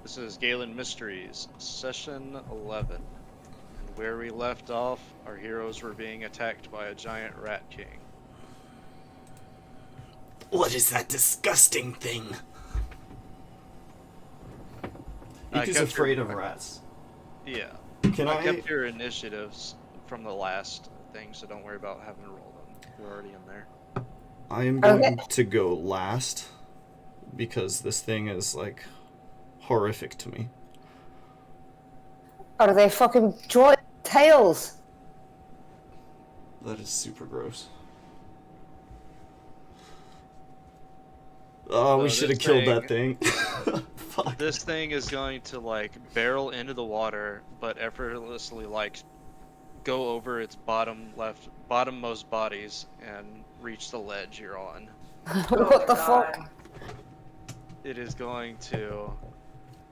This is Galen Mysteries, Session 11. And where we left off, our heroes were being attacked by a giant rat king. What is that disgusting thing? Iku's afraid of rats. Yeah. Can I kept your initiatives from the last thing, so don't worry about having to roll them. We're already in there. I am going to go last because this thing is like horrific to me. Are they fucking joy tails? That is super gross. Oh, we should have killed that thing. Fuck. This thing is going to like barrel into the water, but effortlessly like go over its bottommost bodies and reach the ledge you're on. What the fuck? It is going to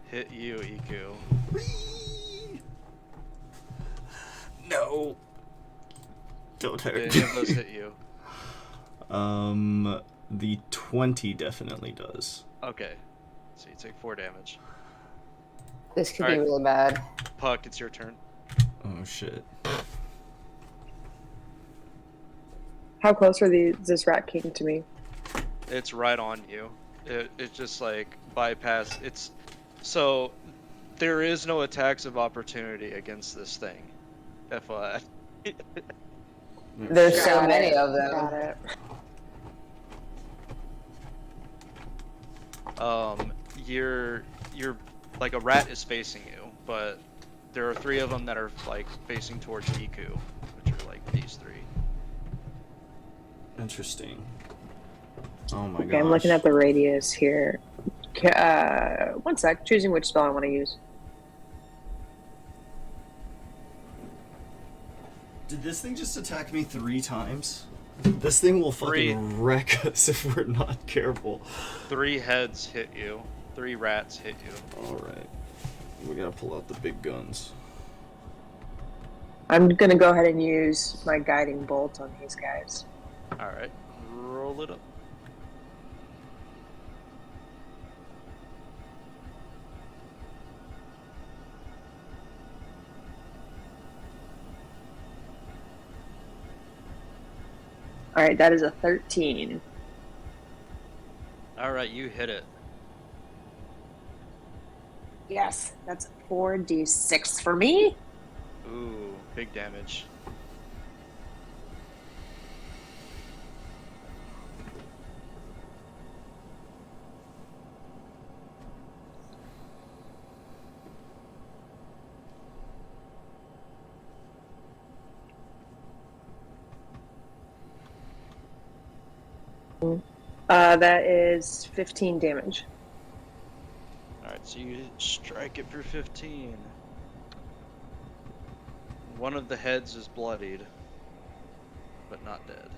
hit you, Iku. No. Don't hurt. Did any of those hit you? The 20 definitely does. Okay. So you take 4 damage. This could be really bad. Puck, it's your turn. Oh shit. How close are this rat king to me? It's right on you. It just like bypass. So there is no attacks of opportunity against this thing. FYI. There's so many of them. Got it. You're like a rat is facing you, but there are 3 of them that are like facing towards Iku, which are like these 3. Interesting. Oh my god. Okay, I'm looking at the radius here. One sec. Choosing which spell I want to use. Did this thing just attack me 3 times? This thing will fucking wreck us if we're not careful. 3 heads hit you. 3 rats hit you. Alright. We gotta pull out the big guns. I'm gonna go ahead and use my guiding bolt on these guys. Alright. Roll it up. Alright, that is a 13. Alright, you hit it. Yes, that's 4d6 for me. Ooh, big damage. That is 15 damage. Alright, so you strike it for 15. One of the heads is bloodied, but not dead.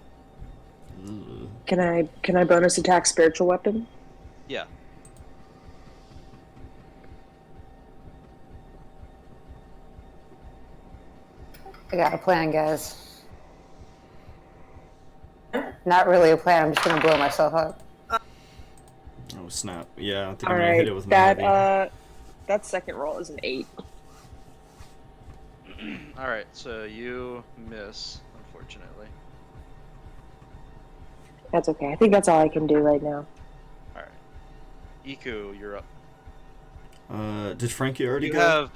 Ugh. Can I bonus attack spiritual weapon? Yeah. I got a plan, guys. Not really a plan. I'm just gonna blow myself up. Oh snap. Yeah, I think I'm gonna hit it with my heavy. That second roll is an 8. Alright, so you miss, unfortunately. That's okay. I think that's all I can do right now. Alright. Iku, you're up. Did Frankie already go? have...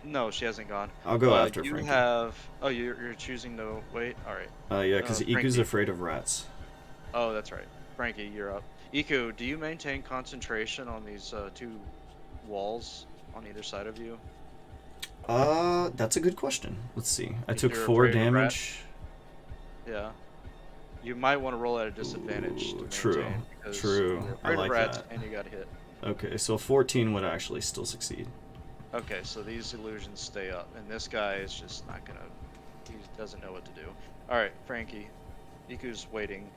No, she hasn't gone. I'll go after you Frankie. Oh, you're choosing to wait? Alright. Yeah, because Iku's Frankie. afraid of rats. Oh, that's right. Frankie, you're up. Iku, do you maintain concentration on these 2 walls on either side of you? That's a good question. Let's see. I If took you're 4 afraid of damage. Yeah. You might want to roll at a disadvantage to True. maintain, because True. you're I afraid like of rats that. and you got hit. Okay, so 14 would actually still succeed. Okay, so these illusions stay up, and this guy is just not gonna... He doesn't know what to do. Alright, Frankie. Iku's waiting.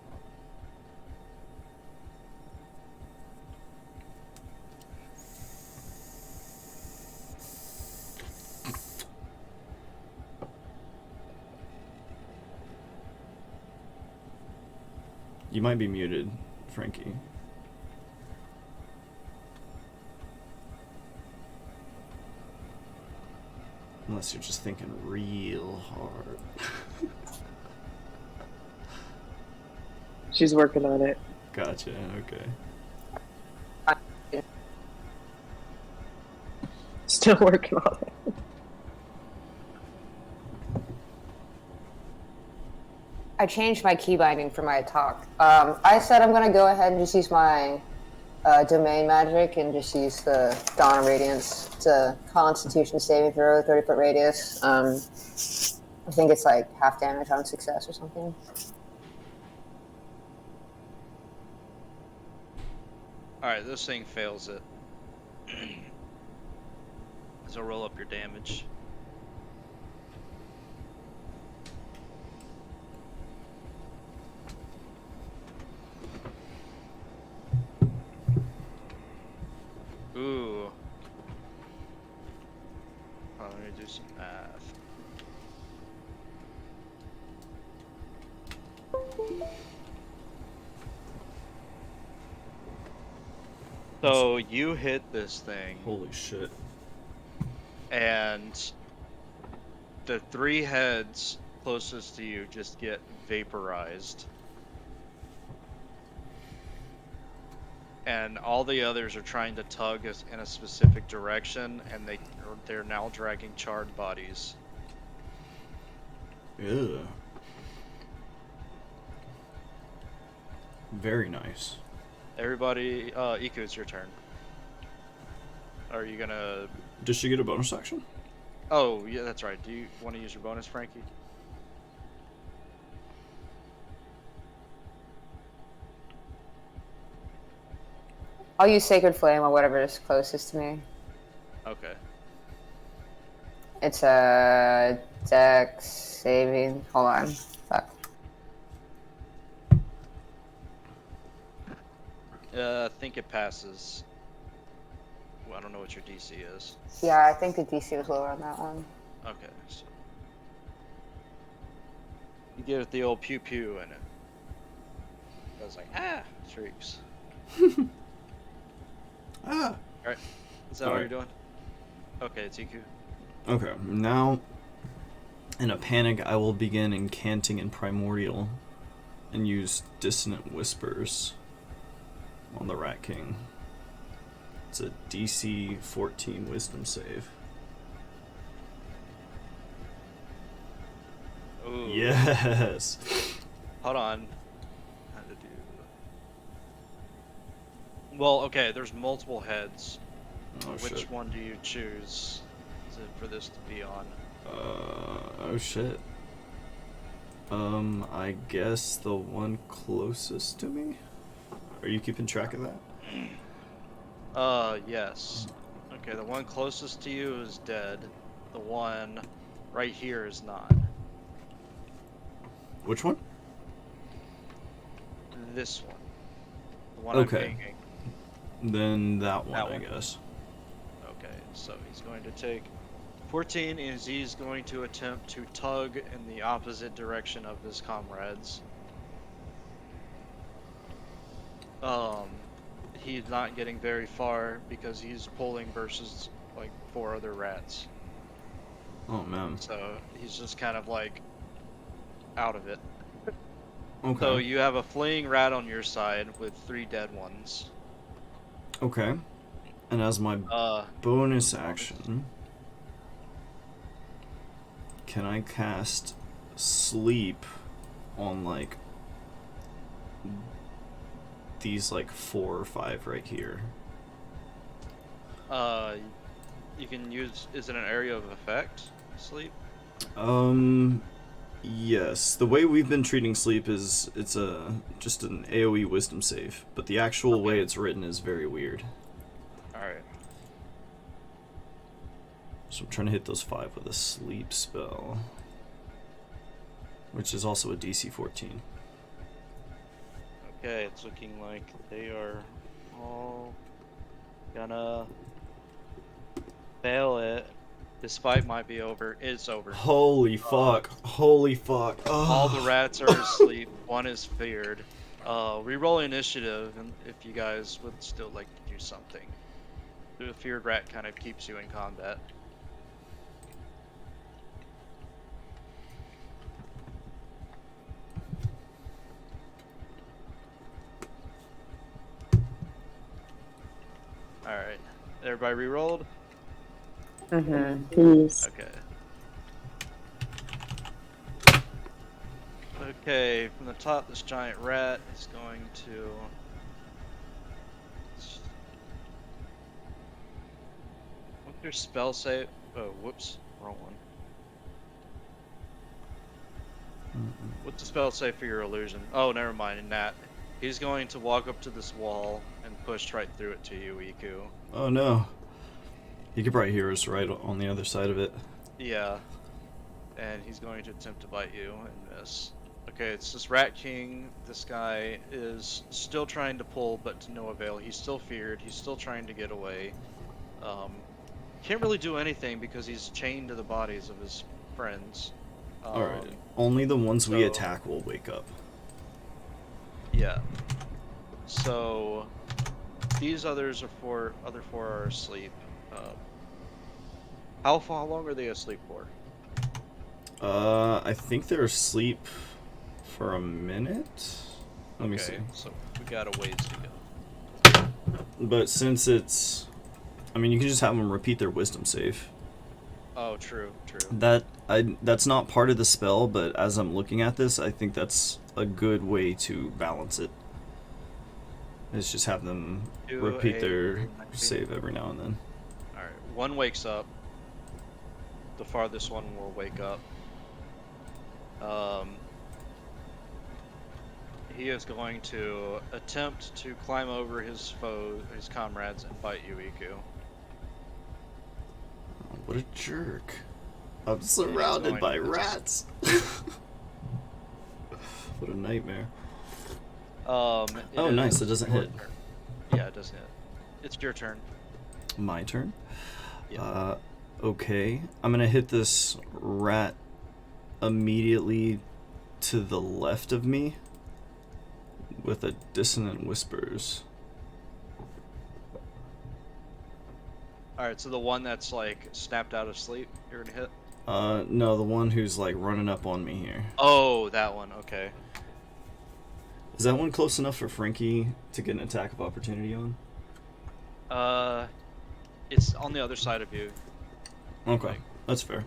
You might be muted, Frankie. Unless you're just thinking real hard. She's working on it. Gotcha, okay. Still working on it. I changed my key binding for my talk. I said I'm gonna go ahead and just use my domain magic and just use the Dawn of Radiance. It's a Constitution saving throw, 30-foot radius. I think it's like half damage on success or something. Alright, this thing fails it. So roll up your damage. Ooh. Oh, let me do some math. So you hit this thing, Holy shit. and the 3 heads closest to you just get vaporized. And all the others are trying to tug us in a specific direction, and they're now dragging charred bodies. Ew. Very nice. Everybody, Iku, it's your turn. Are you gonna... Does she get a bonus action? Oh, yeah, that's right. Do you want to use your bonus, Frankie? I'll use Sacred Flame or whatever is closest to me. Okay. It's a dex saving. Hold on. Fuck. I think it passes. Well, I don't know what your DC is. Yeah, I think the DC was lower on that one. Okay, so... You give it the old pew-pew, and it goes like, ah! Shrieks. Ah! Alright. Is that what Alright. you're doing? Okay, it's Iku. Okay, now, in a panic, I will begin incanting in Primordial and use Dissonant Whispers on the Rat King. It's a DC 14 Wisdom save. Ooh. Yes! Hold on. How to do... Well, okay, there's multiple heads. Oh Which shit. one do you choose for this to be on? Oh shit. I guess the one closest to me? Are you keeping track of that? Yes. Okay, the one closest to you is dead. The one right here is not. Which one? This one. The one Okay. I'm thinking. Then that one, That I one? guess. Okay, so he's going to take 14, and he's going to attempt to tug in the opposite direction of his comrades. He's not getting very far because he's pulling versus like 4 other rats. Oh man. So he's just kind of like out of it. Okay. So you have a fleeing rat on your side with 3 dead ones. Okay. And as my bonus action, can I cast Sleep on like these like 4 or 5 right here? You can use, is it an area of effect? Sleep? Yes. The way we've been treating Sleep is it's just an AoE Wisdom save, but the actual way it's written is very weird. Alright. So I'm trying to hit those 5 with a Sleep spell, which is also a DC 14. Okay, it's looking like they are all gonna fail it. This fight might be over. It's over. Holy fuck. Holy fuck. All the rats are asleep. One is feared. Reroll initiative, and if you guys would still like to do something. The feared rat kind of keeps you in combat. Alright. Everybody re-rolled? Please. Okay. Okay, from the top, this giant rat is going to... What's your spell save? Oh, whoops. Wrong one. What's the spell save for your illusion? Oh, never mind, Nat. He's going to walk up to this wall and push right through it to you, Iku. Oh no. He could probably hear us right on the other side of it. Yeah. And he's going to attempt to bite you and miss. Okay, it's this Rat King. This guy is still trying to pull, but to no avail. He's still feared. He's still trying to get away. Can't really do anything because he's chained to the bodies of his friends. Alright. Only the ones we so- attack will wake up. Yeah. So these other four are asleep. How long are they asleep for? I think they're asleep for a minute. Let me see. So we got a ways to go. But since it's, I mean, you can just have them repeat their wisdom save. Oh, true. That's not part of the spell, but as I'm looking at this, I think that's a good way to balance it. Is just have them Do repeat a their 19. save every now and then. Alright, one wakes up. The farthest one will wake up. He is going to attempt to climb over his comrades, and bite you, Iku. Oh, what a jerk. I'm surrounded by rats. What a nightmare. Oh, nice, it doesn't hit. Yeah, it doesn't hit. It's your turn. My turn? Yeah. Okay. I'm gonna hit this rat immediately to the left of me with a Dissonant Whispers. Alright, so the one that's like snapped out of sleep, you're gonna hit? No, the one who's like running up on me here. Oh, that one, okay. Is that one close enough for Frankie to get an attack of opportunity on? It's on the other side of you. Okay, that's fair.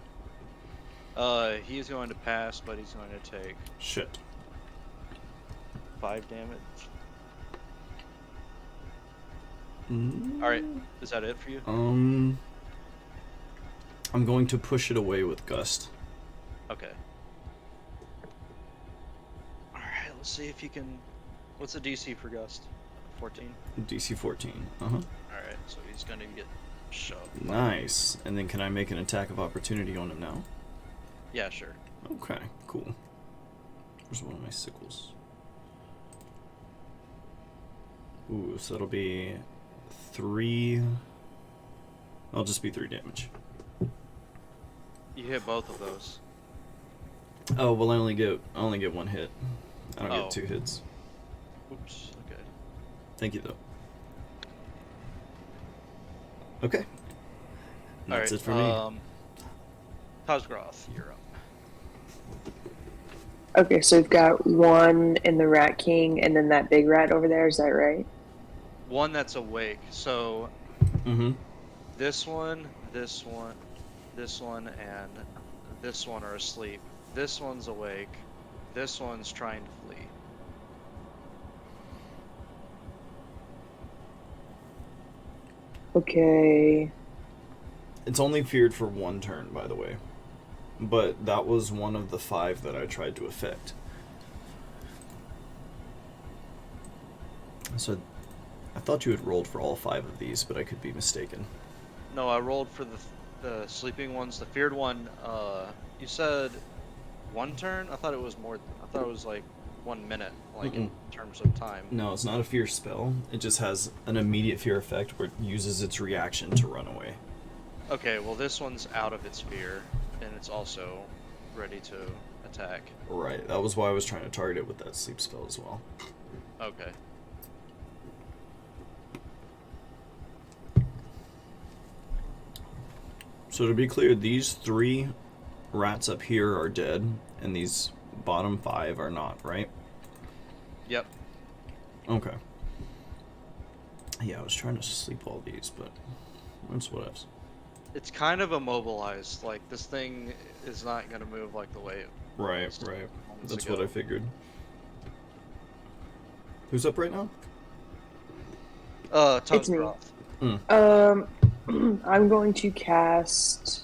He's going to pass, but he's going to take Shit. 5 damage. Mm. Alright, is that it for you? I'm going to push it away with Gust. Okay. Alright, let's see if you can... What's the DC for Gust? 14? DC 14. Alright, so he's gonna get shoved. Nice. And then can I make an attack of opportunity on him now? Yeah, sure. Okay, cool. Where's one of my sickles? Ooh, so that'll be 3... I'll just be 3 damage. You hit both of those. Oh, well I only get 1 hit. I don't Oh. get 2 hits. Oops, okay. Thank you though. Okay. That's Alright, it for me. Cosgroth, you're up. Okay, so we've got one in the Rat King and then that big rat over there, is that right? One that's awake, so Mm-hmm. this one, this one, and this one are asleep. This one's awake. This one's trying to flee. Okay. It's only feared for 1 turn, by the way. But that was one of the 5 that I tried to affect. So, I thought you had rolled for all 5 of these, but I could be mistaken. No, I rolled for the sleeping ones. The feared one, you said 1 turn? I thought it was more. I thought it was like 1 minute, like in terms of time. No, it's not a fear spell. It just has an immediate fear effect where it uses its reaction to run away. Okay, well this one's out of its fear, and it's also ready to attack. Right, that was why I was trying to target it with that sleep spell as well. Okay. So to be clear, these 3 rats up here are dead, and these bottom 5 are not, right? Yep. Okay. Yeah, I was trying to sleep all these, but it's whatevs. It's kind of immobilized. Like, this thing is not going to move like the way it Right, was right. moments That's ago. what I figured. Who's up right now? Tongue It's me. Froth. I'm going to cast.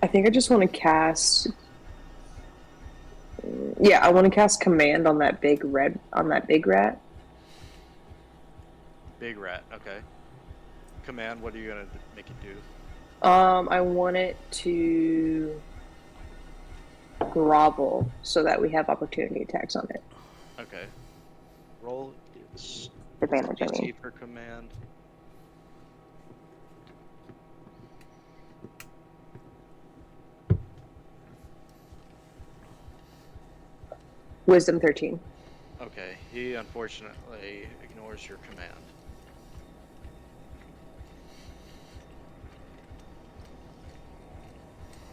I think I just want to cast. Yeah, I want to cast command on that big rat. Big rat, okay. Command, what are you going to make it do? I want it to grovel so that we have opportunity attacks on it. Okay. Roll its Advantage, I DC mean. for command. Wisdom 13. Okay, he unfortunately ignores your command.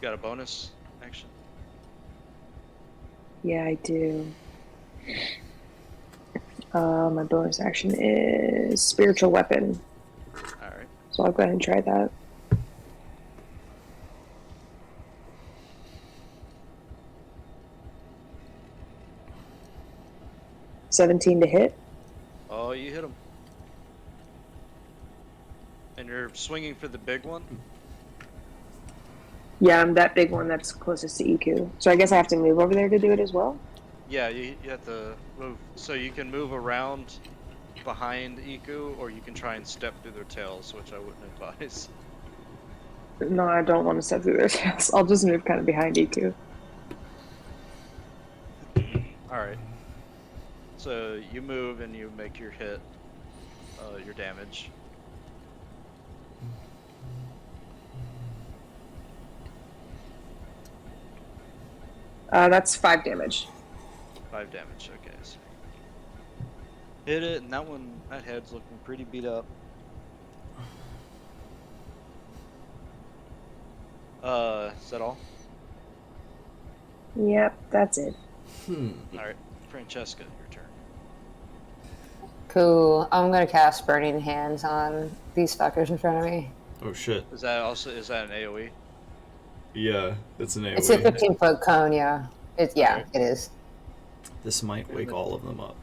Got a bonus action? Yeah, I do. My bonus action is spiritual weapon. Alright. So I'll go ahead and try that. $17 to hit. Oh, you hit him. And you're swinging for the big one? Yeah, I'm that big one that's closest to Iku. So I guess I have to move over there to do it as well? Yeah, you have to move. So you can move around behind Iku, or you can try and step through their tails, which I wouldn't advise. No, I don't want to step through their tails. I'll just move kind of behind Iku. Alright. So you move and you make your hit, your damage. That's 5 damage. 5 damage, okay. So hit it, and that head's looking pretty beat up. Is that all? Yep, that's it. Alright, Francesca, your turn. Cool. I'm gonna cast Burning Hands on these fuckers in front of me. Oh shit. Is that an AoE? Yeah, that's an AoE. It's a 15-foot cone, yeah. Okay. It is. This might wake all of them up,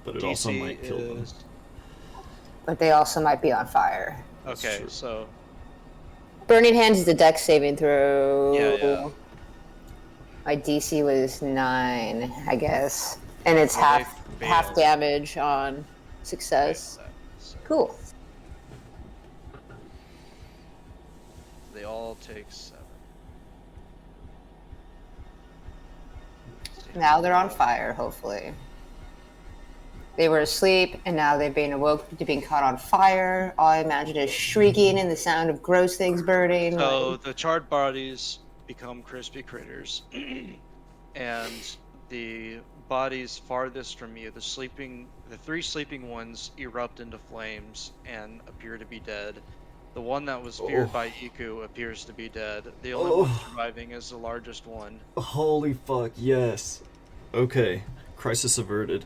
but it DC also might kill them. is... But they also might be on fire. Okay, true. so... Burning Hands is the dex saving throw. Yeah. My DC was 9, I guess. And it's Well, half they failed. damage on success. So Cool. they all take 7. Now they're on fire, hopefully. They were asleep, and now they've been awoke to being caught on fire. All I imagine is shrieking and the sound of gross things burning. So the charred bodies become crispy critters, and the bodies farthest from you, the 3 sleeping ones, erupt into flames and appear to be dead. The one that was feared by Iku appears to be dead. The only one surviving is the largest one. Holy fuck, yes. Okay, crisis averted.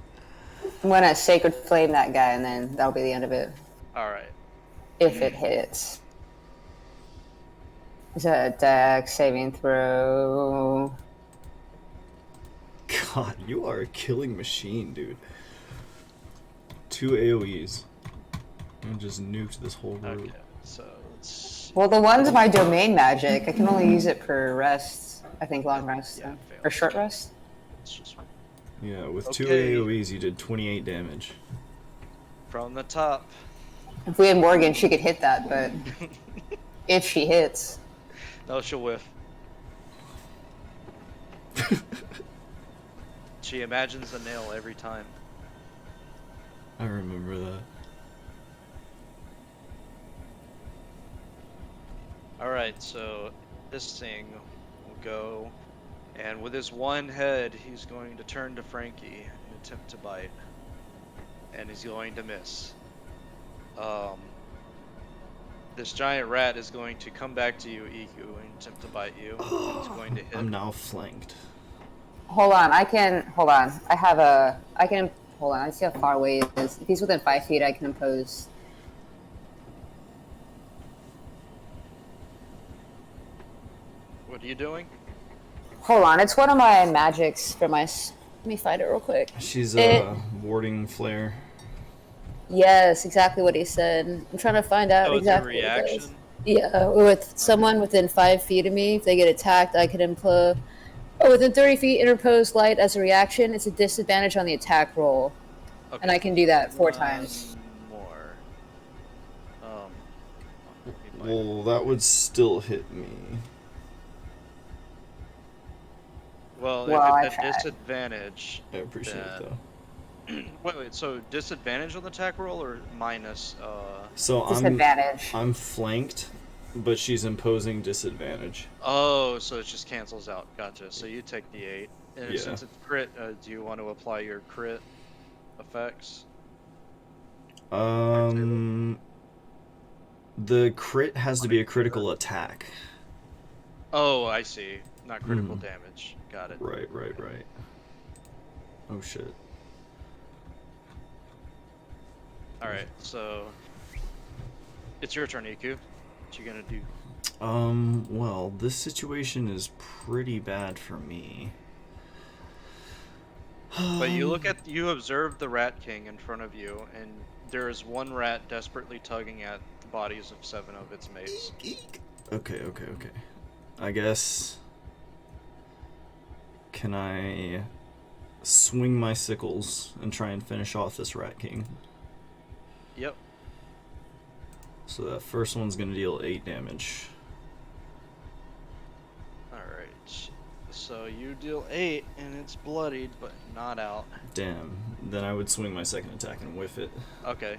I'm gonna Sacred Flame that guy, and then that'll be the end of it. Alright. If it hits. Is that a dex saving throw? God, you are a killing machine, dude. 2 AoEs. And just nuked this whole room. Okay, so let's... Well, the one's my domain magic. I can only use it for rest. I think long rest. Yeah, Or short rest. Let's just... Yeah, with 2 Okay. AoEs you did 28 damage. From the top. If we had Morgan, she could hit that, but if she hits. No, she'll whiff. She imagines a nail every time. I remember that. Alright, so this thing will go, and with his one head, he's going to turn to Frankie and attempt to bite. And he's going to miss. This giant rat is going to come back to you, Iku, and attempt to bite you. He's going to hit. I'm now flanked. Hold on. I can Hold on, let's see how far away he is. If he's within 5 feet, I can impose. What are you doing? Hold on, it's one of my magics for my. Let me find it real quick. She's warding flare. Yes, exactly what he said. I'm trying to find out Oh, it's a exactly what it does. reaction? Yeah, with someone within 5 feet of me, if they get attacked, I can impose. Oh, within 30 feet, interpose light as a reaction. It's a disadvantage on the attack roll. Okay. And I can do that 4 One times. more. Well, that would still hit me. Well, Well, if I it's a tried. disadvantage. I appreciate it, though. Wait, so disadvantage on the attack roll or minus? So Disadvantage. I'm flanked, but she's imposing disadvantage. Oh, so it just cancels out. Gotcha. So you take the 8. And Yeah. since it's crit, do you want to apply your crit effects? The crit has to be a critical attack. Oh, I see. Not critical damage. Got it. Right. Oh shit. Alright, so it's your turn, Iku. What you gonna do? Well, this situation is pretty bad for me. But you observe the Rat King in front of you, and there is one rat desperately tugging at the bodies of 7 of its mates. Okay. I guess. Can I swing my sickles and try and finish off this Rat King? Yep. So that first one's gonna deal 8 damage. Alright. So you deal 8, and it's bloodied, but not out. Damn. Then I would swing my second attack and whiff it. Okay.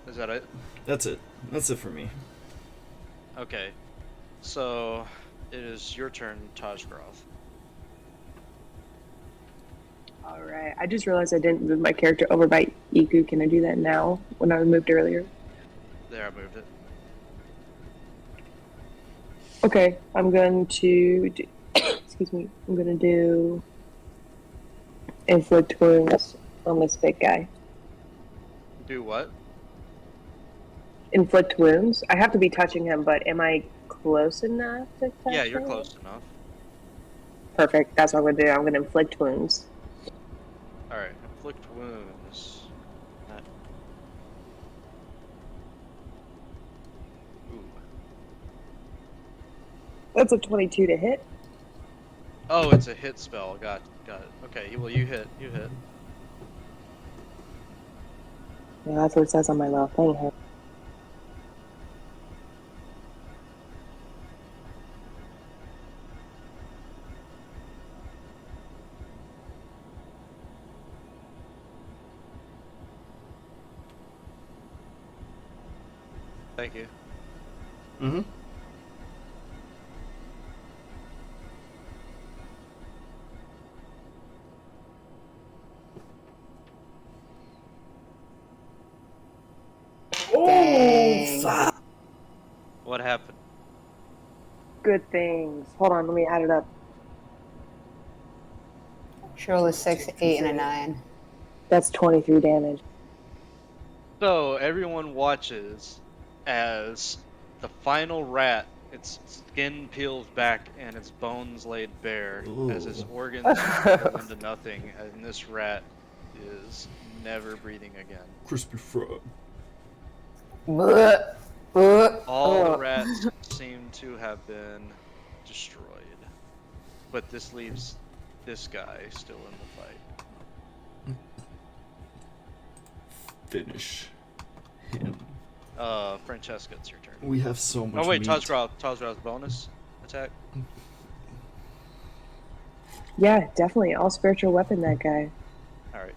Is that it? That's it. That's it for me. Okay. So it is your turn, Tajgroth. Alright, I just realized I didn't move my character over by Iku. Can I do that now when I moved earlier? There, I moved it. Okay, I'm going to do, excuse me, I'm going to do inflict wounds on this big guy. Do what? Inflict wounds? I have to be touching him, but am I close enough to touch Yeah, you're him? close enough. Perfect, that's what I'm going to do. I'm going to inflict wounds. Alright, inflict wounds. Ooh. That's a 22 to hit. Oh, it's a hit spell. Got it. Okay, well you hit. Yeah, that's what it says on my little thing here. Thank you. Mm-hmm. Dang. What happened? Good things. Hold on, let me add it up. She rolled a 6, 8, and a 9. That's 23 damage. So everyone watches as the final rat, its skin peels back and its bones laid bare, as its Ooh. organs go into nothing, and this rat is never breathing again. Crispy frog. Blech. Blech. All the rats seem to have been destroyed, but this leaves this guy still in the fight. Finish him. Francesca, it's your turn. We have so much. Oh wait, meat. Tajgroth's bonus attack. Yeah, definitely. All spiritual weapon, that guy. All right.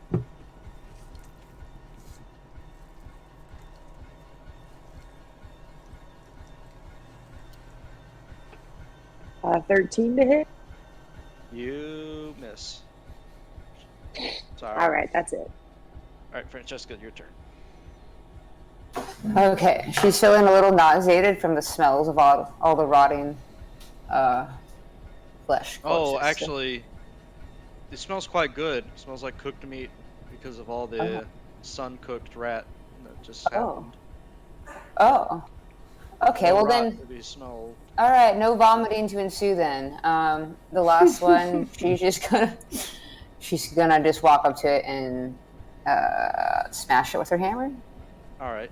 13 to hit. You miss. Sorry. All right, that's it. All right, Francesca, your turn. Okay, she's feeling a little nauseated from the smells of all the rotting flesh. Oh, corpses. actually, It smells quite good. It smells like cooked meat because of all the sun-cooked rat that just Oh. happened. Oh. Okay, No well rot then, to be smelled. all right, no vomiting to ensue then. The last one, she's gonna just walk up to it and smash it with her hammer. All right.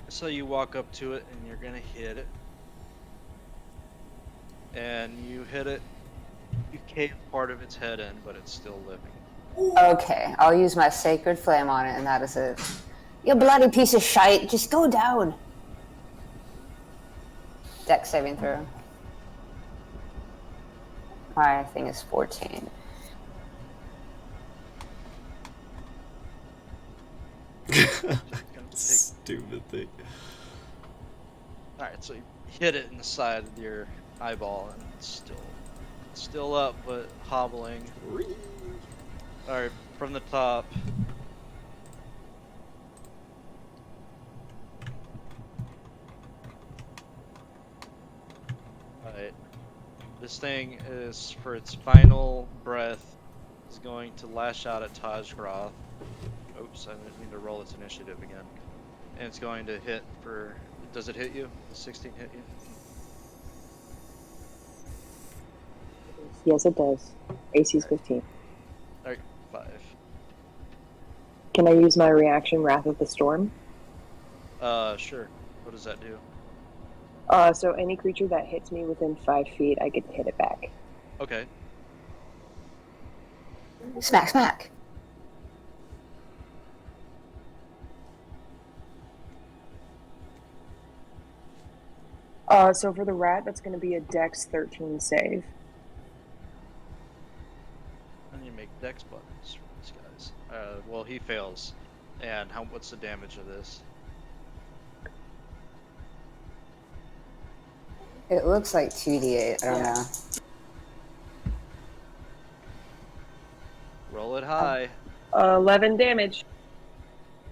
So you walk up to it and you're gonna hit it, and you hit it. You cave part of its head in, but it's still living. Okay, I'll use my sacred flame on it, and that is it. You bloody piece of shite, just go down. Dex saving throw. My thing is 14. Stupid thing. All right, so you hit it in the side of your eyeball, and it's still up, but hobbling. All right, from the top. All right, this thing is for its final breath is going to lash out at Tajgroth. Oops, I need to roll its initiative again. And it's going to hit for. Does it hit you? Does 16 hit you? Yes, it does. AC's 15. Alright, 5. Can I use my reaction, Wrath of the Storm? Sure. What does that do? So any creature that hits me within 5 feet, I get to hit it back. Okay. Smack, smack. So for the rat, that's going to be a Dex 13 save. I need to make dex buttons for these guys. Well, he fails. And what's the damage of this? It looks like 2d8. I don't know. Roll it high. 11 damage.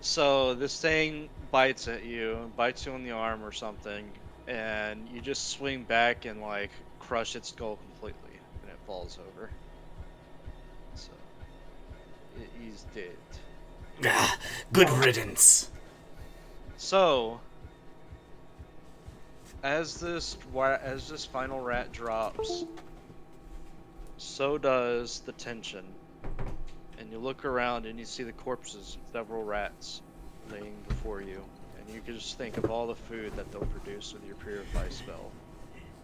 So this thing bites at you, bites you on the arm or something, and you just swing back and like crush its skull completely, and it falls over. So he's dead. Ah, good riddance. So as this final rat drops, so does the tension. And you look around and you see the corpses of several rats laying before you. And you can just think of all the food that they'll produce with your Purify spell.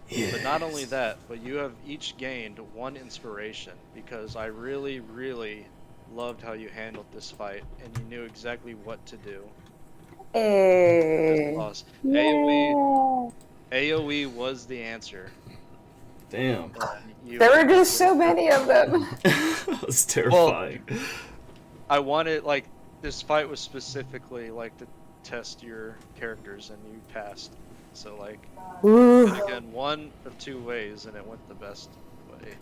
Yes. But not only that, but you have each gained 1 inspiration, because I really, really loved how you handled this fight, and you knew exactly what to do. Hey. Boss. Yeah. AoE was the answer. Damn. There were just so many of them. That was terrifying. I wanted, like, this fight was specifically, like, to test your characters, and you passed. So, like, again, one of 2 ways, and it went the best way.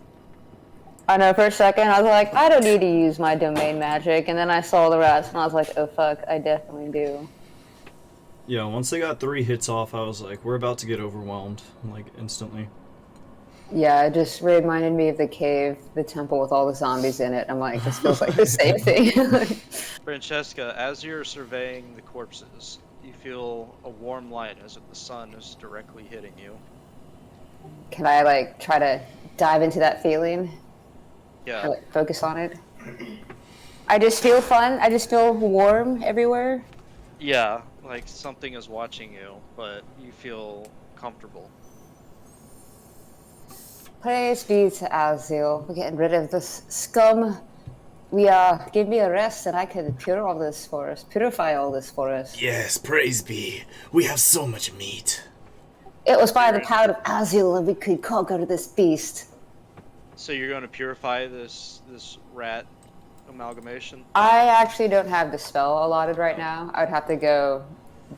I know, for a second, I was like, I don't need to use my domain magic. And then I saw the rats, and I was like, oh fuck, I definitely do. Yeah, once they got 3 hits off, I was like, we're about to get overwhelmed, like, instantly. Yeah, it just reminded me of the cave, the temple with all the zombies in it. I'm like, this feels like the same thing. Francesca, as you're surveying the corpses, you feel a warm light as if the sun is directly hitting you. Can I, like, try to dive into that feeling? Yeah. Or, like, focus on it? I just feel fun. I just feel warm everywhere. Yeah, like something is watching you, but you feel comfortable. Praise be to Azil. We're getting rid of this scum. Give me a rest and I could purify all this for us. Yes, praise be. We have so much meat. It was by the power of Azil that we could conquer this beast. So you're going to purify this rat amalgamation? I actually don't have the spell allotted right now. I would have to go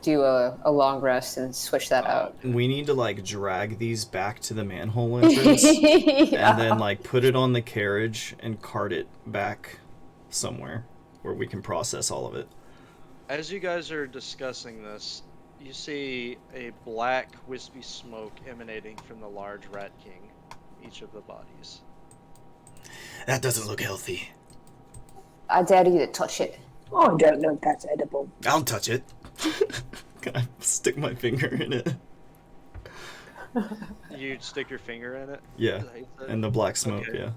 do a long rest and switch that out. We need to, like, drag these back to the manhole entrance Yeah. and then, like, put it on the carriage and cart it back somewhere where we can process all of it. As you guys are discussing this, you see a black wispy smoke emanating from the large rat king, each of the bodies. That doesn't look healthy. I dare you to touch it. Oh, I don't know if that's edible. I'll touch it. Can I stick my finger in it? You stick your finger in it? Yeah. Is that how you said? And the black smoke, Okay.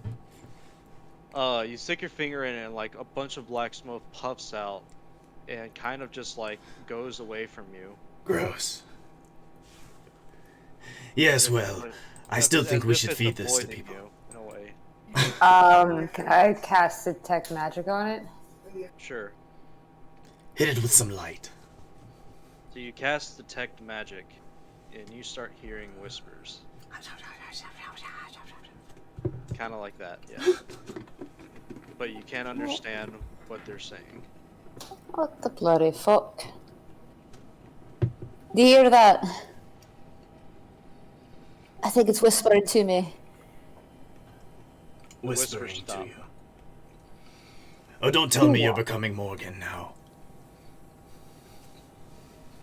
yeah. You stick your finger in it and like a bunch of black smoke puffs out and kind of just like goes away from you. Gross. Yes, well, I still think we should feed this to people. You, in a way. Can I cast detect magic on it? Sure. Hit it with some light. So you cast detect magic, and you start hearing whispers. Kind of like that, yeah. But you can't understand what they're saying. What the bloody fuck? Do you hear that? I think it's whispering to me. Whispering to stop. you. Oh, don't tell me you're becoming Morgan now.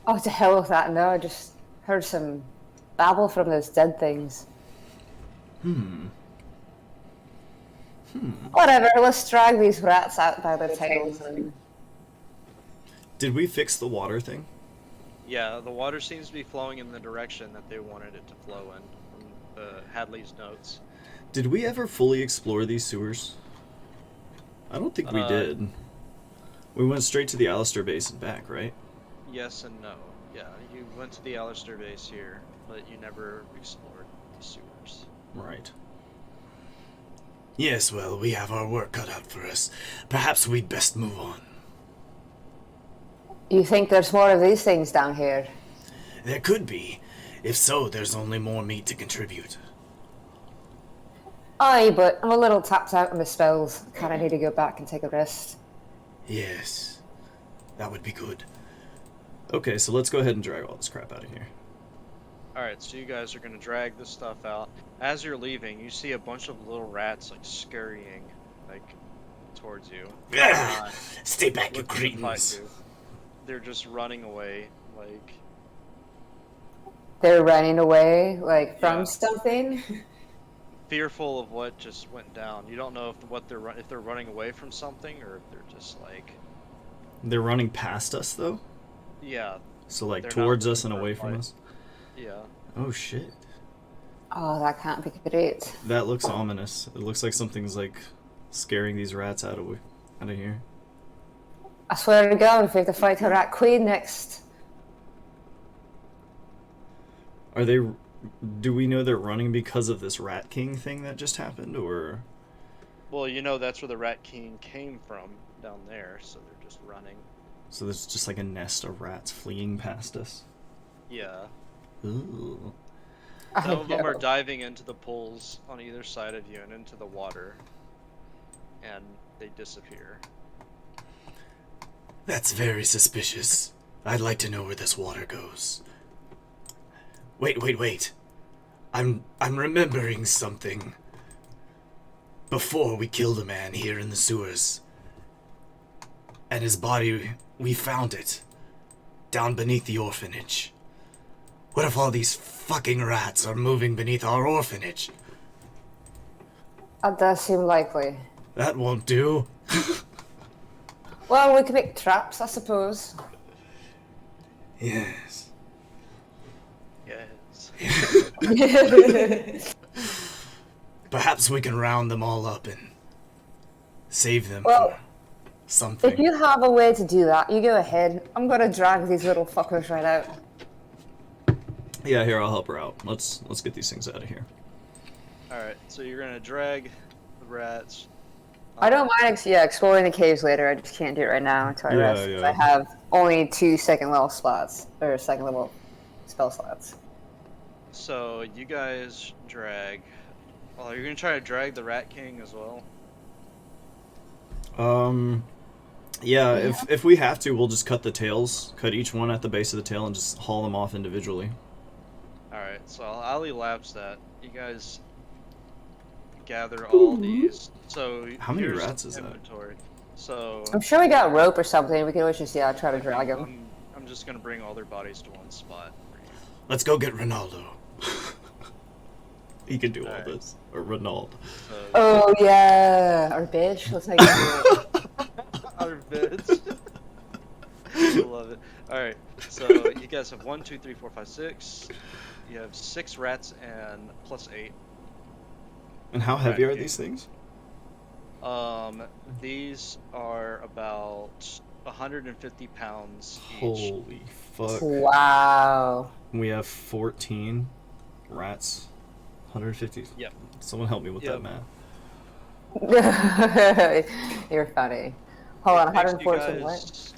Oh, to hell with that. No, I just heard some babble from those dead things. Whatever, let's drag these rats out by the tails. And... Did we fix the water thing? Yeah, the water seems to be flowing in the direction that they wanted it to flow in, from Hadley's notes. Did we ever fully explore these sewers? I don't think we did. We went straight to the Alistair base and back, right? Yes and no. Yeah, you went to the Alistair base here, but you never explored the sewers. Right. Yes, well, we have our work cut out for us. Perhaps we'd best move on. You think there's more of these things down here? There could be. If so, there's only more meat to contribute. Aye, but I'm a little tapped out on the spells. Kinda need to go back and take a rest. Yes. That would be good. Okay, so let's go ahead and drag all this crap out of here. Alright, so you guys are going to drag this stuff out. As you're leaving, you see a bunch of little rats, like, scurrying, like, towards you. Stay back, you Looking to fight cretins. you. They're just running away, like... They're running away, like, from Yeah. something? fearful of what just went down. You don't know if they're running away from something or if they're just like... They're running past us, though? Yeah. So, like, They're towards not us and looking for away a from fight. us? Yeah. Oh, shit. Oh, that can't be great. That looks ominous. It looks like something's, like, scaring these rats out of here. I swear to God, if we have to fight a rat queen next. Are they... Do we know they're running because of this Rat King thing that just happened, or...? Well, you know that's where the Rat King came from, down there, so they're just running. So there's just like a nest of rats fleeing past us? Yeah. Ooh. Some of them are diving into the pools on either side of you and into the water. And they disappear. That's very suspicious. I'd like to know where this water goes. Wait. I'm remembering something. Before we killed a man here in the sewers. And his body, we found it. Down beneath the orphanage. What if all these fucking rats are moving beneath our orphanage? That does seem likely. That won't do. Well, we could make traps, I suppose. Yes. Yes. Perhaps we can round them all up and save them Well, for something. if you have a way to do that, you go ahead. I'm gonna drag these little fuckers right out. Yeah, here, I'll help her out. Let's get these things out of here. Alright, so you're gonna drag the rats. I don't mind exploring the caves later. I just can't do it right now until I Yeah, rest. yeah. I have only 2 second level slots, or second level spell slots. So you guys drag. Well, you're gonna try to drag the Rat King as well. Yeah, if we have to, we'll just cut the tails. Cut each one at the base of the tail and just haul them off individually. Alright, so I'll elapse that. You guys gather all these. So How many here's rats is that? inventory. So I'm sure we got rope or something. We can always just try to drag them. I'm just gonna bring all their bodies to one spot for you. Let's go get Ronaldo. He can do all Alright. this. Or Renault. So, Oh yeah, or bitch. Let's not get into it. our bids. I love it. Alright, so you guys have 1, 2, 3, 4, 5, 6. You have 6 rats and plus 8. And how heavy Rat are king. these things? These are about 150 pounds each. Holy fuck. Wow. We have 14 rats. 150. Yep. Someone help me with Yep. that math. You're funny. Hold on, It makes you 114 what? guys-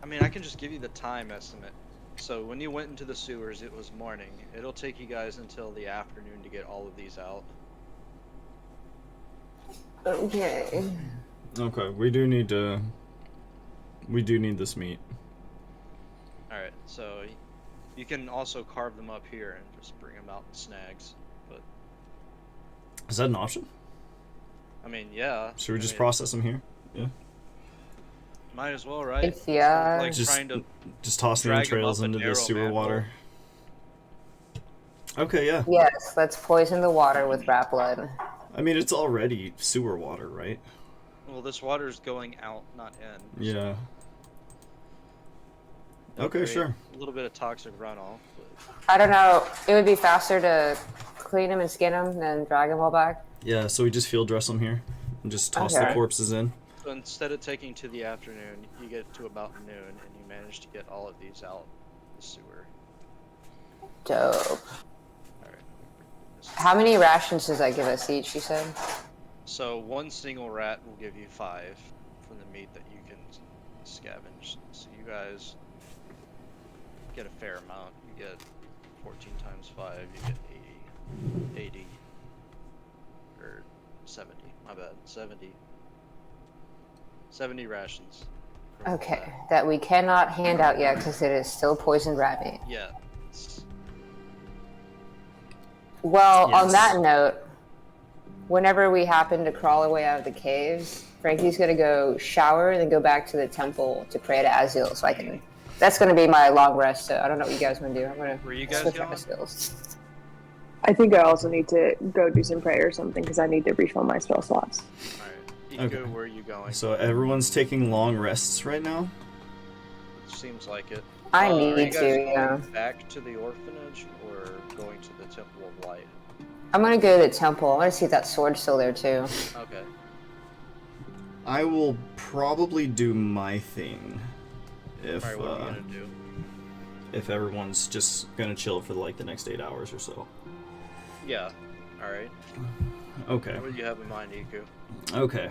I mean, I can just give you the time estimate. So when you went into the sewers, it was morning. It'll take you guys until the afternoon to get all of these out. Okay. Okay, we do need this meat. Alright, so you can also carve them up here and just bring them out in snags. But, Is that an option? I mean, yeah. Should we I just mean, process them here? Yeah. Might as well, right? If yeah. Like Just trying to toss the drag 'em entrails up a into the narrow sewer manhole. water. Okay, yeah. Yes, let's poison the water with rat blood. I mean, it's already sewer water, right? Well, this water's going out, not in. Yeah. It'll Okay, create sure. A little bit of toxic runoff. But I don't know. It would be faster to clean them and skin them than drag them all back. Yeah, so we just field dress them here and just toss the Okay. corpses in. so instead of taking to the afternoon, you get to about noon, and you manage to get all of these out the sewer. Dope. Alright. How many rations does that give us each, you said? So one single rat will give you 5 from the meat that you can scavenge. So you guys get a fair amount. You get 14 times 5, you get 80. 80. Or 70. My bad. 70. 70 rations. from Okay, that. that we cannot hand out yet because it is still poisoned rat meat. Yeah. Well, on Yes. that note, whenever we happen to crawl our way out of the caves, Frankie's gonna go shower and then go back to the temple to pray to Azil so I can. That's gonna be my long rest, so I don't know what you guys wanna do. I'm gonna Where you guys switch my going? skills. I think I also need to go do some prayer or something because I need to refill my spell slots. Alright. Okay. Iku, where are you going? So everyone's taking long rests right now? Seems like it. I Are you need guys to, going yeah. back to the orphanage or going to the Temple of Light? I'm gonna go to the temple. I wanna see if that sword's still there too. Okay. I will probably do my thing. If Alright, what are you gonna do? if everyone's just gonna chill for like the next 8 hours or so. Yeah. Alright. Okay. What do you have in mind, Iku? Okay.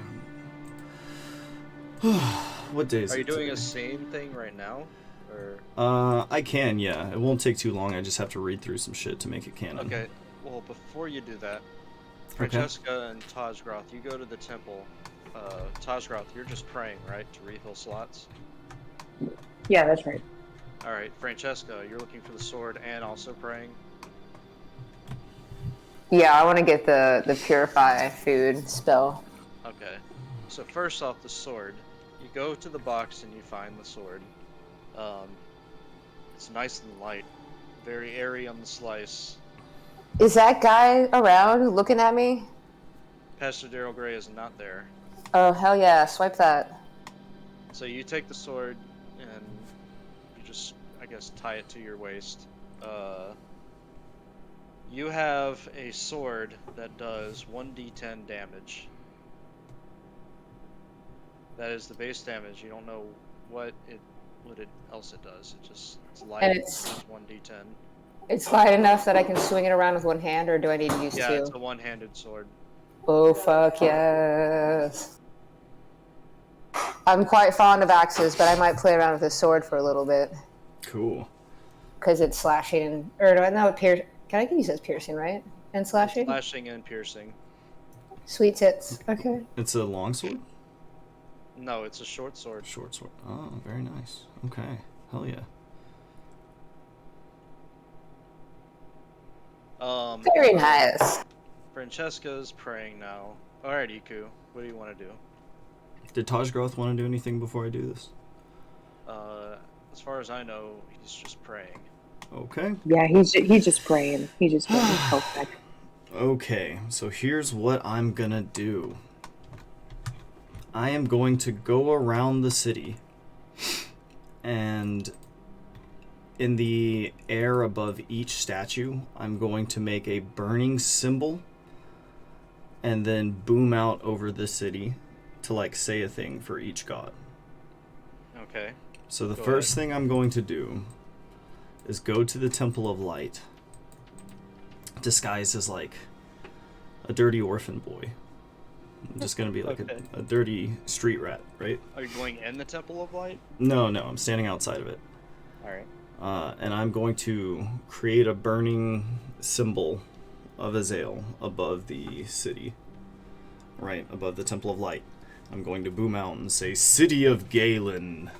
What day is Are you it doing today? a same thing right now? Or I can, yeah. It won't take too long. I just have to read through some shit to make it canon. okay. Well, before you do that, Okay. Francesca and Tajgroth, you go to the temple. Tajgroth, you're just praying, right, to refill slots? Yeah, that's right. Alright, Francesca, you're looking for the sword and also praying? Yeah, I wanna get the purify food spell. Okay. So first off, the sword. You go to the box and you find the sword. It's nice and light. Very airy on the slice. Is that guy around looking at me? Pastor Daryl Gray is not there. Oh, hell yeah, swipe that. So you take the sword and you just, I guess, tie it to your waist. You have a sword that does 1d10 damage. That is the base damage. You don't know what else it does. It's light. And It's it's- just 1d10. It's light enough that I can swing it around with one hand, or do I need to use Yeah, two? it's a one-handed sword. Oh, fuck yes. I'm quite fond of axes, but I might play around with a sword for a little bit. Cool. Because it's slashing, or no, can I use it as piercing, right? And slashing? Slashing and piercing. Sweet tits. Okay. It's a long sword? No, it's a short sword. Short sword. Oh, very nice. Okay. Hell yeah. Very nice. Francesca's praying now. Alright, Iku, what do you want to do? Did Taj Groth want to do anything before I do this? As far as I know, he's just praying. Okay. Yeah, he's just praying. He's just praying. Hope back. Okay, so here's what I'm gonna do. I am going to go around the city, and in the air above each statue, I'm going to make a burning symbol and then boom out over the city to like say a thing for each god. Okay. So the Go first ahead. thing I'm going to do is go to the Temple of Light, disguised as like a dirty orphan boy. I'm just gonna be like Okay. a dirty street rat, right? Are you going in the Temple of Light? No, I'm standing outside of it. All right. And I'm going to create a burning symbol of Azael above the city, right above the Temple of Light. I'm going to boom out and say, "City of Galen,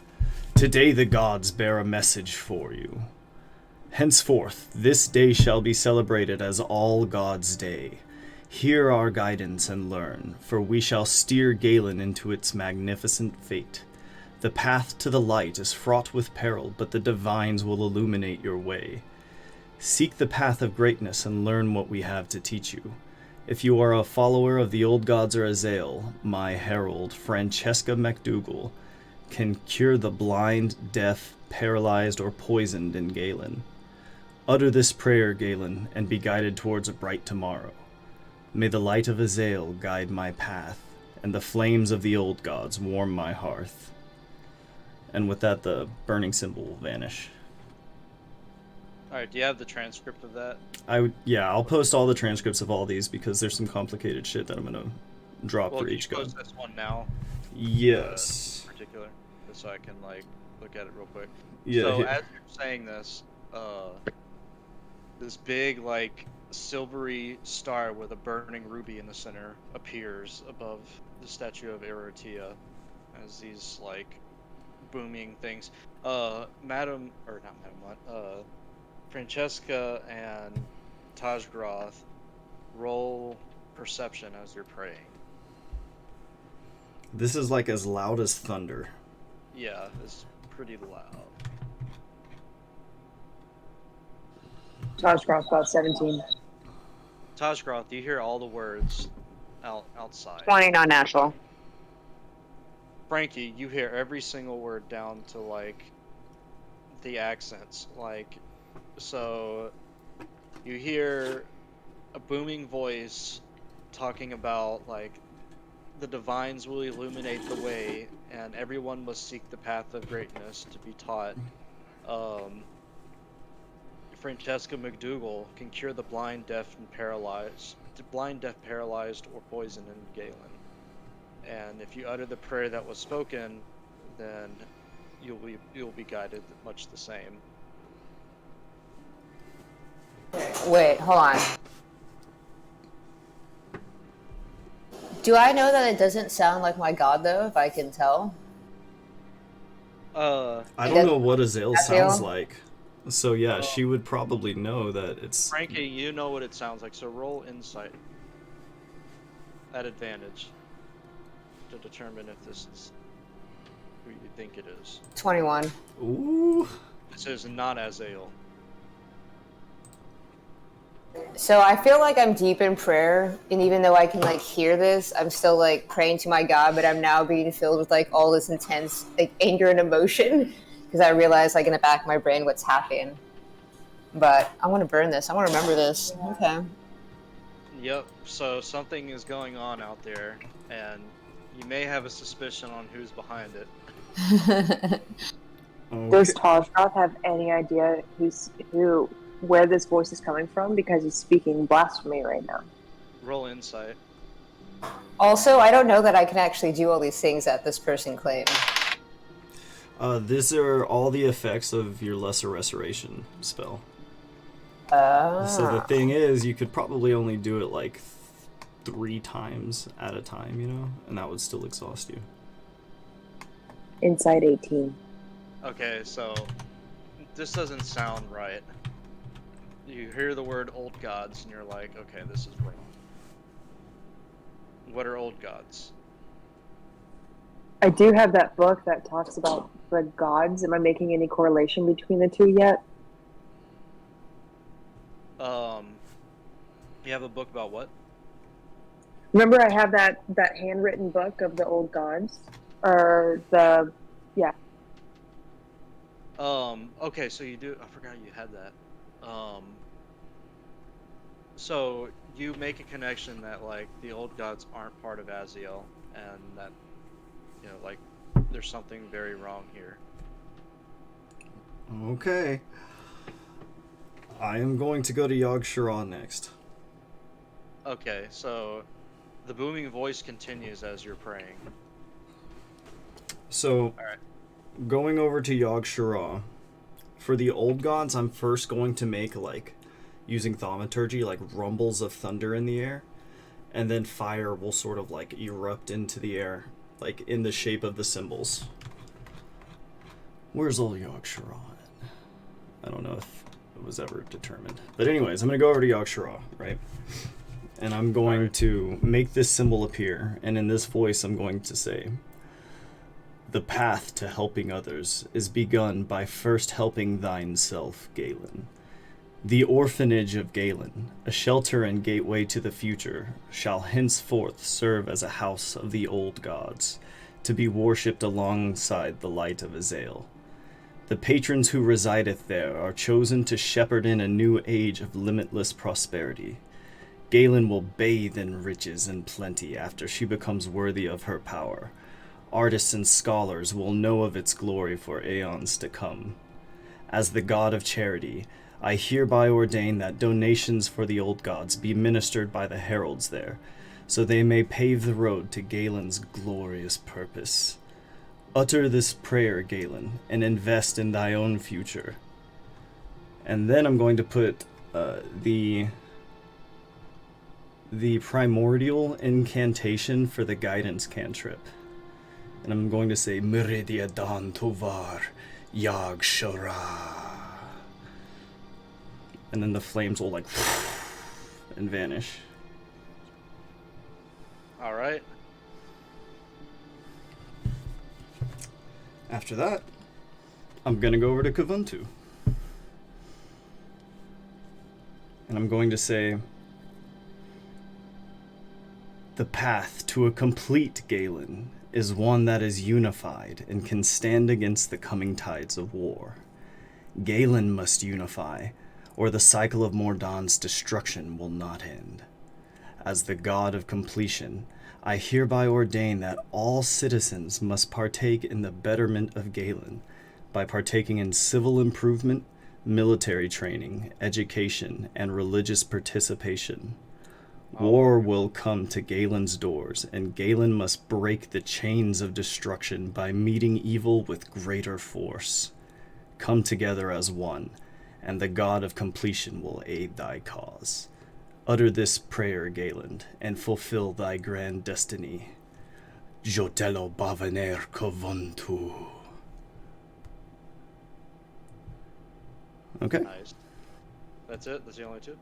today the gods bear a message for you. Henceforth, this day shall be celebrated as All Gods' Day. Hear our guidance and learn, for we shall steer Galen into its magnificent fate. The path to the light is fraught with peril, but the divines will illuminate your way. Seek the path of greatness and learn what we have to teach you. If you are a follower of the old gods or Azael, my herald, Francesca MacDougall, can cure the blind, deaf, paralyzed, or poisoned in Galen. Utter this prayer, Galen, and be guided towards a bright tomorrow. May the light of Azael guide my path, and the flames of the old gods warm my hearth." And with that, the burning symbol will vanish. All right. Do you have the transcript of that? I'll post all the transcripts of all these because there's some complicated shit that I'm gonna drop Well, for can you each god. post this one now? Yes. In particular, just so I can like look at it real quick. Yeah. So as you're saying this, this big like silvery star with a burning ruby in the center appears above the statue of Erotia as these like booming things. Madam, or not Madam, what? Francesca and Tajgroth roll perception as you're praying. This is like as loud as thunder. Yeah, it's pretty loud. Josh Cross about 17. Tajgroth, you hear all the words outside. 20 non-natural. Frankie, you hear every single word down to like the accents. Like, so you hear a booming voice talking about like the divines will illuminate the way and everyone must seek the path of greatness to be taught. Francesca MacDougall can cure the blind, deaf, paralyzed, or poisoned in Galen. And if you utter the prayer that was spoken, then you'll be guided much the same. Wait, hold on. Do I know that it doesn't sound like my god, though, if I can tell? I don't know what Azael Azael? sounds like. So yeah, she would probably know that it's... Frankie, you know what it sounds like, so roll insight at advantage to determine if this is who you think it is. 21. Ooh. This is not Azael. So I feel like I'm deep in prayer, and even though I can like hear this, I'm still like praying to my God, but I'm now being filled with like all this intense like anger and emotion because I realize like in the back of my brain what's happening. But I want to burn this. I want to remember this. Okay. Yep, so something is going on out there, and you may have a suspicion on who's behind it. Does Tajroth have any idea where this voice is coming from? Because he's speaking blasphemy right now. Roll insight. Also, I don't know that I can actually do all these things that this person claimed. These are all the effects of your Lesser Restoration spell. So the thing is, you could probably only do it like 3 times at a time, you know? And that would still exhaust you. Inside 18. Okay, so this doesn't sound right. You hear the word old gods, and you're like, okay, this is wrong. What are old gods? I do have that book that talks about the gods. Am I making any correlation between the two yet? You have a book about what? Remember, I have that handwritten book of the old gods, or the yeah. Okay, so you do. I forgot you had that. So you make a connection that like the old gods aren't part of Aziel, and that like there's something very wrong here. Okay. I am going to go to Yogg-Saron next. Okay, so the booming voice continues as you're praying. So, Alright. going over to Yogg-Saron, for the old gods, I'm first going to make, like, using thaumaturgy, like, rumbles of thunder in the air, and then fire will sort of, like, erupt into the air, like, in the shape of the symbols. Where's old Yogg-Saron? I don't know if it was ever determined. But anyways, I'm going to go over to Yogg-Saron, right? And I'm going to make this symbol appear, and in this voice I'm going to say, "The path to helping others is begun by first helping thine self, Galen. The orphanage of Galen, a shelter and gateway to the future, shall henceforth serve as a house of the old gods, to be worshipped alongside the light of Azael. The patrons who resideth there are chosen to shepherd in a new age of limitless prosperity. Galen will bathe in riches and plenty after she becomes worthy of her power. Artists and scholars will know of its glory for aeons to come. As the god of charity, I hereby ordain that donations for the old gods be ministered by the heralds there, so they may pave the road to Galen's glorious purpose. Utter this prayer, Galen, and invest in thy own future." And then I'm going to put the primordial incantation for the guidance cantrip. And I'm going to say, "Meridia Dan Tovar Yogg-Saron." And then the flames will like and vanish. Alright. After that, I'm gonna go over to Kavuntu. And I'm going to say, "The path to a complete Galen is one that is unified and can stand against the coming tides of war. Galen must unify, or the cycle of Mordan's destruction will not end. As the god of completion, I hereby ordain that all citizens must partake in the betterment of Galen by partaking in civil improvement, military training, education, and religious participation. War will come to Galen's doors, and Galen must break the chains of destruction by meeting evil with greater force. Come together as one, and the god of completion will aid thy cause. Utter this prayer, Galen, and fulfill thy grand destiny. Jotelo Bavaner Kavuntu." Okay. Nice. That's it? That's the only two?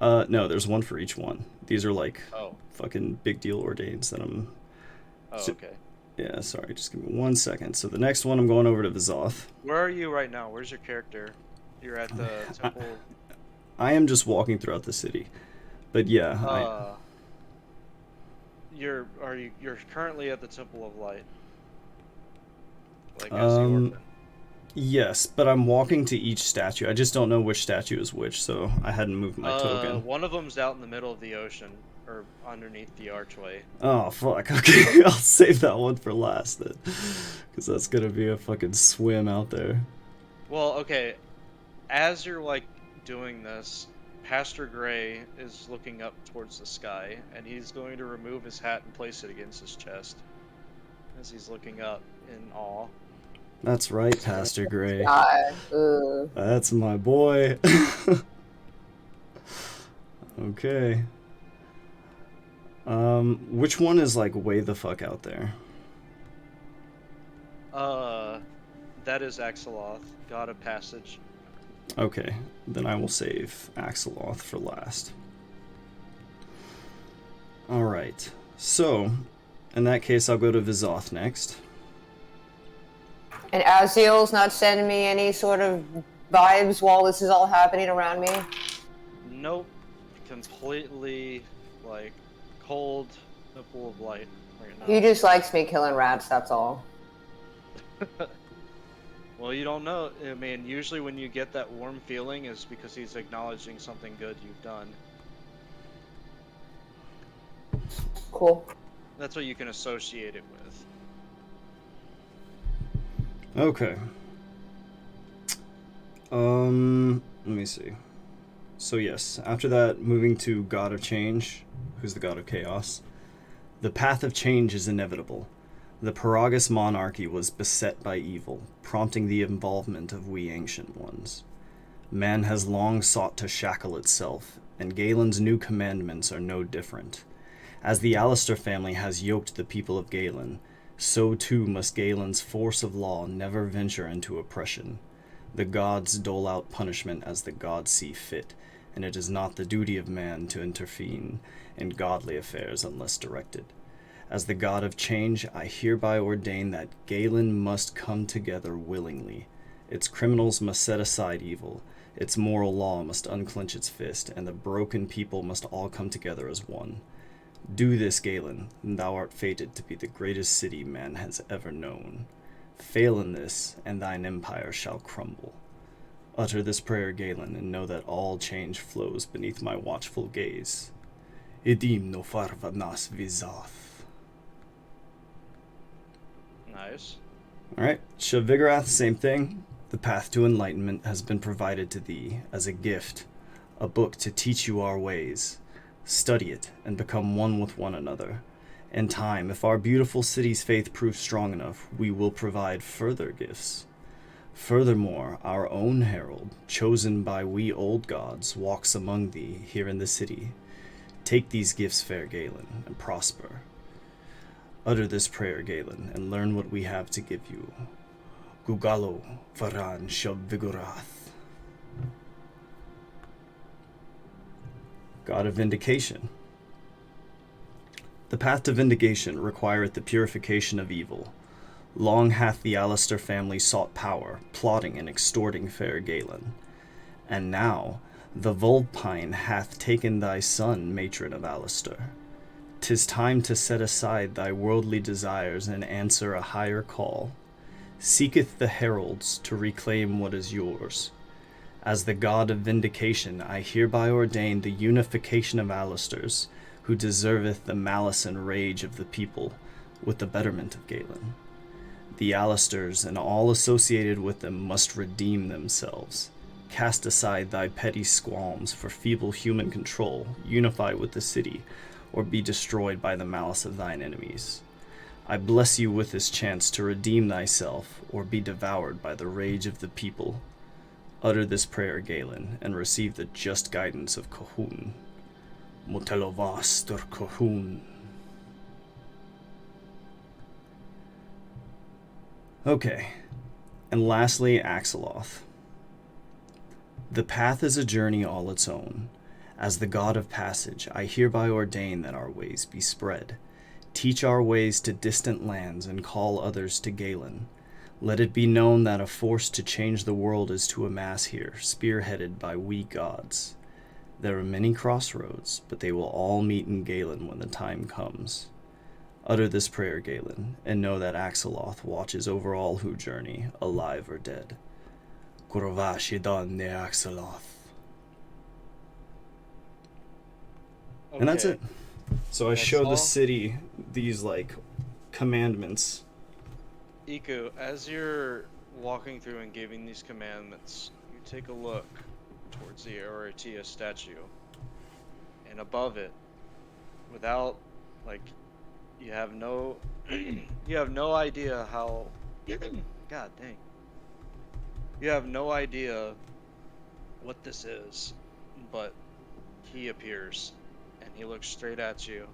No, there's one for each one. These are like Oh. fucking big deal ordains that I'm... Oh, So- okay. Yeah, sorry, just give me 1 second. So the next one I'm going over to Vizoth. Where are you right now? Where's your character? You're at the temple. I am just walking throughout the city. But yeah, You're currently at the Temple of Light. Like I... as the orphan. Yes, but I'm walking to each statue. I just don't know which statue is which, so I hadn't moved my token. One of them's out in the middle of the ocean, or underneath the archway. Oh, fuck. Okay, I'll save that one for last then. Because that's gonna be a fucking swim out there. Well, okay. As you're like doing this, Pastor Gray is looking up towards the sky, and he's going to remove his hat and place it against his chest as he's looking up in awe. That's right, Pastor Gray. God. That's my boy. Okay. Which one is like way the fuck out there? That is Axeloth, God of Passage. Okay, then I will save Axeloth for last. Alright, so, in that case I'll go to Vizoth next. And Aziel's not sending me any sort of vibes while this is all happening around me? Nope, completely, like, cold in a pool of light right now. He just likes me killing rats, that's all. Well, you don't know. I mean, usually when you get that warm feeling is because he's acknowledging something good you've done. Cool. That's what you can associate it with. Okay. Let me see. So yes, after that, moving to God of Change, who's the God of Chaos. The path of change is inevitable. The Paragus monarchy was beset by evil, prompting the involvement of we ancient ones. Man has long sought to shackle itself, and Galen's new commandments are no different. As the Alistair family has yoked the people of Galen, so too must Galen's force of law never venture into oppression. The gods dole out punishment as the gods see fit, and it is not the duty of man to intervene in godly affairs unless directed. As the God of Change, I hereby ordain that Galen must come together willingly. Its criminals must set aside evil, its moral law must unclench its fist, and the broken people must all come together as one. Do this, Galen, and thou art fated to be the greatest city man has ever known. Fail in this, and thine empire shall crumble. Utter this prayer, Galen, and know that all change flows beneath my watchful gaze. Idim no farvanas vizath. Nice. Alright, Shavigorath, same thing. The path to enlightenment has been provided to thee as a gift, a book to teach you our ways. Study it and become one with one another. In time, if our beautiful city's faith proves strong enough, we will provide further gifts. Furthermore, our own herald, chosen by we old gods, walks among thee here in the city. Take these gifts, fair Galen, and prosper. Utter this prayer, Galen, and learn what we have to give you. Gugalo Varan Shavigorath. God of Vindication. The path to vindication requireth the purification of evil. Long hath the Alistair family sought power, plotting and extorting fair Galen. And now the Vulpine hath taken thy son, matron of Alistair. 'Tis time to set aside thy worldly desires and answer a higher call. Seeketh the heralds to reclaim what is yours. As the God of vindication, I hereby ordain the unification of Alistairs, who deserveth the malice and rage of the people, with the betterment of Galen. The Alistairs and all associated with them must redeem themselves. Cast aside thy petty squalms for feeble human control, unify with the city, or be destroyed by the malice of thine enemies. I bless you with this chance to redeem thyself, or be devoured by the rage of the people. Utter this prayer, Galen, and receive the just guidance of Kahun. Mutelovas dur Kahun. Okay, and lastly, Axeloth. The path is a journey all its own. As the God of passage, I hereby ordain that our ways be spread. Teach our ways to distant lands and call others to Galen. Let it be known that a force to change the world is to amass here, spearheaded by we gods. There are many crossroads, but they will all meet in Galen when the time comes. Utter this prayer, Galen, and know that Axeloth watches over all who journey, alive or dead. Kurovashidan ne Axeloth. And that's it. So I That's show all? the city these, like, commandments. Iku, as you're walking through and giving these commandments, you take a look towards the Aratia statue, and above it, without, like, you have no idea how, god dang, you have no idea what this is, but he appears, and he looks straight at you,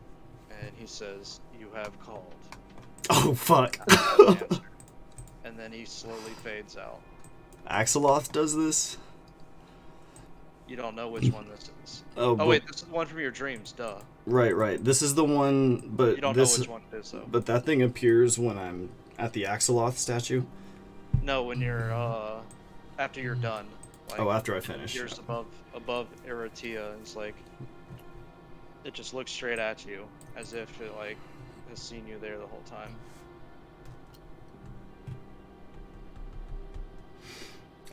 and he says, "You have called." Oh, fuck. Answer. And then he slowly fades out. Axeloth does this? You don't know which one this is. Oh, Oh wait, this is the one from your dreams, duh. Right. This is the one, but You don't this, know which one it is though. But that thing appears when I'm at the Axeloth statue? No, when you're after you're done. Like, Oh, after I finish. appears above Aratia, it's like It just looks straight at you, as if it like has seen you there the whole time.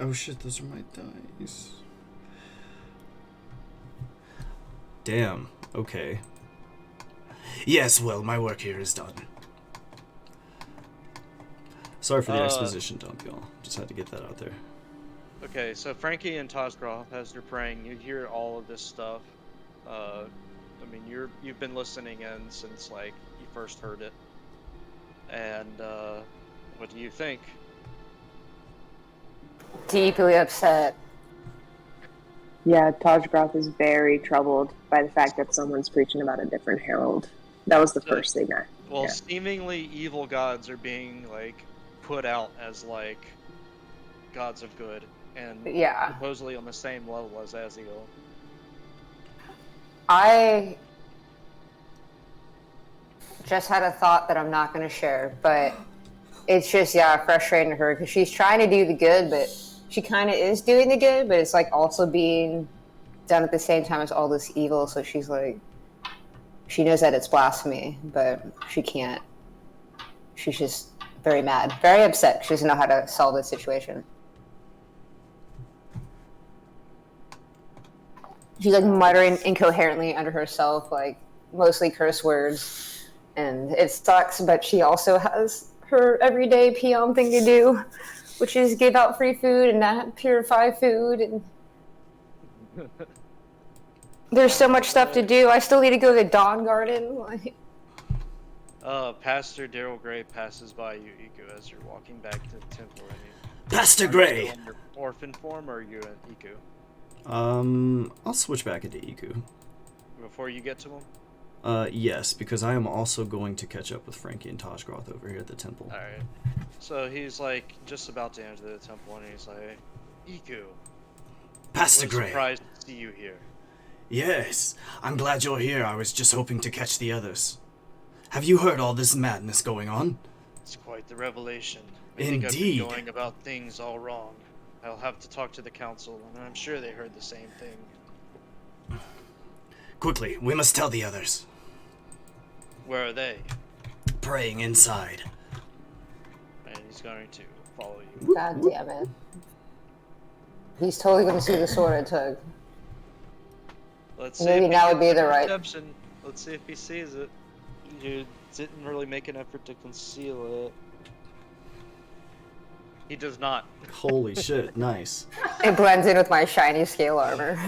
Oh shit, those are my dice. Damn, okay. Yes, well, my work here is done. Sorry for the exposition dump, y'all. Just had to get that out there. Okay, so Frankie and Tosgroth, as you're praying, you hear all of this stuff. I mean, you've been listening in since like you first heard it. And what do you think? Deeply upset. Yeah, Tajgroth is very troubled by the fact that someone's preaching about a different herald. That was the first thing that. Well, yeah. seemingly evil gods are being like put out as like gods of good, and Yeah. supposedly on the same level as Aziel. I just had a thought that I'm not going to share, but it's just, yeah, frustrating to her because she's trying to do the good, but she kind of is doing the good, but it's like also being done at the same time as all this evil. So she's like, she knows that it's blasphemy, but she can't. She's just very mad, very upset. She doesn't know how to solve this situation. She's like muttering incoherently under herself, like mostly curse words, and it sucks. But she also has her everyday peon thing to do, which is give out free food and not purify food. And there's so much stuff to do. I still need to go to the Dawn Garden. Like, Pastor Daryl Gray passes by you, Iku, as you're walking back to the temple. Pastor Are you Gray! still in your orphan form, or are you an Iku? I'll switch back into Iku. Before you get to him? Yes, because I am also going to catch up with Frankie and Tajgroth over here at the temple. Alright. So he's like just about to enter the temple, and he's like, Iku, Pastor we're Gray! surprised to see you here. Yes, I'm glad you're here. I was just hoping to catch the others. Have you heard all this madness going on? It's quite the revelation. I think I've Indeed. been going about things all wrong. I'll have to talk to the council, and I'm sure they heard the same thing. Quickly, we must tell the others. Where are they? Praying inside. And he's going to follow you. God damn it. He's totally going to see the sword I took. Let's see Maybe if he now would gets be the a right- perception. Let's see if he sees it. You didn't really make an effort to conceal it. He does not. Holy shit, nice. It blends in with my shiny scale armor.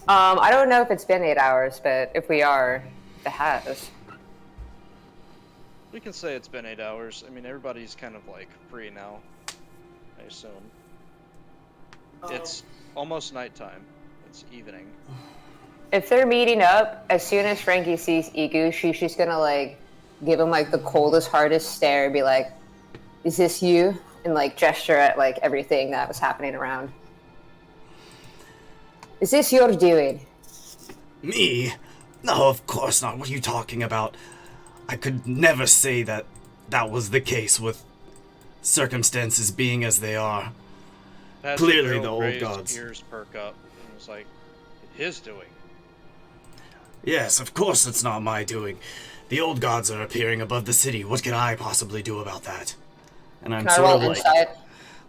I don't know if it's been 8 hours, but if we are, it has. We can say it's been 8 hours. I mean, everybody's kind of like free now, I assume. It's almost nighttime. It's evening. If they're meeting up, as soon as Frankie sees Igu, she's just gonna like give him like the coldest, hardest stare and be like, "Is this you?" And like gesture at like everything that was happening around. Is this your doing? Me? No, of course not. What are you talking about? I could never say that that was the case with circumstances being as they are. Pastor Clearly Daryl the old Gray's gods. ears perk up and was like, his doing. Yes, of course it's not my doing. The old gods are appearing above the city. What can I possibly do about that? And I'm Can I sort roll of like... insight?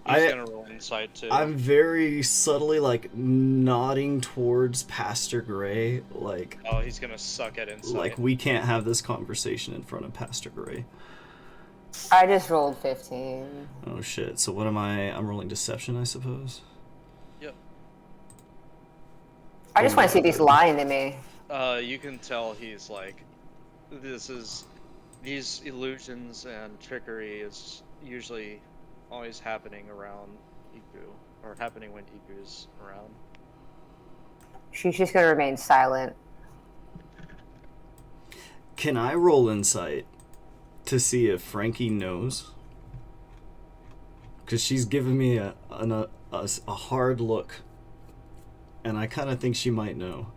He's gonna roll inside too. I'm very subtly like nodding towards Pastor Gray, like Oh, he's gonna suck at insight. like we can't have this conversation in front of Pastor Gray. I just rolled 15. Oh shit. So what am I? I'm rolling deception, I suppose. Yep. I just want to see if he's lying to me. You can tell he's like, these illusions and trickery is usually always happening around Iku, or happening when Iku's around. She's just gonna remain silent. Can I roll insight to see if Frankie knows? Because she's giving me a hard look, and I kind of think she might know.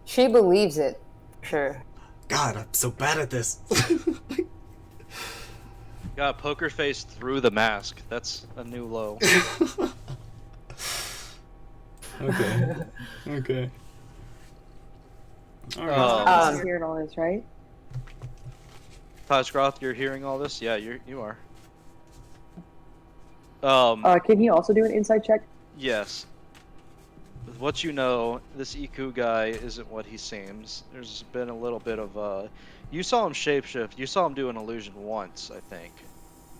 She believes it. Sure. God, I'm so bad at this. Got poker face through the mask. That's a new low. Okay. Okay. All right. Um, You're hearing all this, right? Cosgroth, you're hearing all this? Yeah, you are. Can he also do an insight check? Yes. With what you know, this Iku guy isn't what he seems. There's been a little bit of you saw him shapeshift. You saw him do an illusion once, I think,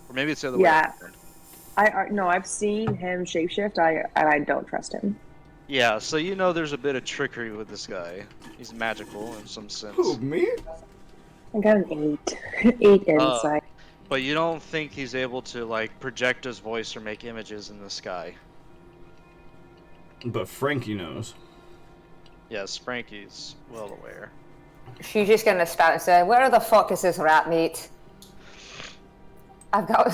or maybe it's the other way Yeah. around. No, I've seen him shapeshift. I don't trust him. Yeah, so you know there's a bit of trickery with this guy. He's magical in some Who, sense. me? I got an 8. 8 insight. But you don't think he's able to like project his voice or make images in the sky. But Frankie knows. Yes, Frankie's well aware. She's just gonna spout and say, "Where the fuck is this rat meat? I've got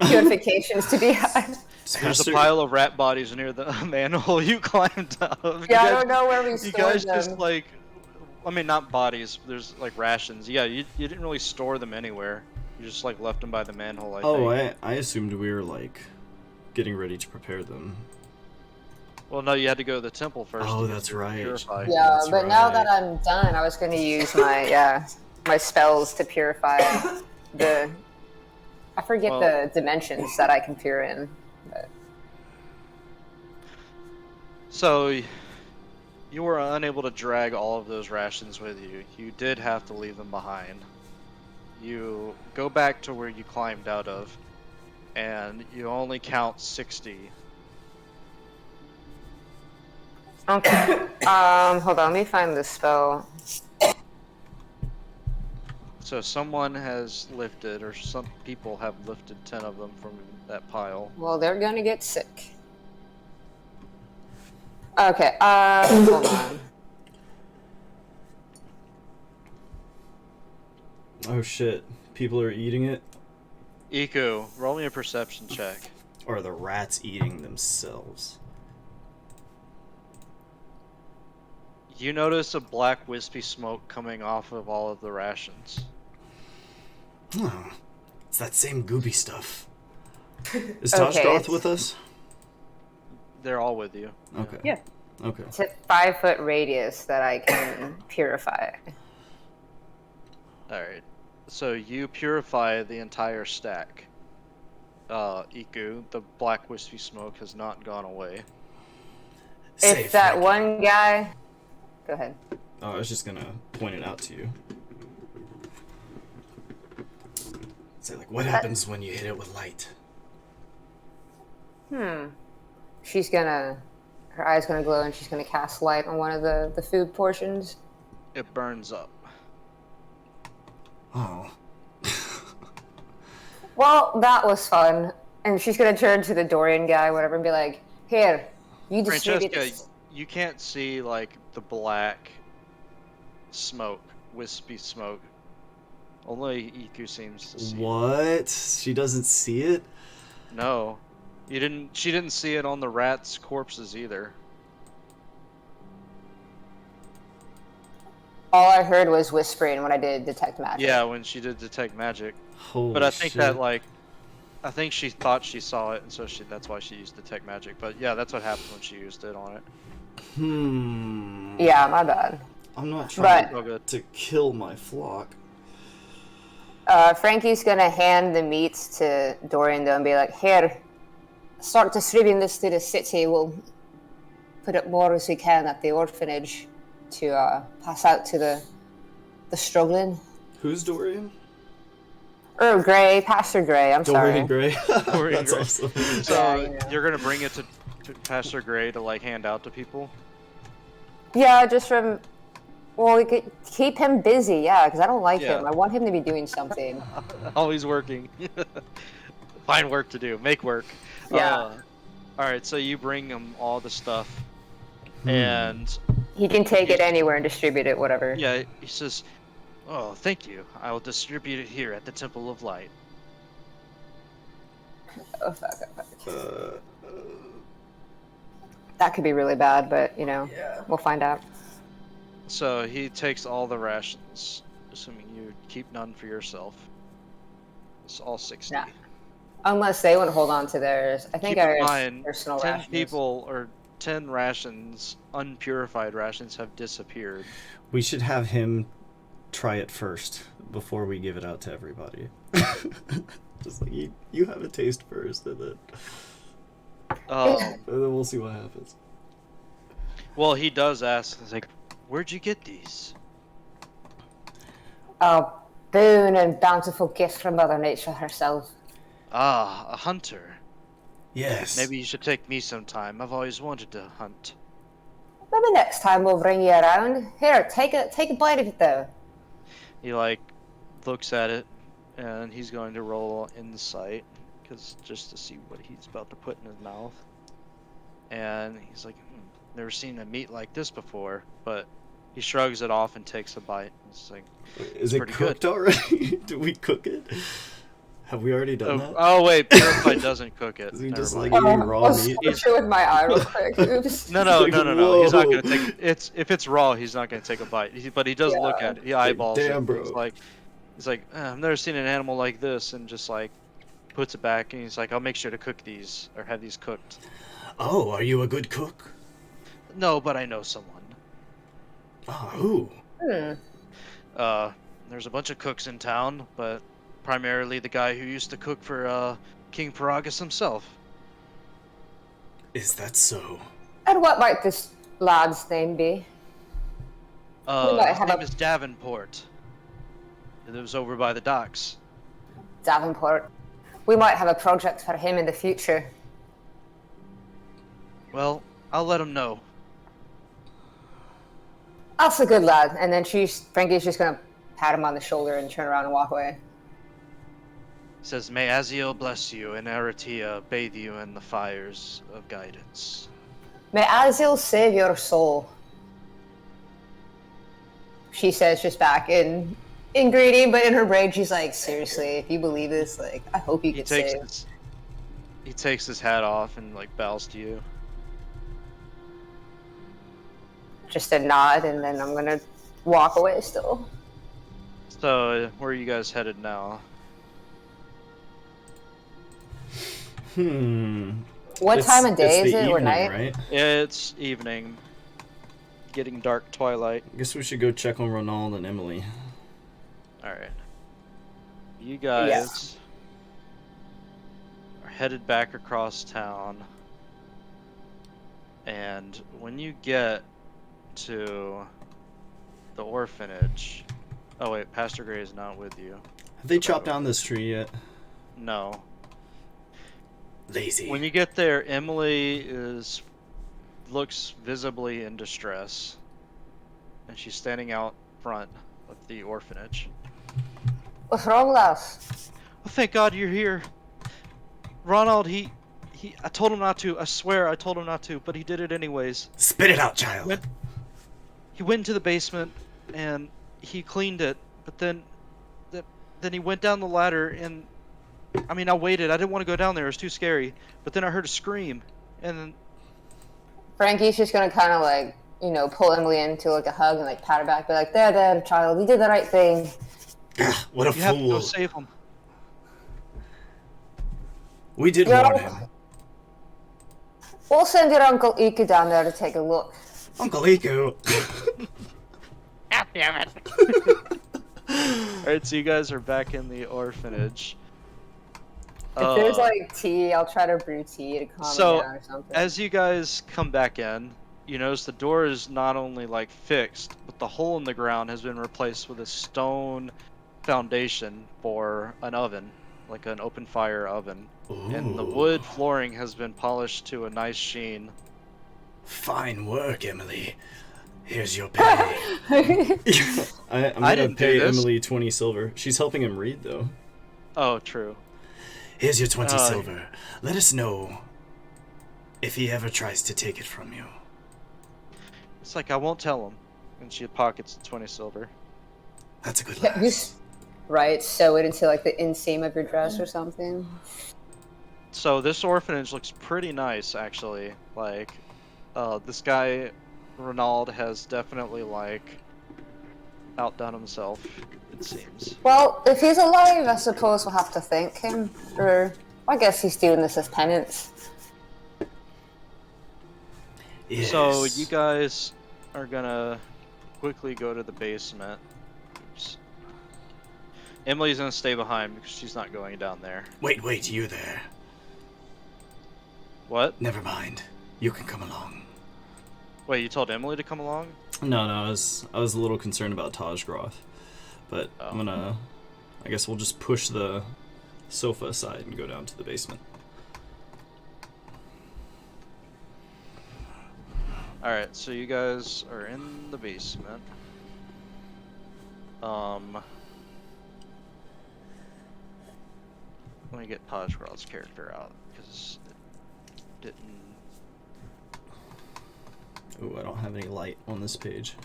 purifications to be had." There's a pile of rat bodies near the manhole you climbed out of. Yeah, I don't know where we You stored guys them. just like, I mean, not bodies. There's like rations. Yeah, you didn't really store them anywhere. You just like left them by the manhole. I think. I assumed we were like getting ready to prepare them. Well, no, you had to go to the temple first. Oh, to get that's your right. purify. Yeah, That's but now that right. I'm done, I was gonna use my spells to purify the. I forget Well- the dimensions that I can peer in. But So, you were unable to drag all of those rations with you. You did have to leave them behind. You go back to where you climbed out of, and you only count 60. okay. Hold on. Let me find the spell. So someone has lifted, or some people have lifted 10 of them from that pile. Well, they're gonna get sick. Okay. Hold on. Oh shit. People are eating it? Iku, roll me a perception check. Or are the rats eating themselves? You notice a black wispy smoke coming off of all of the rations. Oh, it's that same gooby stuff. Is Okay, Toshgroth it's- with us? They're all with you. Okay. Yeah. Okay. It's a 5-foot radius that I can purify. Alright. So you purify the entire stack. Iku, the black wispy smoke has not gone away. If that one guy. Go ahead. Oh, I was just gonna point it out to you. Say, like, what happens when you hit it with light? She's gonna. Her eye's gonna glow and she's gonna cast light on one of the food portions. It burns up. Oh. Well, that was fun. And she's gonna turn to the Dorian guy, whatever, and be like, "Here, you distribute Francesca, this." you can't see like the black smoke, wispy smoke. Only Iku seems to see it. What? She doesn't see it? No. You didn't she didn't see it on the rats' corpses either. All I heard was whispering when I did detect magic. Yeah, when she did detect magic. Holy But I think shit. that like I think she thought she saw it and so that's why she used detect magic. But yeah, that's what happened when she used it on it. Yeah, my bad. I'm not trying Oh good. to kill my flock. Frankie's gonna hand the meats to Dorian though and be like, "Here, start distributing this to the city. We'll put up more as we can at the orphanage to pass out to the struggling." Who's Dorian? Gray, Pastor Gray. I'm Dorian sorry. Gray. Dorian That's Gray. awesome. So Yeah, yeah. you're gonna bring it to Pastor Gray to like hand out to people? Yeah, just from. Well, we could keep him busy, yeah, because I don't like Yeah. him. I want him to be doing something. Always working. Find work to do. Make work. Yeah. Alright, so you bring him all the stuff. And He can take it anywhere and distribute it, whatever. yeah, he says, "Oh, thank you. I will distribute it here at the Temple of Light." Oh, fuck. That could be really bad, but, we'll find out. So he takes all the rations, assuming you keep none for yourself. It's all 60. Yeah. Unless they want to hold on to theirs. I think Keep I in have mind, personal 10 rations. people or 10 rations, unpurified rations, have disappeared. We should have him try it first before we give it out to everybody. Just like, you have a taste first, and then we'll see what happens. Well, he does ask, he's like, where'd you get these? A boon and bountiful gift from Mother Nature herself. Ah, a hunter. Yes. Maybe you should take me sometime. I've always wanted to hunt. Maybe next time we'll bring you around. Here, take a bite of it though. He like looks at it, and he's going to roll insight, just to see what he's about to put in his mouth. And he's like, never seen a meat like this before. But he shrugs it off and takes a bite. It's like, is it cooked good. Already? Do we cook it? Have we already done that? Oh wait, purified doesn't cook it. Is he just like eating raw meat? I'll show with my eye real quick. Oops. No. He's not gonna take it. If it's raw, he's not gonna take a bite. But he does look at it. He eyeballs it. Damn, bro. He's like, I've never seen an animal like this, and just like puts it back, and he's like, I'll make sure to cook these or have these cooked. Oh, are you a good cook? No, but I know someone. Oh, who? There's a bunch of cooks in town, but primarily the guy who used to cook for King Paragus himself. Is that so? And what might this lad's name be? His name is Davenport. He lives over by the docks. Davenport. We might have a project for him in the future. Well, I'll let him know. That's a good lad. And then Frankie's just gonna pat him on the shoulder and turn around and walk away. He says, may Aziel bless you and Aratia bathe you in the fires of guidance. May Aziel save your soul. She says just back in greeting, but in her brain she's like, seriously, if you believe this, like, I hope you get saved. He takes his hat off and like bows to you. Just a nod, and then I'm gonna walk away still. So, where are you guys headed now? What time of day is it, or night? Right? It's evening. Getting dark twilight. I guess we should go check on Ronald and Emily. Alright. You guys are headed back across town. And when you get to the orphanage... Oh wait, Pastor Gray is not with you. Have they chopped down this tree yet? No. Lazy. When you get there, Emily looks visibly in distress. And she's standing out front of the orphanage. What's wrong with us? Oh, thank God you're here. Ronald, I told him not to. I swear I told him not to, but he did it anyways. Spit it out, child. He went into the basement and he cleaned it, but then he went down the ladder and I mean, I waited. I didn't want to go down there. It was too scary. But then I heard a scream, and then Frankie's just gonna kind of like, pull Emily into like a hug and like pat her back, be like, there, child, you did the right thing. What a you fool. have to go save him. We did warn him. We'll send your Uncle Iku down there to take a look. Uncle Iku. God damn it. Alright, so you guys are back in the orphanage. If there's like tea, I'll try to brew tea to calm it down or something. As you guys come back in, you notice the door is not only like fixed, but the hole in the ground has been replaced with a stone foundation for an oven, like an open fire oven. Ooh. And the wood flooring has been polished to a nice sheen. Fine work, Emily. Here's your pay. I'm gonna pay Emily 20 silver. She's helping him read, though. Oh, true. Here's your 20 silver. Let us know if he ever tries to take it from you. It's like, I won't tell him. And she pockets 20 silver. That's a good lass. Just, right, sew it into like the inseam of your dress or something. So this orphanage looks pretty nice, actually. Like, this guy, Ronald, has definitely, like, outdone himself, it seems. Well, if he's alive, I suppose we'll have to thank him. Or, I guess he's doing this as penance. Yes. So you guys are gonna quickly go to the basement. Oops. Emily's gonna stay behind because she's not going down there. Wait, you there. What? Never mind. You can come along. Wait, you told Emily to come along? No, I was a little concerned about Taj Groth. But Oh. I guess we'll just push the sofa aside and go down to the basement. Alright, so you guys are in the basement. Let me get Taj Groth's character out, because it didn't... Ooh, I don't have any light on this page.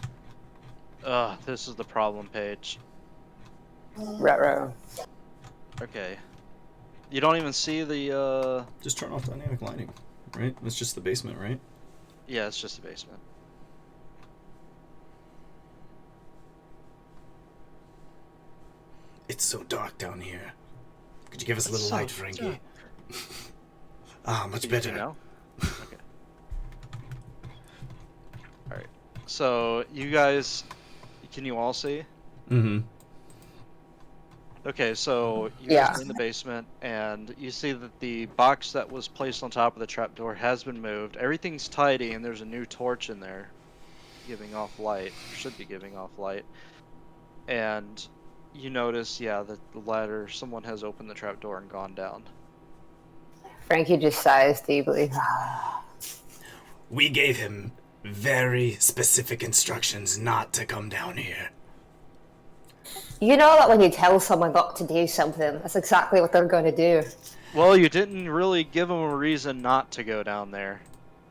This is the problem page. Retro. Okay. You don't even see the, Just turn off dynamic lighting, right? It's just the basement, right? Yeah, it's just the basement. It's so dark down here. Could you give us a It's little so light, Frankie? Much Can you better. see now? Okay. Alright. So, you guys... Can you all see? Mm-hmm. Okay, so you Yeah. guys are in the basement, and you see that the box that was placed on top of the trapdoor has been moved. Everything's tidy, and there's a new torch in there, giving off light. Should be giving off light. And you notice, yeah, that the ladder, someone has opened the trapdoor and gone down. Frankie just sighs deeply. We gave him very specific instructions not to come down here. You know that when you tell someone not to do something, that's exactly what they're going to do. Well, you didn't really give them a reason not to go down there.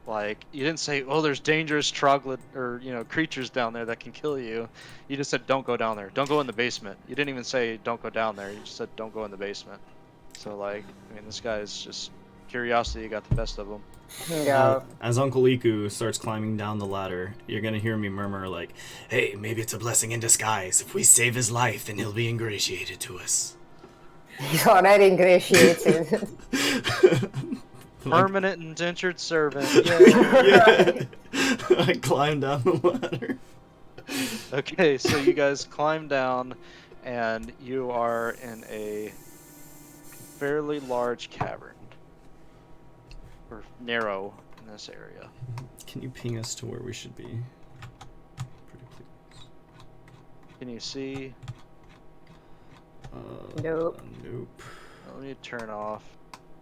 Like, you didn't say, oh, there's dangerous troglodyte, or, creatures down there that can kill you. You just said, don't go down there. Don't go in the basement. You didn't even say, don't go down there. You just said, don't go in the basement. So, like, I mean, this guy's just... Curiosity got the best of him. Yeah. As Uncle Iku starts climbing down the ladder, you're gonna hear me murmur like, hey, maybe it's a blessing in disguise. If we save his life, then he'll be ingratiated to us. He's already ingratiated. Permanent indentured servant. Yay. Yeah. I climbed down the ladder. Okay, so you guys climb down, and you are in a fairly large cavern. Or narrow in this area. Can you ping us to where we should be? Pretty please. Can you see? Nope. Nope. Let me turn off.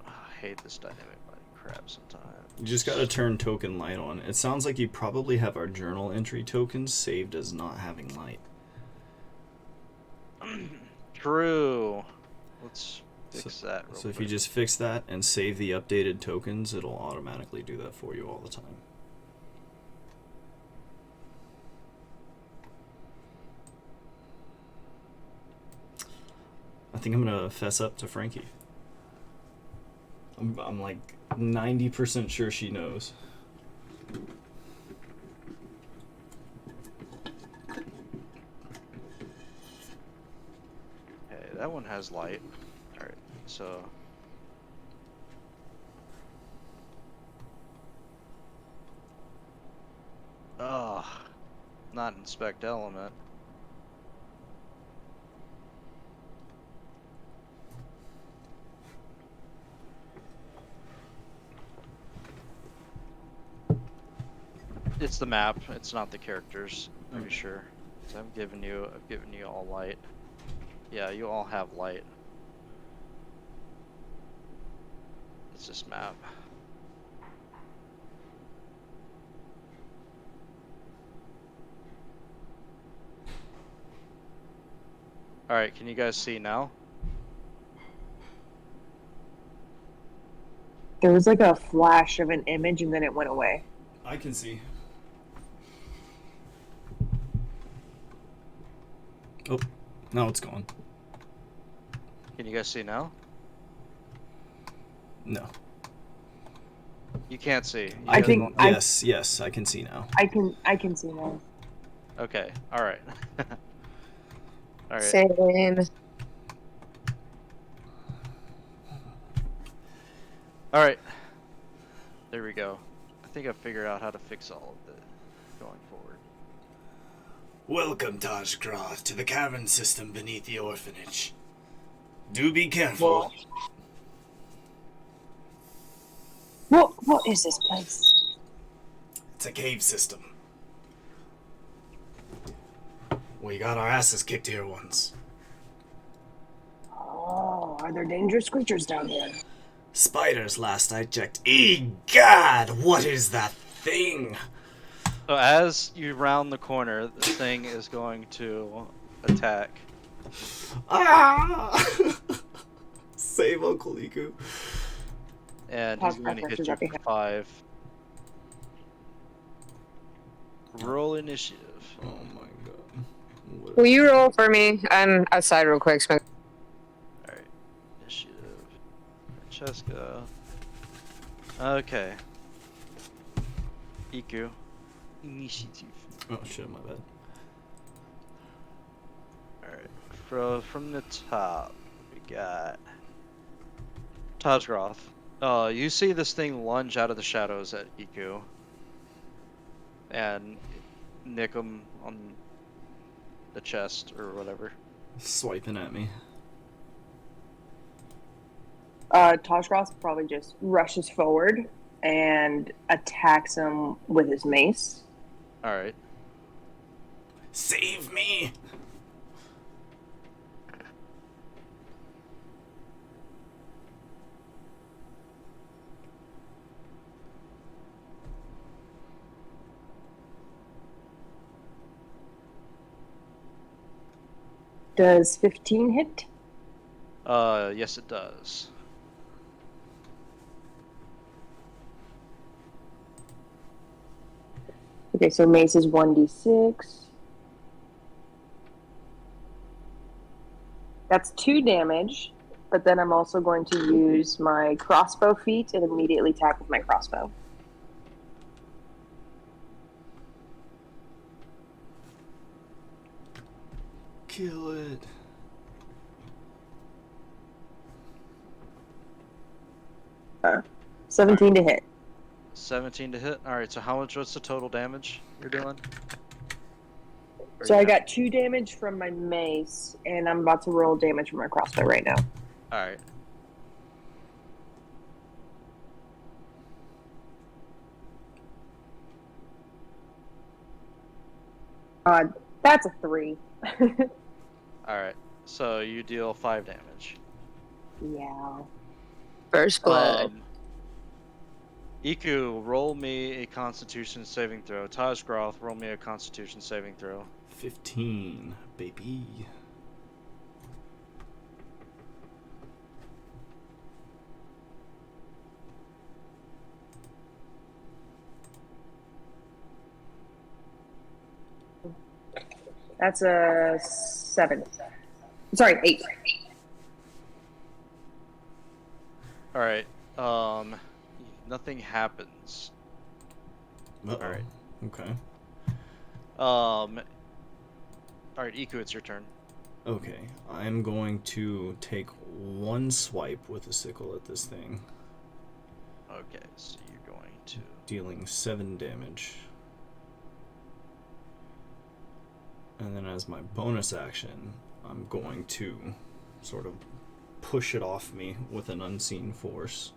I hate this dynamic lighting crap sometimes. You just gotta turn token light on. It sounds like you probably have our journal entry tokens saved as not having light. True. Let's fix that real So if quick. you just fix that and save the updated tokens, it'll automatically do that for you all the time. I think I'm gonna fess up to Frankie. I'm like 90% sure she knows. Okay, that one has light. Alright, so... Ugh. Not inspect element. It's the map, it's not the characters, I'm sure. So I've given you all light. Yeah, you all have light. It's this map. Alright, can you guys see now? There was like a flash of an image and then it went away. I can see. Oh, now it's gone. Can you guys see now? No. You can't see. I think I Yes, I can see now. I can see now. Okay, alright. Alright. Same. Alright. There we go. I think I figured out how to fix all of it going forward. Welcome, Tajgroth, to the cavern system beneath the orphanage. Do be careful. What is this place? It's a cave system. We got our asses kicked here once. Oh, are there dangerous creatures down here? Spiders last I checked. Egad, what is that thing? So as you round the corner, the thing is going to attack. Ah! Save Uncle Iku. And he's going to hit you for 5. Roll initiative. Oh my god. Will you roll for me? I'm outside real quick. Alright. Initiative. Francesca. Okay. Iku. Initiative. Oh shit, my bad. Alright. From the top, we got Tajgroth. You see this thing lunge out of the shadows at Iku. And nick him on the chest or whatever. Swiping at me. Toshgroth probably just rushes forward and attacks him with his mace. Alright. Save me! Does 15 hit? Yes it does. Okay, so mace is 1d6. That's 2 damage, but then I'm also going to use my crossbow feat and immediately attack with my crossbow. Kill it. Uh, 17 to hit. 17 to hit. Alright, so what's the total damage you're doing? So I got 2 damage from my mace, and I'm about to roll damage from my crossbow right now. Alright. That's a 3. Alright. So you deal 5 damage. Yeah. First blood. Iku, roll me a Constitution saving throw. Tajgroth, roll me a Constitution saving throw. 15, baby. That's a 7. Sorry, 8. Alright. Nothing happens. Uh-oh. Alright. Okay. Alright, Iku, it's your turn. Okay. I'm going to take one swipe with a sickle at this thing, Okay, so you're going to... dealing 7 damage. And then as my bonus action, I'm going to sort of push it off me with an unseen force.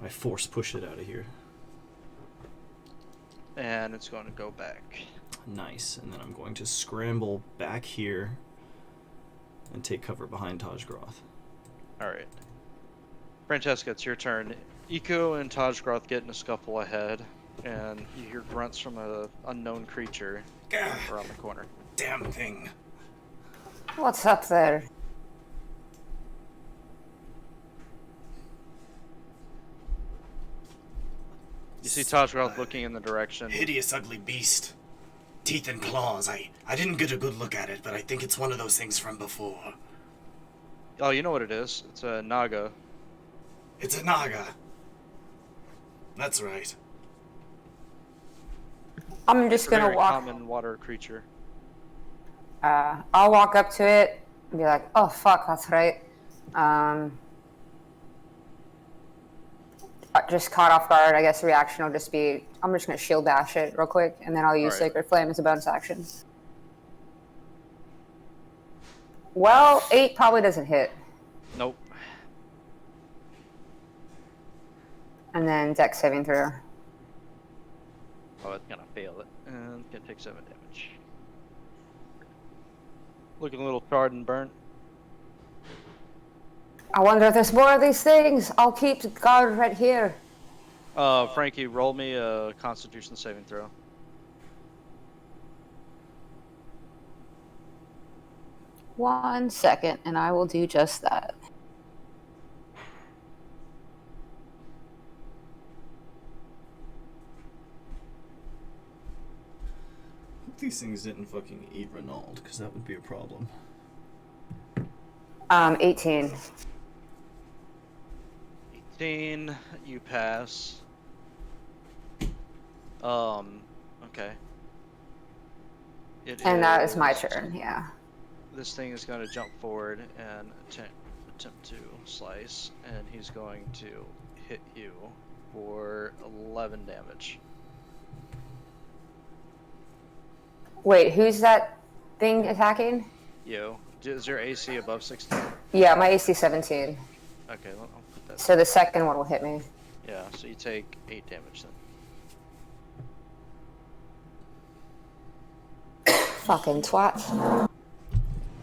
I force push it out of here. And it's going to go back. Nice. And then I'm going to scramble back here and take cover behind Tajgroth. Alright. Francesca, it's your turn. Iku and Tajgroth get in a scuffle ahead, and you hear grunts from an unknown creature Gah, around the corner. damn thing. What's up there? You see Tajgroth looking in the direction. Hideous, ugly beast. Teeth and claws. I didn't get a good look at it, but I think it's one of those things from before. Oh, you know what it is. It's a Naga. It's a naga. That's right. I'm just It's a gonna very walk. common water creature. I'll walk up to it and be like, "Oh fuck, that's right." just caught off guard. I guess the reaction will just be, I'm just going to shield bash it real quick, and then I'll use Alright. Sacred Flame as a bonus action. Well, 8 probably doesn't hit. Nope. And then Dex saving throw. Oh, it's gonna fail it. And it's gonna take 7 damage. Looking a little charred and burnt. I wonder if there's more of these things. I'll keep guard right here. Frankie, roll me a Constitution saving throw. One second, and I will do just that. Hope these things didn't fucking eat Renault, because that would be a problem. 18. 18, you pass. Okay. And that is my turn, yeah. This thing is going to jump forward and attempt to slice, and he's going to hit you for 11 damage. Wait, who's that thing attacking? You. Is your AC above 16? Yeah, my AC 17. Okay, I'll put that. So the second one will hit me. Yeah, so you take 8 damage then. Fucking twat.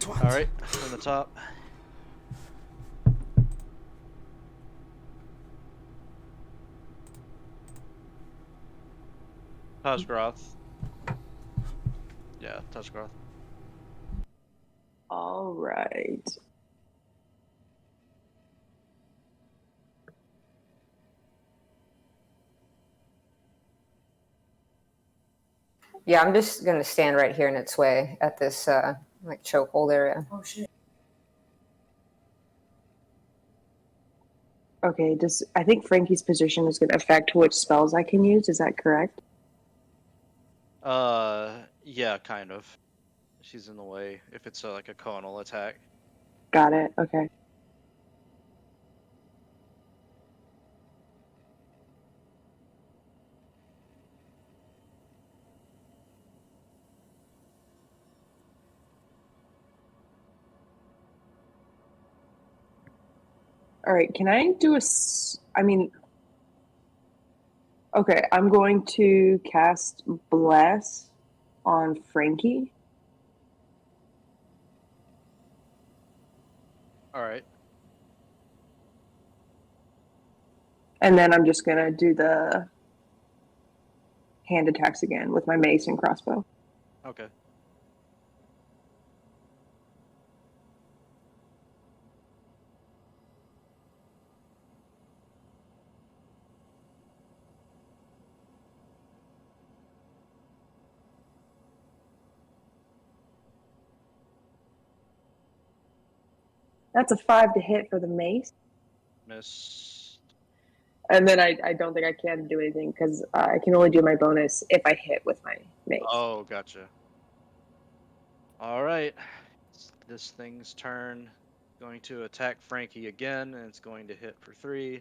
Alright, from the top. Tajgroth. Yeah, Tajgroth. All right. Yeah, I'm just gonna stand right here in its way at this like chokehold area. Oh shit. Okay, I think Frankie's position is going to affect which spells I can use. Is that correct? Yeah, kind of. She's in the way if it's like a conal attack. Got it. Okay. All right, can I do okay, I'm going to cast Bless on Frankie. Alright. And then I'm just going to do the hand attacks again with my mace and crossbow. Okay. That's a 5 to hit for the mace. Miss. And then I don't think I can do anything because I can only do my bonus if I hit with my mace. Oh, gotcha. Alright. This thing's turn. Going to attack Frankie again, and it's going to hit for 3.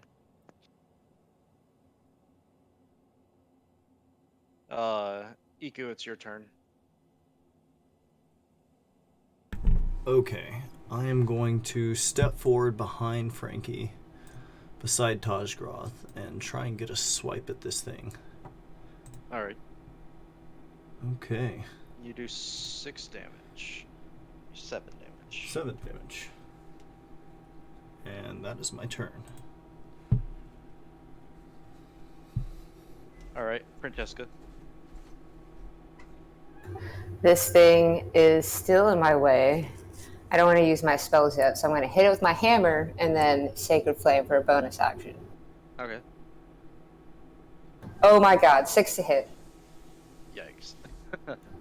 Iku, it's your turn. Okay, I am going to step forward behind Frankie, beside Tajgroth, and try and get a swipe at this thing. Alright. Okay. You do 6 damage. 7 damage. 7 damage. And that is my turn. Alright, Francesca. This thing is still in my way. I don't want to use my spells yet, so I'm going to hit it with my hammer and then Sacred Flame for a bonus action. Okay. Oh my god, 6 to hit. Yikes.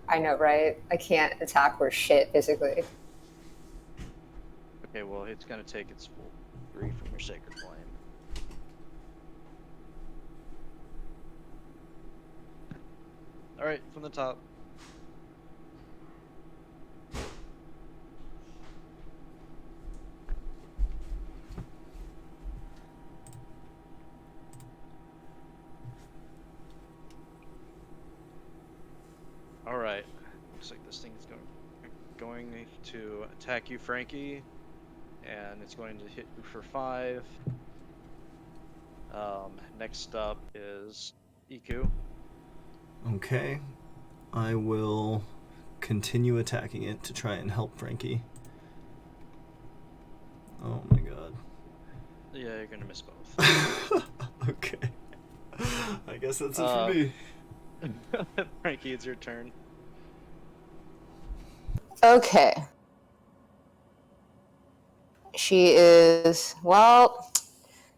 I know, right? I can't attack worth shit physically. Okay, well, it's going to take its full 3 from your Sacred Flame. Alright, from the top. Alright. Looks like this thing is going to attack you, Frankie. And it's going to hit you for 5. Next up is Iku. Okay. I will continue attacking it to try and help Frankie. Oh my god. Yeah, you're gonna miss both. Okay. I guess that's it for me. Frankie, it's your turn. Okay. She is, well,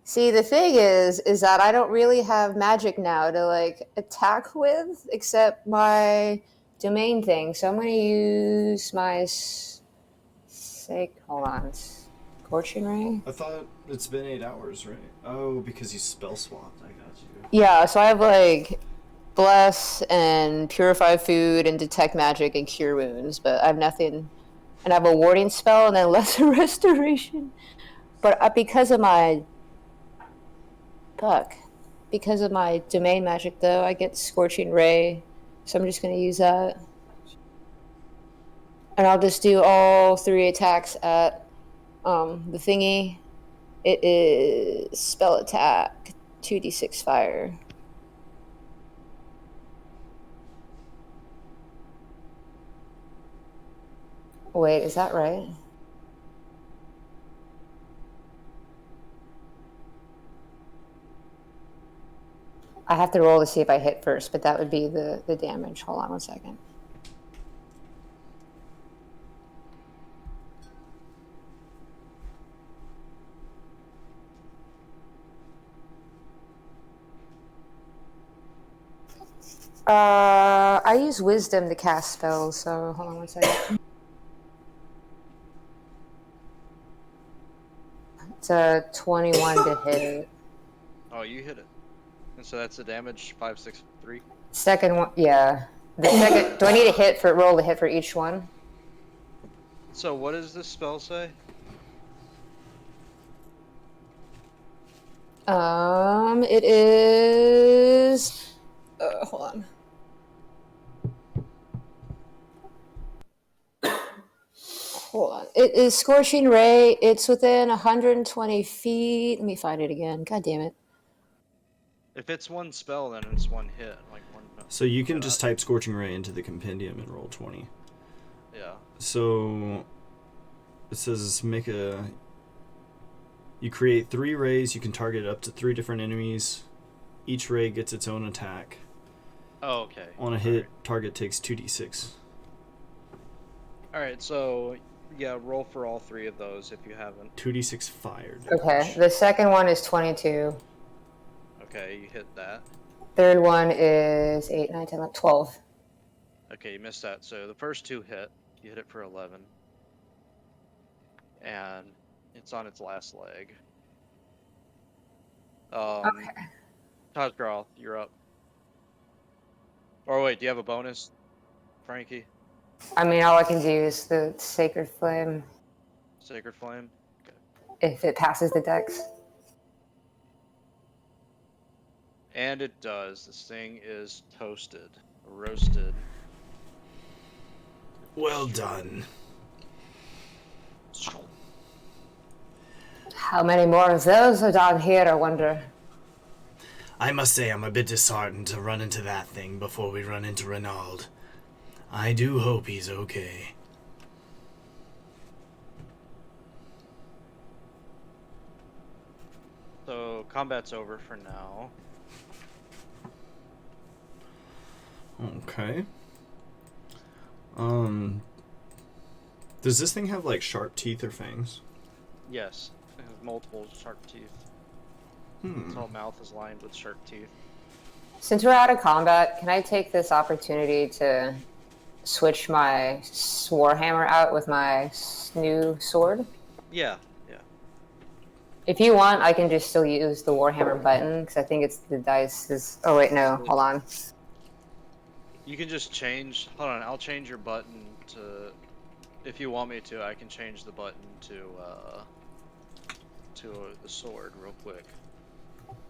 see, the thing is that I don't really have magic now to, like, attack with, except my domain thing. So I'm going to use my, hold on, Scorching Ray? I thought it's been 8 hours, right? Oh, because you spell swapped. I got you. Yeah, so I have, like, Bless and Purify Food and Detect Magic and Cure Wounds, but I have nothing. And I have a warding spell and then Lesser Restoration. But because of my domain magic, though, I get Scorching Ray, so I'm just going to use that. And I'll just do all 3 attacks at the thingy. It is spell attack, 2d6 fire. Wait, is that right? I have to roll to see if I hit first, but that would be the damage. Hold on one second. I use Wisdom to cast spells, so hold on one second. It's a 21 to hit. Oh, you hit it. And so that's the damage, 5, 6, 3. Second one, yeah. The second, do I need to roll to hit for each one? So what does this spell say? It is, hold on. Hold on. It is Scorching Ray. It's within 120 feet. Let me find it again. God damn it. If it's one spell, then it's one hit. Like one. So you can just type Scorching Ray into the compendium and roll 20. Yeah. So it says you create 3 rays. You can target up to 3 different enemies. Each ray gets its own attack. Oh, okay. On a hit, target takes 2d6. Alright, so yeah, roll for all 3 of those if you haven't. 2d6 fire damage. Okay, the second one is 22. Okay, you hit that. Third one is 8, 9, 10, 11, 12. Okay, you missed that. So the first 2 hit. You hit it for 11. And it's on its last leg. Okay. Tajgroth, you're up. Or wait, do you have a bonus, Frankie? I mean, all I can do is the Sacred Flame Sacred Flame? if it passes the dex. And it does. This thing is toasted. Roasted. Well done. How many more of those are down here, I wonder? I must say I'm a bit disheartened to run into that thing before we run into Renaud. I do hope he's okay. So combat's over for now. Okay. Does this thing have like sharp teeth or fangs? Yes, it has multiple sharp teeth. Its whole mouth is lined with sharp teeth. Since we're out of combat, can I take this opportunity to switch my Warhammer out with my new sword? Yeah, yeah. If you want, I can just still use the Warhammer button, because I think it's the dice. Oh, wait, no. Hold on. You can just change. Hold on, I'll change your button to. If you want me to, I can change the button to the sword real quick.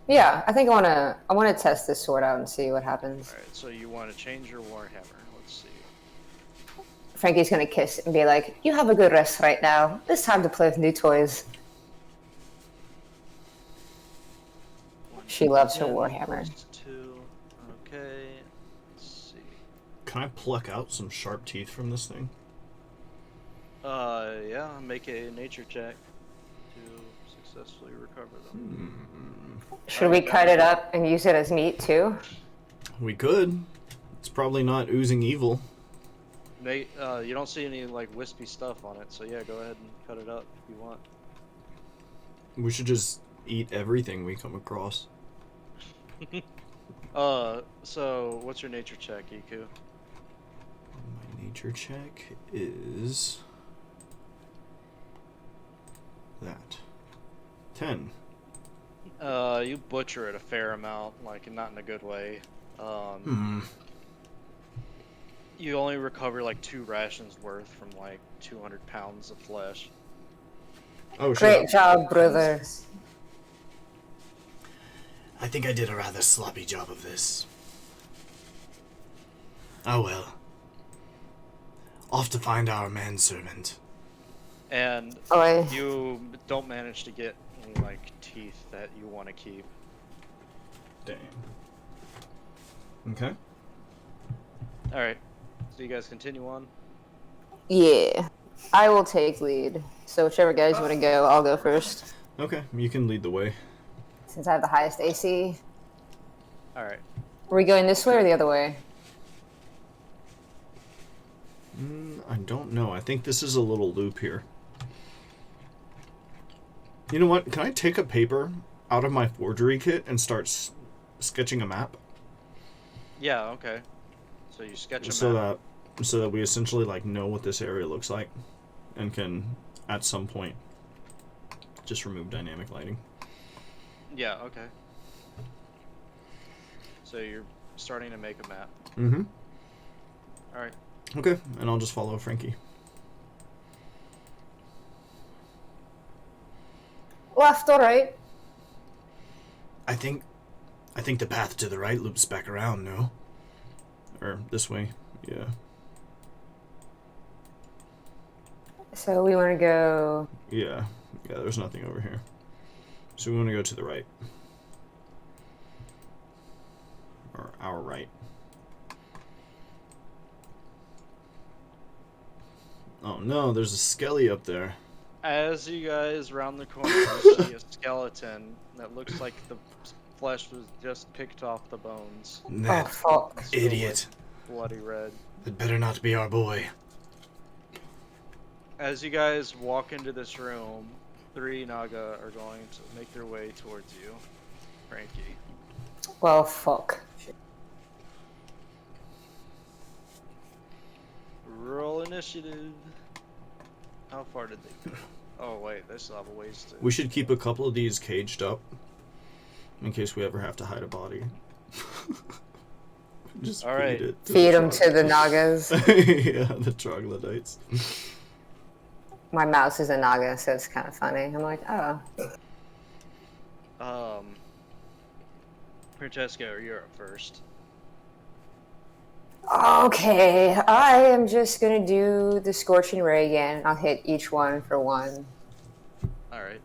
Yeah, I think I wanna test this sword out and see what happens. All right, so you want to change your Warhammer? Let's see. Frankie's gonna kiss it and be like, "You have a good rest right now. It's time to play with new toys." She loves her 10 Warhammer. plus 2. Okay. Let's see. Can I pluck out some sharp teeth from this thing? Yeah, make a nature check to successfully recover them. Should we cut it up and use it as meat too? We could. It's probably not oozing evil. You don't see any like wispy stuff on it, so yeah, go ahead and cut it up if you want. We should just eat everything we come across. So what's your nature check, Iku? My nature check is that 10. You butcher it a fair amount, like not in a good way. You only recover like 2 rations worth from like 200 pounds of flesh. Oh, Great job, brother. I think I did a rather sloppy job of this. Oh well. Off to find our manservant. And Oi. you don't manage to get any like teeth that you want to keep. Dang. Okay. Alright, so you guys continue on. Yeah. I will take lead. So whichever guys want to go, I'll go first. Okay, you can lead the way. Since I have the highest AC. Alright. Are we going this way or the other way? I don't know. I think this is a little loop here. You know what? Can I take a paper out of my forgery kit and start sketching a map? Yeah, okay. So you sketch a so map. that we essentially like know what this area looks like and can at some point just remove dynamic lighting. Yeah, okay. So you're starting to make a map. Mm-hmm. Alright. Okay, and I'll just follow Frankie. Left or right? I think the path to the right loops back around, no? Or this way, yeah. So we want to go... Yeah, there's nothing over here. So we want to go to the right. Or our right. Oh no, there's a skelly up there. As you guys round the corner, you see a skeleton that looks like the flesh was just picked off the bones. Oh, That fuck. It's still, idiot. like, bloody red. That better not be our boy. As you guys walk into this room, 3 Naga are going to make their way towards you. Frankie. Well, fuck. Roll initiative. How far did they go? Oh wait, they still have a ways to... We should keep a couple of these caged up in case we ever have to hide a body. Just All right. feed it. Feed them to the Nagas. Yeah, the troglodytes. My mouse is a Naga, so it's kind of funny. I'm like, oh. Francesco, you're up first. Okay, I am just gonna do the Scorching Ray again. I'll hit each one for 1. Alright.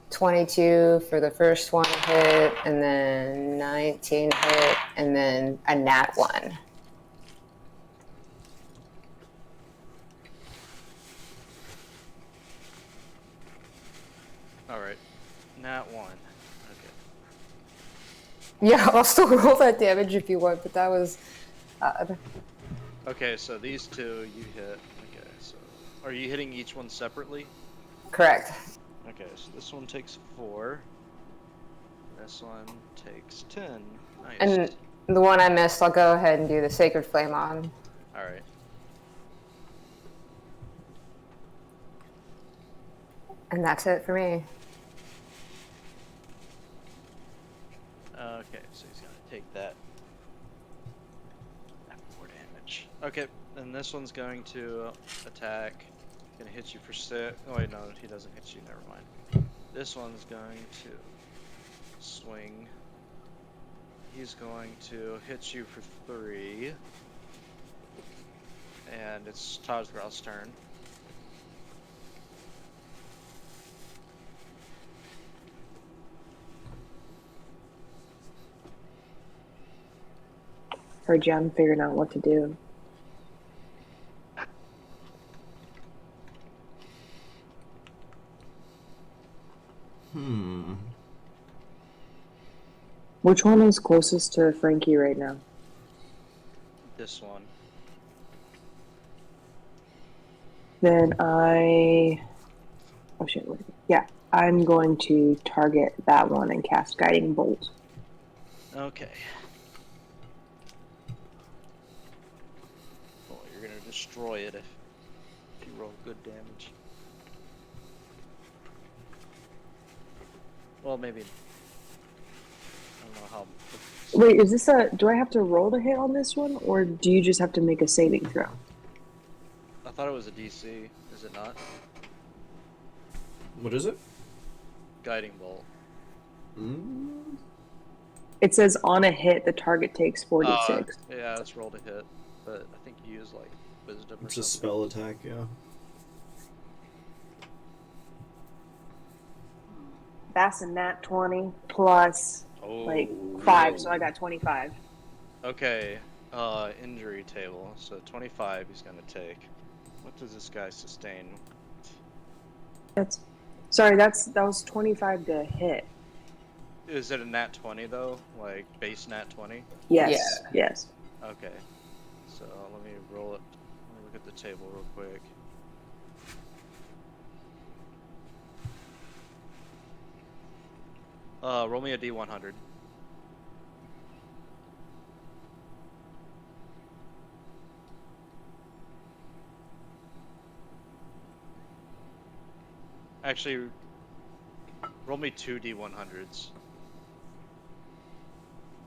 22 for the first one hit, and then 19 hit, and then a nat 1. Alright. Nat 1. Okay. Yeah, I'll still roll that damage if you want, but that was odd. Okay, so these 2 you hit. Okay, so... Are you hitting each one separately? Correct. Okay, so this one takes 4. This one takes 10. Nice. And the one I missed, I'll go ahead and do the Sacred Flame on. Alright. And that's it for me. Okay, so he's gonna take that 4 damage. Okay, and this one's going to attack. Gonna hit you for 6. Oh wait, no, he doesn't hit you. Never mind. This one's going to swing. He's going to hit you for 3. And it's Tajgroth's turn. Heard you, I'm figuring out what to do. Which one is closest to Frankie right now? This one. Then oh shit, wait. Yeah, I'm going to target that one and cast Guiding Bolt. Okay. Well, you're gonna destroy it if you roll good damage. Well, maybe. I don't know how. Wait, is this do I have to roll to hit on this one, or do you just have to make a saving throw? I thought it was a DC. Is it not? What is it? Guiding bolt. It says on a hit, the target takes 4d6. Yeah, it's roll to hit, but I think you use like wisdom. It's or a something. spell attack, yeah. That's a nat 20 plus like 5, so I got 25. Okay. Injury table. So 25 he's gonna take. What does this guy sustain? That was 25 to hit. Is it a nat 20 though? Like base nat 20? Yes. Yeah. Yes. Okay. So let me roll it. Let me look at the table real quick. Roll me a D100. Actually, roll me 2 D100s.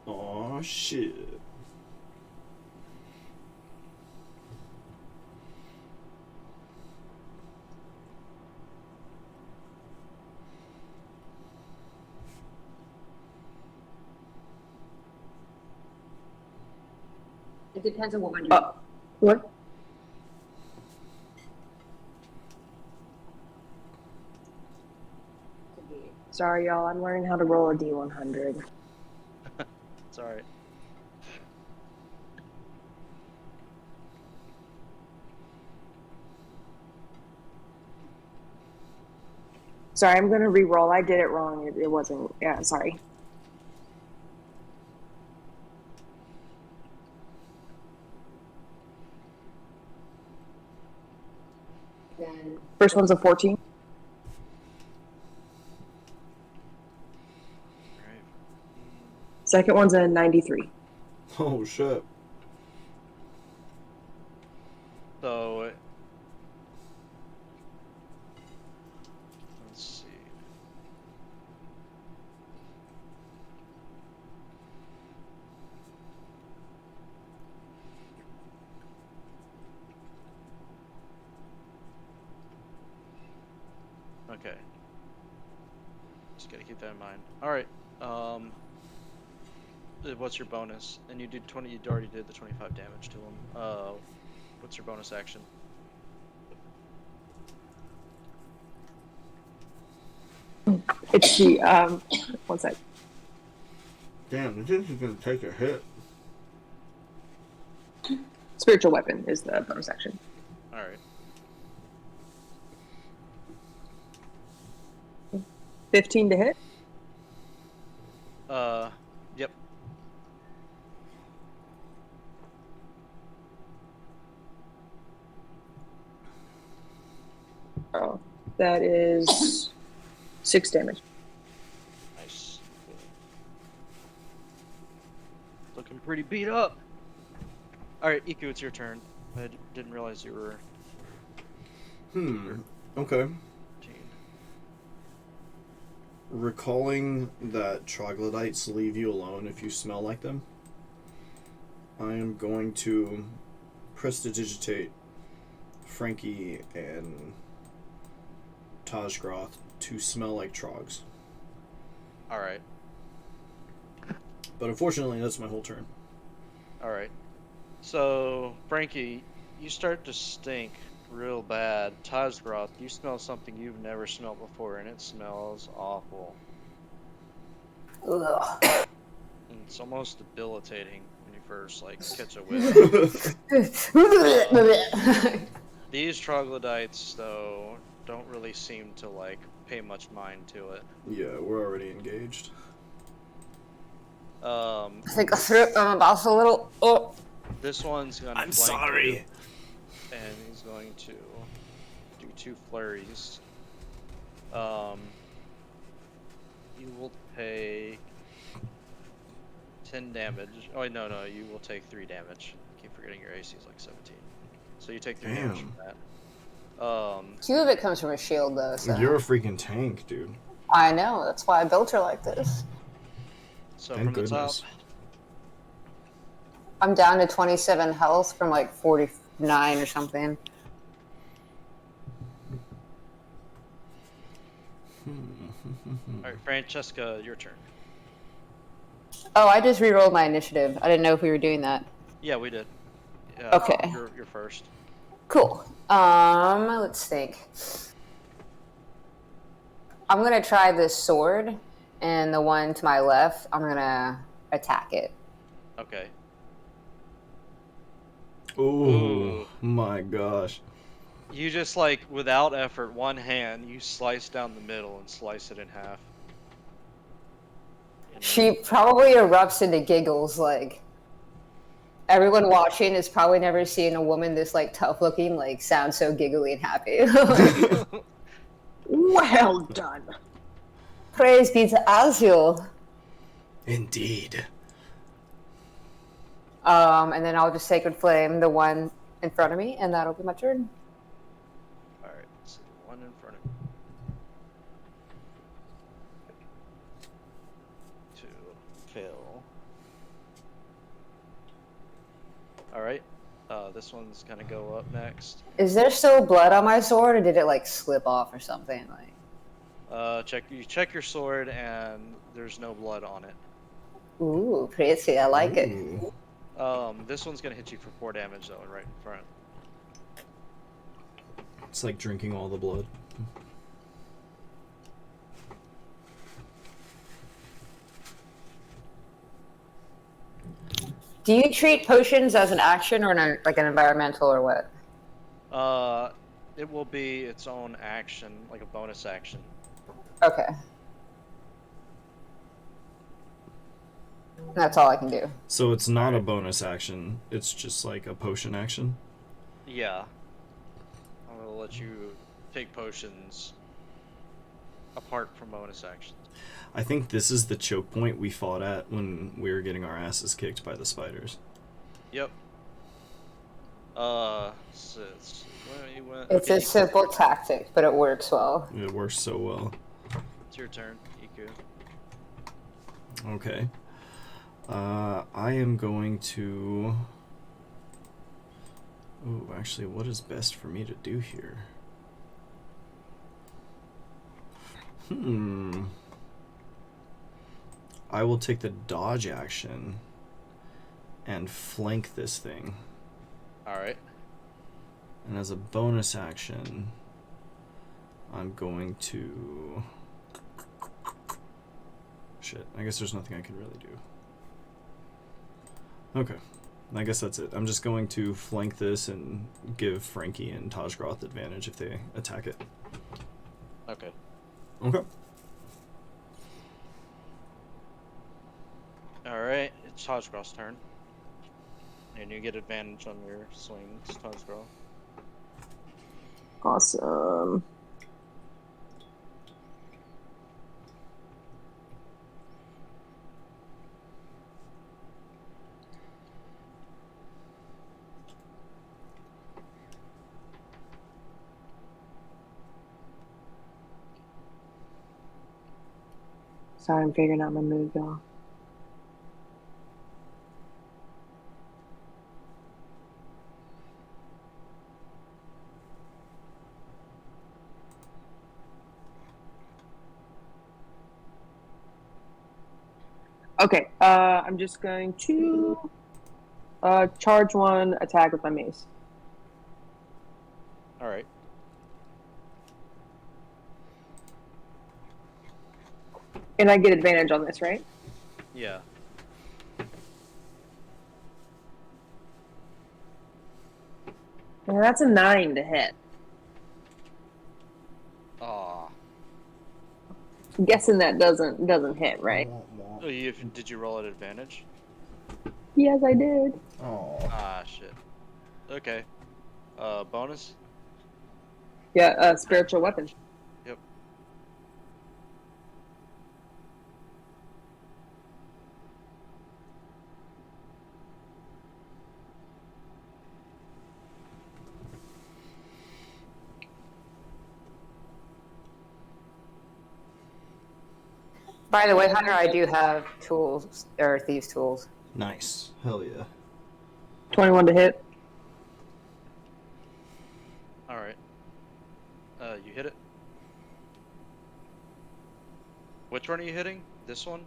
Aw, shit. It depends on what one you're What? Sorry, y'all. I'm learning how to roll a D100. It's alright. Sorry, I'm going to re-roll. I did it wrong. It wasn't. Yeah, sorry. then First one's a 14. Alright. Second one's a 93. Oh, shit. So let's see. Okay. Just gotta keep that in mind. Alright. What's your bonus? And you did 20. You already did the 25 damage to him. What's your bonus action? It's the, one sec. Damn, this is gonna take a hit. Spiritual weapon is the bonus action. Alright. 15 to hit. Yep. Oh, that is 6 damage. Nice. Looking pretty beat up. Alright, Iku, it's your turn. I didn't realize you were. Okay. 15. Recalling that troglodytes leave you alone if you smell like them, I am going to prestidigitate Frankie and Tajgroth to smell like trogs. Alright. But unfortunately, that's my whole turn. Alright. So, Frankie, you start to stink real bad. Tazgroth, you smell something you've never smelled before, and it smells awful. Ugh. And it's almost debilitating when you first like catch a whiff. These troglodytes, though, don't really seem to like pay much mind to it. Yeah, we're already engaged. I think I'm about a little. Oh. This one's gonna I'm flank sorry. you, and he's going to do 2 flurries. You will take 10 damage. Oh wait, no, you will take 3 damage. Keep forgetting your AC is like 17. So you take 3 damage from that. 2 of it comes from a shield, though. So. You're a freaking tank, dude. I know. That's why I built her like this. So Thank from the goodness. top, I'm down to 27 health from like 49 or something. alright, Francesca, your turn. Oh, I just re-rolled my initiative. I didn't know if we were doing that. Yeah, we did. Okay. You're first. Cool. Let's think. I'm gonna try this sword, and the one to my left, I'm gonna attack it. Okay. Ooh, my gosh. You just like, without effort, one hand, you slice down the middle and slice it in half. And She probably erupts into giggles. Like everyone watching is probably never seen a woman this like tough looking, like sound so giggly and happy. Well done. Praise be to Azul. Indeed. And then I'll just Sacred Flame the one in front of me, and that'll be my turn. Alright, so the one in front of you. To fill. Alright, this one's gonna go up next. Is there still blood on my sword, or did it like slip off or something? Like, Check your sword, and there's no blood on it. ooh, pretty. I like it. Ooh. This one's gonna hit you for 4 damage though, right in front. It's like drinking all the blood. Do you treat potions as an action or like an environmental or what? It will be its own action, like a bonus action. Okay. That's all I can do. So it's not a bonus action, it's just like a potion action? Yeah. I'm gonna let you take potions apart from bonus actions. I think this is the choke point we fought at when we were getting our asses kicked by the spiders. Yep. Well, you went, It's okay, a simple tactic, but it works well. It works so well. it's your turn, Iku. Okay. I am going to... Ooh, actually, what is best for me to do here? I will take the dodge action and flank this thing. Alright. And as a bonus action, I'm going to... Shit, I guess there's nothing I can really do. Okay, I guess that's it. I'm just going to flank this and give Frankie and Tajgroth advantage if they attack it. Okay. Okay. Alright, it's Tajgroth's turn. And you get advantage on your swings, Tajgroth. Awesome. Sorry, I'm figuring out my move, y'all. Okay, I'm just going to charge one attack with my mace. All right. And I get advantage on this, right? Yeah. Well, that's a 9 to hit. Aw. I'm guessing that doesn't hit, right? Oh, did you roll at advantage? Yes, I did. Oh. Ah, shit. Okay. Bonus? Yeah, spiritual weapon. Yep. By the way, Hunter, I do have tools, or thieves' tools. Nice. Hell yeah. 21 to hit. All right. You hit it. Which one are you hitting? This one?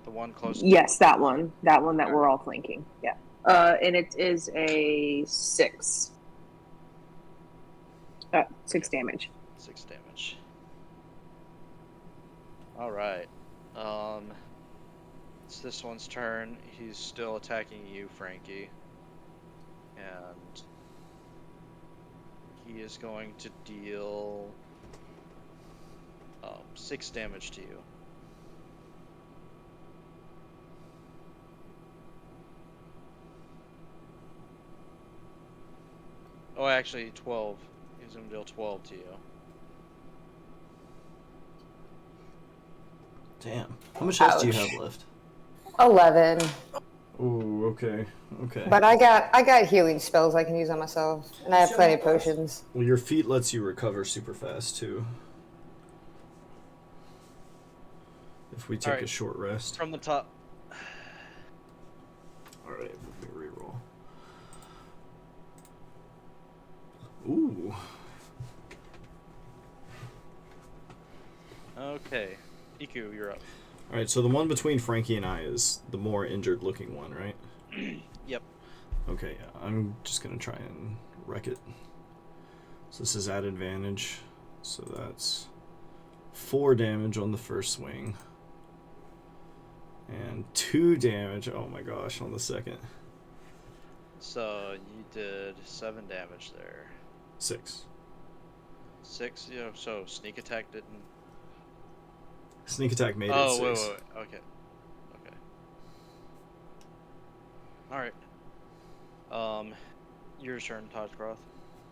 The one close to Yes, that one. That one that Alright. we're all flanking. Yeah. And it is a 6. 6 damage. 6 damage. All right. It's this one's turn. He's still attacking you, Frankie. And he is going to deal 6 damage to you. Oh, actually, 12. He's going to deal 12 to you. Damn. How much else do you Ouch. have left? 11. Ooh, okay. Okay. But I got healing spells I can use on myself, and I have plenty of potions. Well, your feat lets you recover super fast, too. If we take a Alright. short rest. From the top. Alright, let me reroll. Ooh. Okay. Iku, you're up. Alright, so the one between Frankie and I is the more injured looking one, right? Yep. Okay, yeah. I'm just gonna try and wreck it. So this is at advantage. So that's 4 damage on the first swing. And 2 damage, oh my gosh, on the second. So you did 7 damage there. 6. 6, yeah, so sneak attack didn't. Sneak attack made it Oh, 6. wait. Okay. Okay. Alright. Your turn, Todcroft.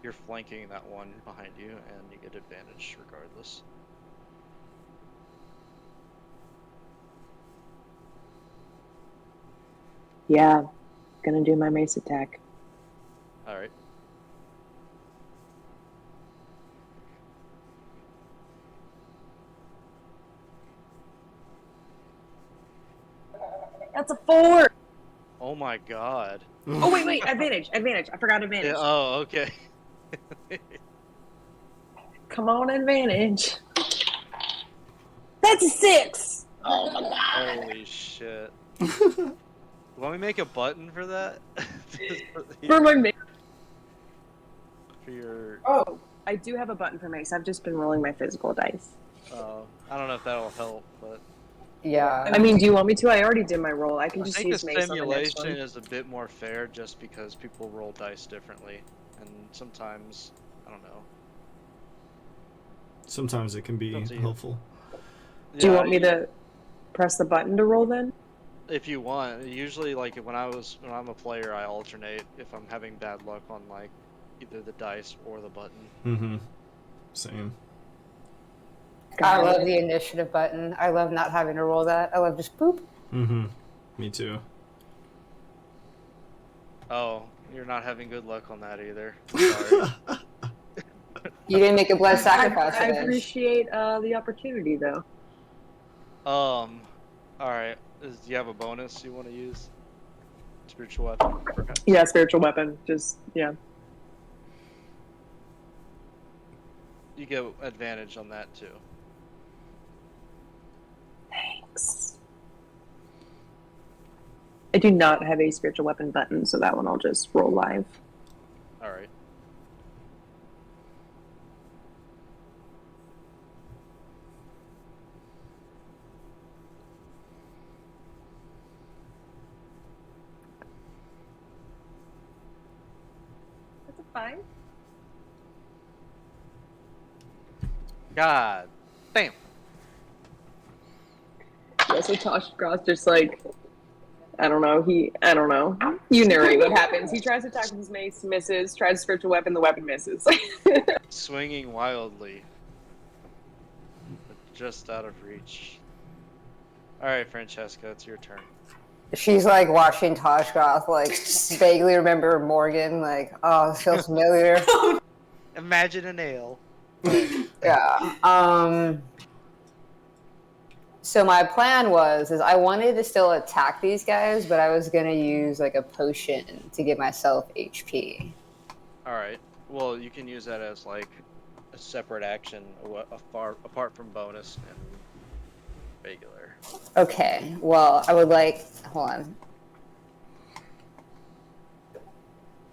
You're flanking that one behind you, and you get advantage regardless. Yeah. Gonna do my mace attack. Alright. That's a 4! Oh my god. Oh, wait. Advantage. I forgot advantage. Yeah, oh, okay. Come on, advantage. That's a 6! Oh my god. Holy shit. Want me to make a button for that? For my mace. For your... Oh, I do have a button for mace. I've just been rolling my physical dice. I don't know if that'll help, but... Yeah. I mean, do you want me to? I already did my roll. I can I just think a use mace on the next simulation one. is a bit more fair just because people roll dice differently. And sometimes, I don't know. Sometimes it can be Up to you. helpful. Do you Yeah, want me to press the button to roll then? If you want. Usually, like, when I'm a player, I alternate if I'm having bad luck on, like, either the dice or the button. Mm-hmm. Same. I love the initiative button. I love not having to roll that. I love just boop. Mm-hmm. Me too. Oh, you're not having good luck on that either. Sorry. You didn't make a blood sacrifice I for this. appreciate the opportunity, though. Alright. Do you have a bonus you want to use? Spiritual weapon? Okay. Yeah, spiritual weapon. Just, yeah. You get advantage on that too. Thanks. I do not have a spiritual weapon button, so that one I'll just roll live. All right. That's fine. God damn. Yeah, so Tosh Gross just like, I don't know. You narrate what happens. He tries to attack with his mace, misses, tries to spiritual weapon, the weapon misses. Swinging wildly, but just out of reach. All right, Francesca, it's your turn. She's like watching Toshgoth, like vaguely remember Morgan, like, oh, this feels familiar. Imagine a nail. Yeah. So my plan is I wanted to still attack these guys, but I was gonna use like a potion to give myself HP. All right. Well, you can use that as like a separate action, apart from bonus and regular. Okay. Well, I would like. Hold on.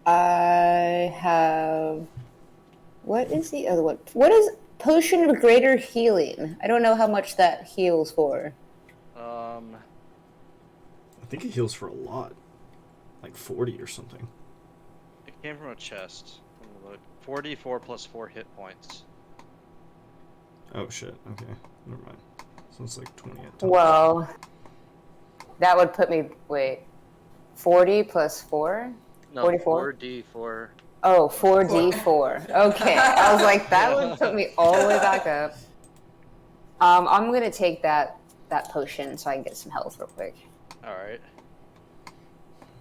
I have. What is the other one? What is potion of greater healing? I don't know how much that heals for. I think it heals for a lot. Like 40 or something. It came from a chest. Let me look. 4d4 plus 4 hit points. Oh shit, okay. Never mind. So it's like 20 at top. Well, that would put me. Wait. 40 plus 4? No, 44? 4d4. Oh, 4d4. Okay. I was like, that would put me all the way back up. I'm gonna take that potion so I can get some health real quick. All right.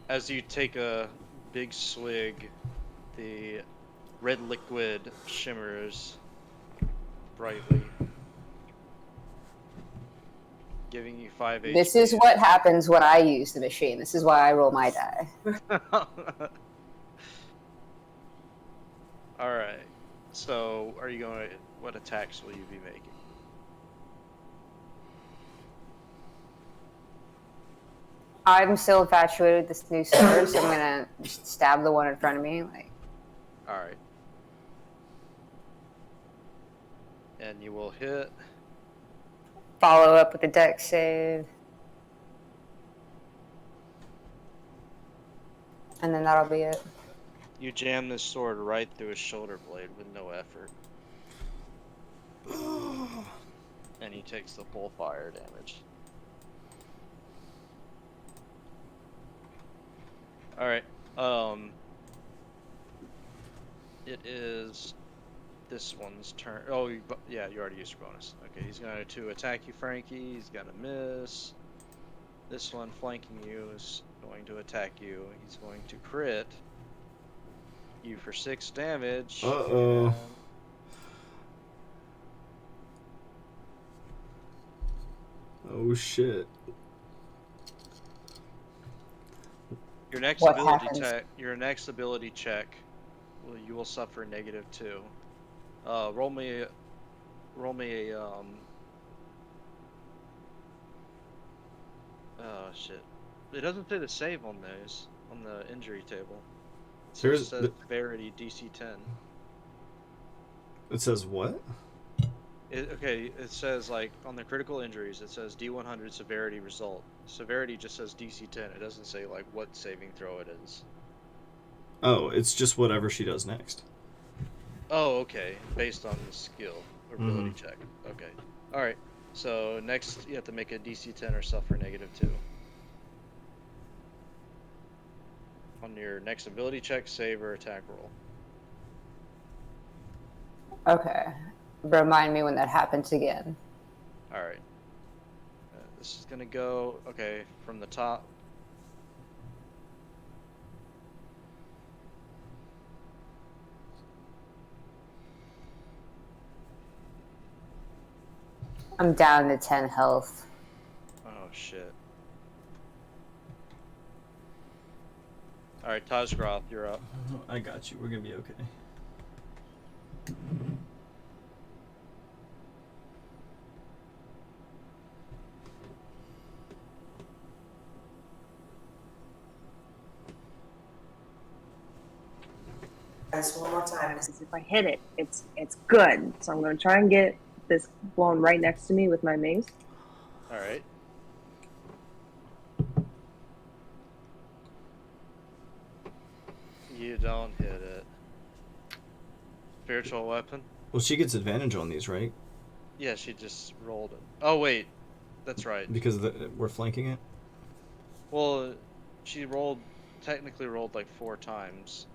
As you take a big swig, the red liquid shimmers brightly, giving you 5 HP. This is what happens when I use the machine. This is why I roll my die. All right. So, are you going to? What attacks will you be making? I'm still infatuated with this new sword, so I'm gonna just stab the one in front of me. Like, All right. And you will hit. follow up with a dex save, and then that'll be it. You jam this sword right through his shoulder blade with no effort. And he takes the full fire damage. Alright, it is this one's turn. Oh, yeah, you already used your bonus. Okay, he's going to attack you, Frankie. He's going to miss. This one flanking you is going to attack you. He's going to crit you for 6 damage. Uh-oh. And Oh shit. your next What ability happens? check, you will suffer -2. Roll me a oh shit. It doesn't say the save on those on the injury table. It Here's just says severity DC 10. It says what? Okay, it says like on the critical injuries, it says D100 severity result. Severity just says DC 10. It doesn't say like what saving throw it is. Oh, it's just whatever she does next. Oh, okay. Based on the skill or ability check. Okay. All right. So next, you have to make a DC 10 or suffer -2. On your next ability check, save, or attack roll. Okay. Remind me when that happens again. All right. This is gonna go from the top. I'm down to 10 health. Oh shit. All right, Tajgroth, you're up. I got you. We're gonna be okay. This one more time. Because if I hit it, it's good. So I'm going to try and get this blown right next to me with my mace. All right. You don't hit it. Spiritual weapon? Well, she gets advantage on these, right? Yeah, she just rolled it. Oh, wait. That's right. Because we're flanking it? Well, she technically rolled like 4 times.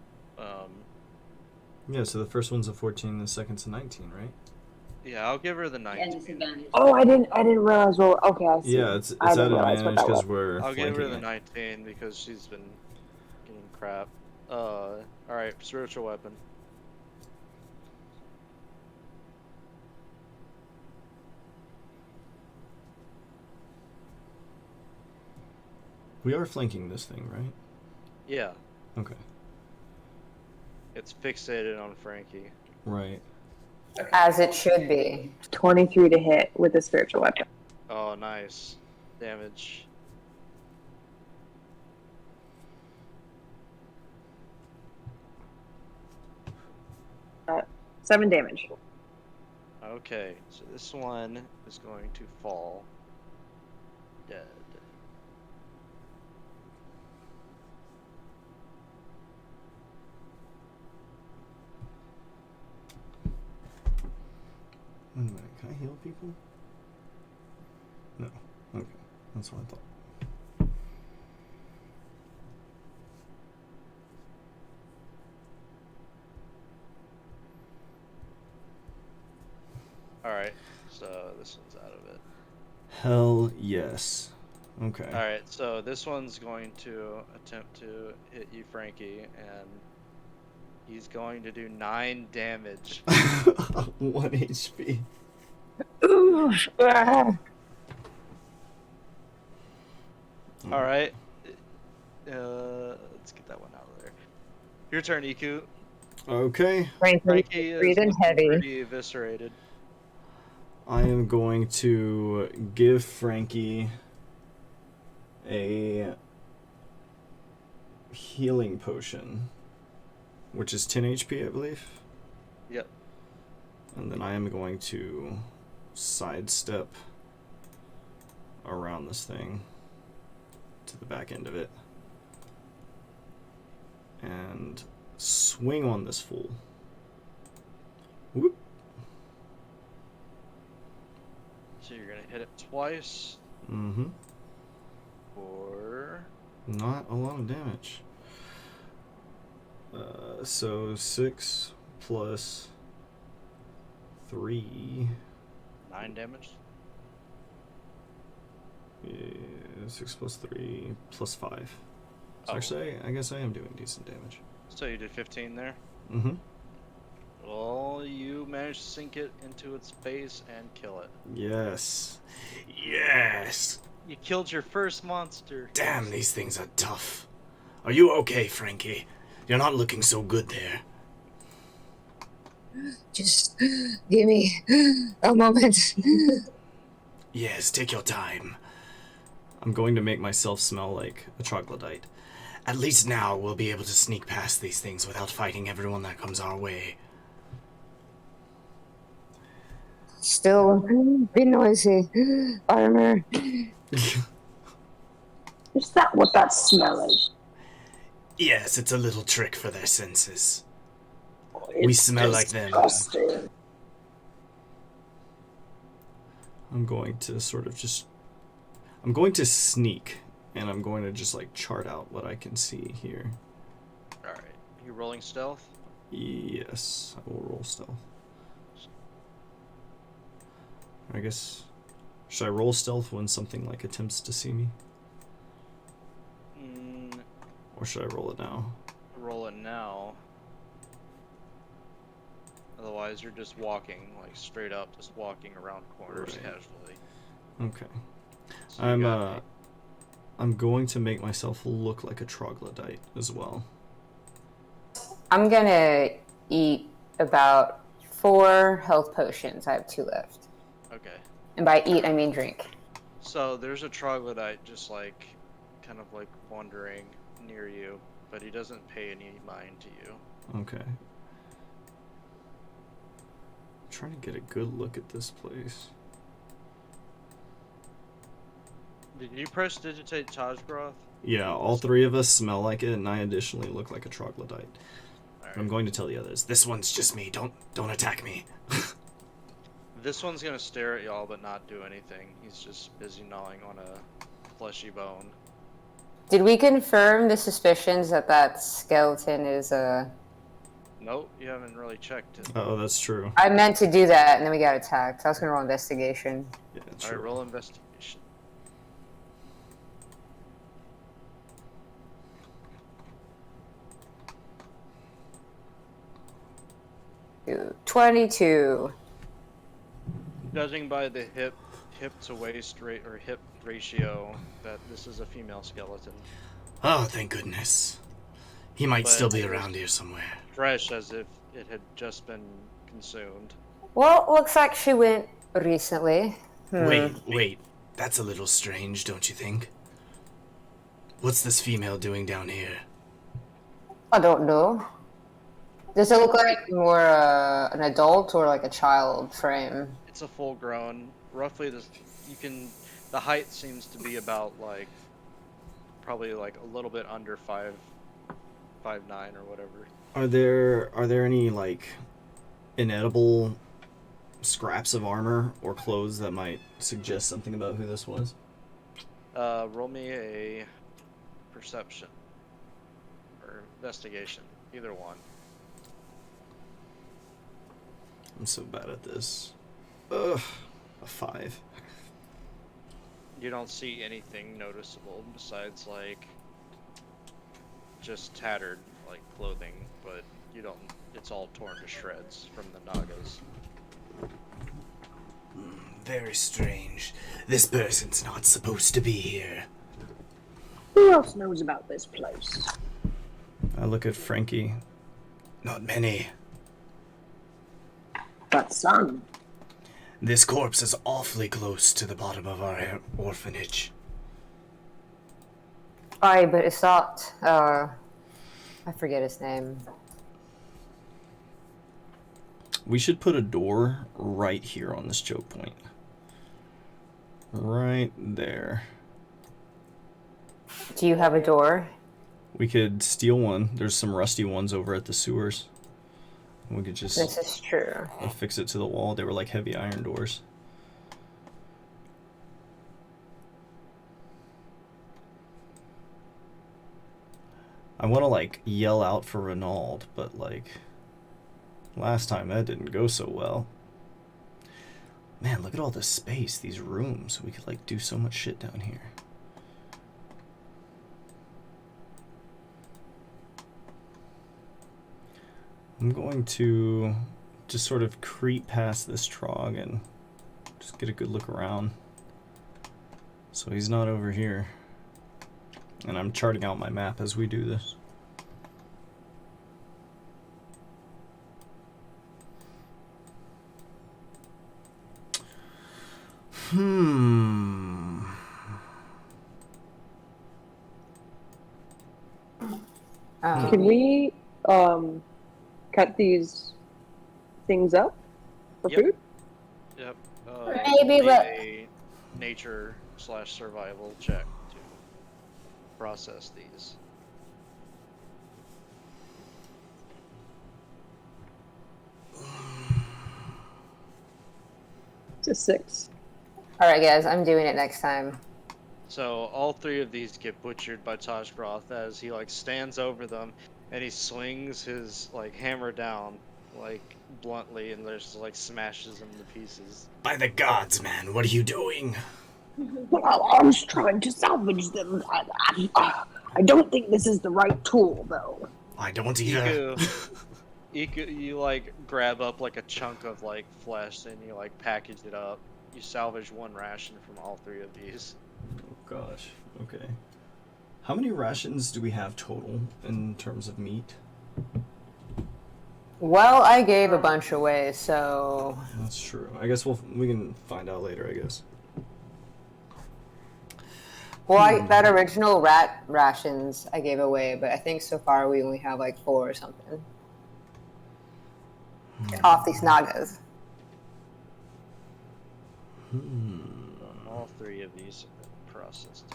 Yeah, so the first one's a 14, the second's a 19, right? Yeah, I'll give her the And 19. disadvantage. Oh, I didn't realize. Well, okay, I see. Yeah, it's I at didn't realize what advantage that because was. we're I'll flanking give her the it. 19 because she's been getting crap. Alright, spiritual weapon. We are flanking this thing, right? Yeah, Okay. it's fixated on Frankie. Right. As it should be. 23 to hit with a spiritual weapon. Oh, nice. Damage. Uh, 7 damage. Okay, so this one is going to fall dead. Wait a minute, can I heal people? No. Okay, that's what I thought. Alright, so this one's out of it. Hell yes. Okay. Alright, so this one's going to attempt to hit you, Frankie, and he's going to do 9 damage. 1 HP. Alright. Let's get that one out of there. Your turn, Iku. Okay. Frankie is breathing looking heavy. pretty eviscerated. I am going to give Frankie a healing potion, which is 10 HP, I believe. Yep. And then I am going to sidestep around this thing to the back end of it and swing on this fool. Whoop. So you're gonna hit it twice, Mm-hmm. or Not a lot of damage. So 6 plus 3. 9 damage. Yeah, 6 plus 3 plus 5. So Oh. actually, I guess I am doing decent damage. So you did 15 there. Mm-hmm. Well, you managed to sink it into its face and kill it. Yes. Yes! You killed your first monster. Damn, these things are tough. Are you okay, Frankie? You're not looking so good there. Just give me a moment. Yes, take your time. I'm going to make myself smell like a troglodyte. At least now we'll be able to sneak past these things without fighting everyone that comes our way. Still be noisy. Armor. Is that what that smell is? Yes, it's a little trick for their senses. It's We smell like them. disgusting. I'm going to sort of just... I'm going to sneak, and I'm going to just like chart out what I can see here. Alright. You rolling stealth? Yes, I will roll stealth. I guess... Should I roll stealth when something like attempts to see me? Or should I roll it now? Roll it now. Otherwise, you're just walking, like straight up, just walking around corners Right. casually. Okay. So you got I'm going to make myself look like a troglodyte as well. I'm gonna eat about 4 health potions. I have 2 left. Okay. And by eat, I mean drink. So there's a troglodyte just like, kind of like wandering near you. but he doesn't pay any mind to you. Okay. I'm trying to get a good look at this place. Did you prestidigitate Tajgroth? Yeah, all three of us smell like it, and I additionally look like a troglodyte. Alright. I'm going to tell the others. This one's just me. Don't attack me. This one's gonna stare at y'all but not do anything. He's just busy gnawing on a fleshy bone. Did we confirm the suspicions that that skeleton is Nope, you haven't really checked it. Oh, that's true. I meant to do that, and then we got attacked. I was gonna roll investigation. Yeah, Alright, true. roll investigation. 22. Judging by the hip to waist rate or hip ratio, that this is a female skeleton. Oh, thank goodness. He might But still be it was around here somewhere. fresh as if it had just been consumed. Well, looks like she went recently. Wait. That's a little strange, don't you think? What's this female doing down here? I don't know. Does it look like more an adult or like a child frame? It's a full grown. Roughly this the height seems to be about like probably like a little bit under 5'9" or whatever. Are there any like inedible scraps of armor or clothes that might suggest something about who this was? Roll me a perception or investigation, either one. I'm so bad at this. Ugh, a 5. You don't see anything noticeable besides like just tattered like clothing, but you don't. It's all torn to shreds from the Nagas. Very strange. This person's not supposed to be here. Who else knows about this place? I look at Frankie. Not many. But some. This corpse is awfully close to the bottom of our orphanage. Aye, but it's not. I forget his name. We should put a door right here on this choke point. Right there. Do you have a door? We could steal one. There's some rusty ones over at the sewers. We could just This is true. affix it to the wall. They were like heavy iron doors. I want to like yell out for Renaud, but like last time that didn't go so well. Man, look at all this space, these rooms. We could like do so much shit down here. I'm going to just sort of creep past this trog and just get a good look around. So he's not over here. And I'm charting out my map as we do this. Can we cut these things up for Yep. food? Yep. Maybe need let- a nature/survival check to process these. It's a 6. Alright, guys, I'm doing it next time. So all three of these get butchered by Tajgroth as he like stands over them and he swings his like hammer down like bluntly and there's like smashes them to pieces. By the gods, man, what are you doing? Well, I was trying to salvage them. I don't think this is the right tool, though. I don't either. You like grab up like a chunk of like flesh and you like package it up. You salvage one ration from all three of these. Oh gosh, okay. How many rations do we have total in terms of meat? Well, I gave a bunch away, so That's true. I guess we can find out later, I guess. Well, that original rat rations I gave away, but I think so far we only have like 4 or something. Off these Nagas. All 3 of these have been processed.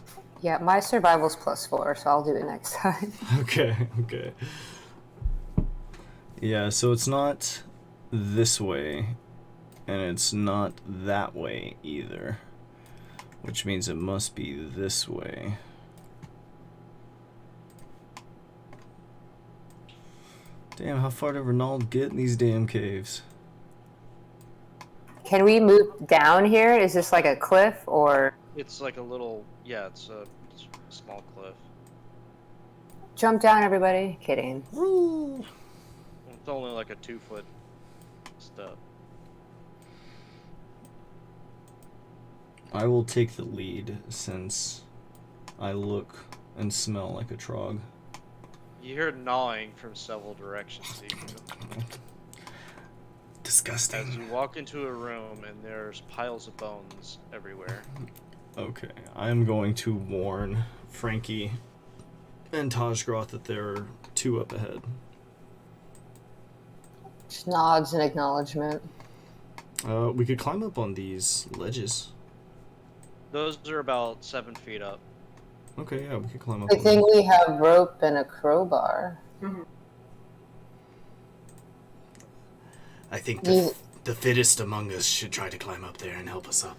Yeah, my survival's +4, so I'll do it next time. Okay, okay. Yeah, so it's not this way, and it's not that way either. Which means it must be this way. Damn, how far did Ronald get in these damn caves? Can we move down here? Is this like a cliff or It's like a little, yeah, it's a small cliff. jump down, everybody? Kidding. It's only like a 2-foot step. I will take the lead since I look and smell like a trog. You hear gnawing from several directions. Disgusting. As you walk into a room and there's piles of bones everywhere. Okay, I'm going to warn Frankie and Tajgroth that there are 2 up ahead. Just nods and acknowledgement. We could climb up on these ledges. Those are about 7 feet up. Okay, yeah, we could climb up I on think these. we have rope and a crowbar. I think You- the fittest among us should try to climb up there and help us up.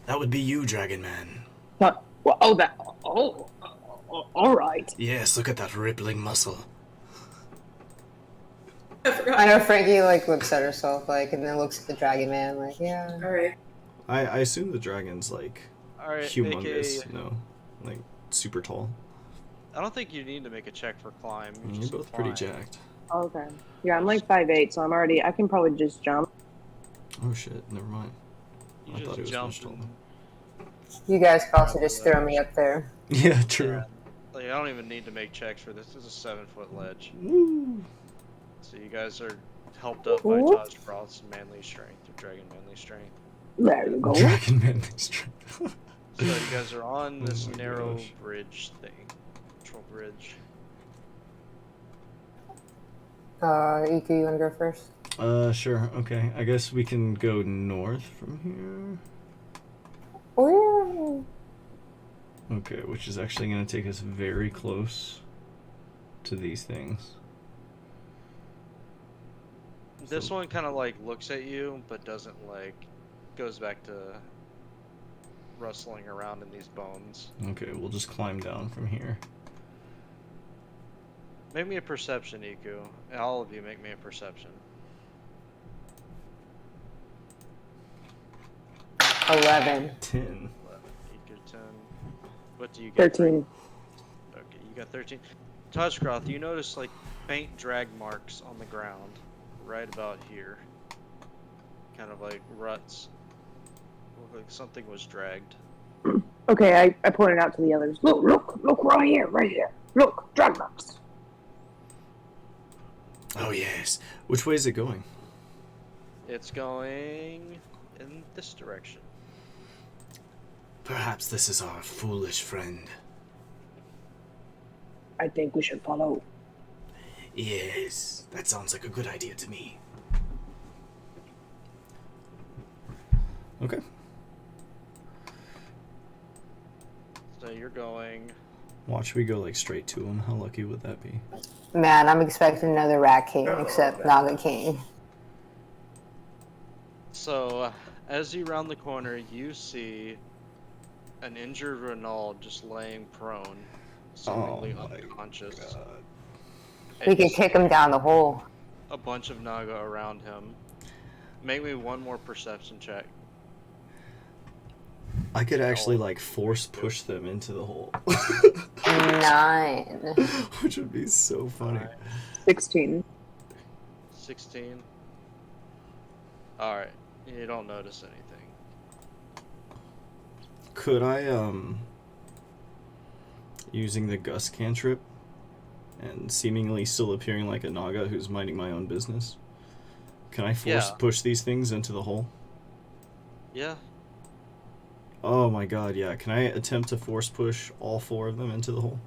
That would be you, Dragon Man. What? Well, all right. Yes, look at that rippling muscle. I know Frankie like looks at herself like, and then looks at the Dragon Man like, yeah. All right. I assume the dragon's like Alright, humongous, you know, like super tall. I don't think you need to make a check for climb. You You're just both climb. pretty jacked. Okay. Yeah, I'm like 5'8", so I can probably just jump. Oh shit, never mind. You I just thought he was jump much taller. and- You guys can also just throw me up there. Yeah, true. Like, I don't even need to make checks for this. This is a 7-foot ledge. Woo. So you guys are helped up by Whoop. Taj Froth's manly strength, or dragon manly strength. There you go. Dragon man strength. So you guys are on this Oh my narrow gosh. bridge thing. Control bridge. Iku, you wanna go first? Sure, okay. I guess we can go north from here. Oh, Okay, which is actually going to take us very close to these things. This So- one kind of like looks at you, but doesn't like, goes back to rustling around in these bones. Okay, we'll just climb down from here. Make me a perception, Iku. All of you make me a perception. 11. 10. 11, Iku 10. What do you get? 13. Okay, you got 13. Tajgroth, you notice like faint drag marks on the ground, right about here. Kind of like ruts. Look like something was dragged. Okay, I pointed out to the others. Look, right here. Look, drag marks. Oh, yes. Which way is it going? It's going in this direction. Perhaps this is our foolish friend. I think we should follow. Yes, that sounds like a good idea to me. Okay. So you're going. Watch we go like straight to him. How lucky would that be? Man, I'm expecting another Rat King, except Naga King. So as you round the corner, you see an injured Renault just laying prone, seemingly Oh my unconscious. God. We And can just kick him down the hole. a bunch of Naga around him. Make me one more perception check. I could actually like force push them into the hole. 9. Which would be so funny. 16. 16. Alright, you don't notice anything. Could I, using the Gust cantrip and seemingly still appearing like a Naga who's minding my own business, can I force Yeah. push these things into the hole? Yeah. Oh my god, yeah. Can I attempt to force push all 4 of them into the hole?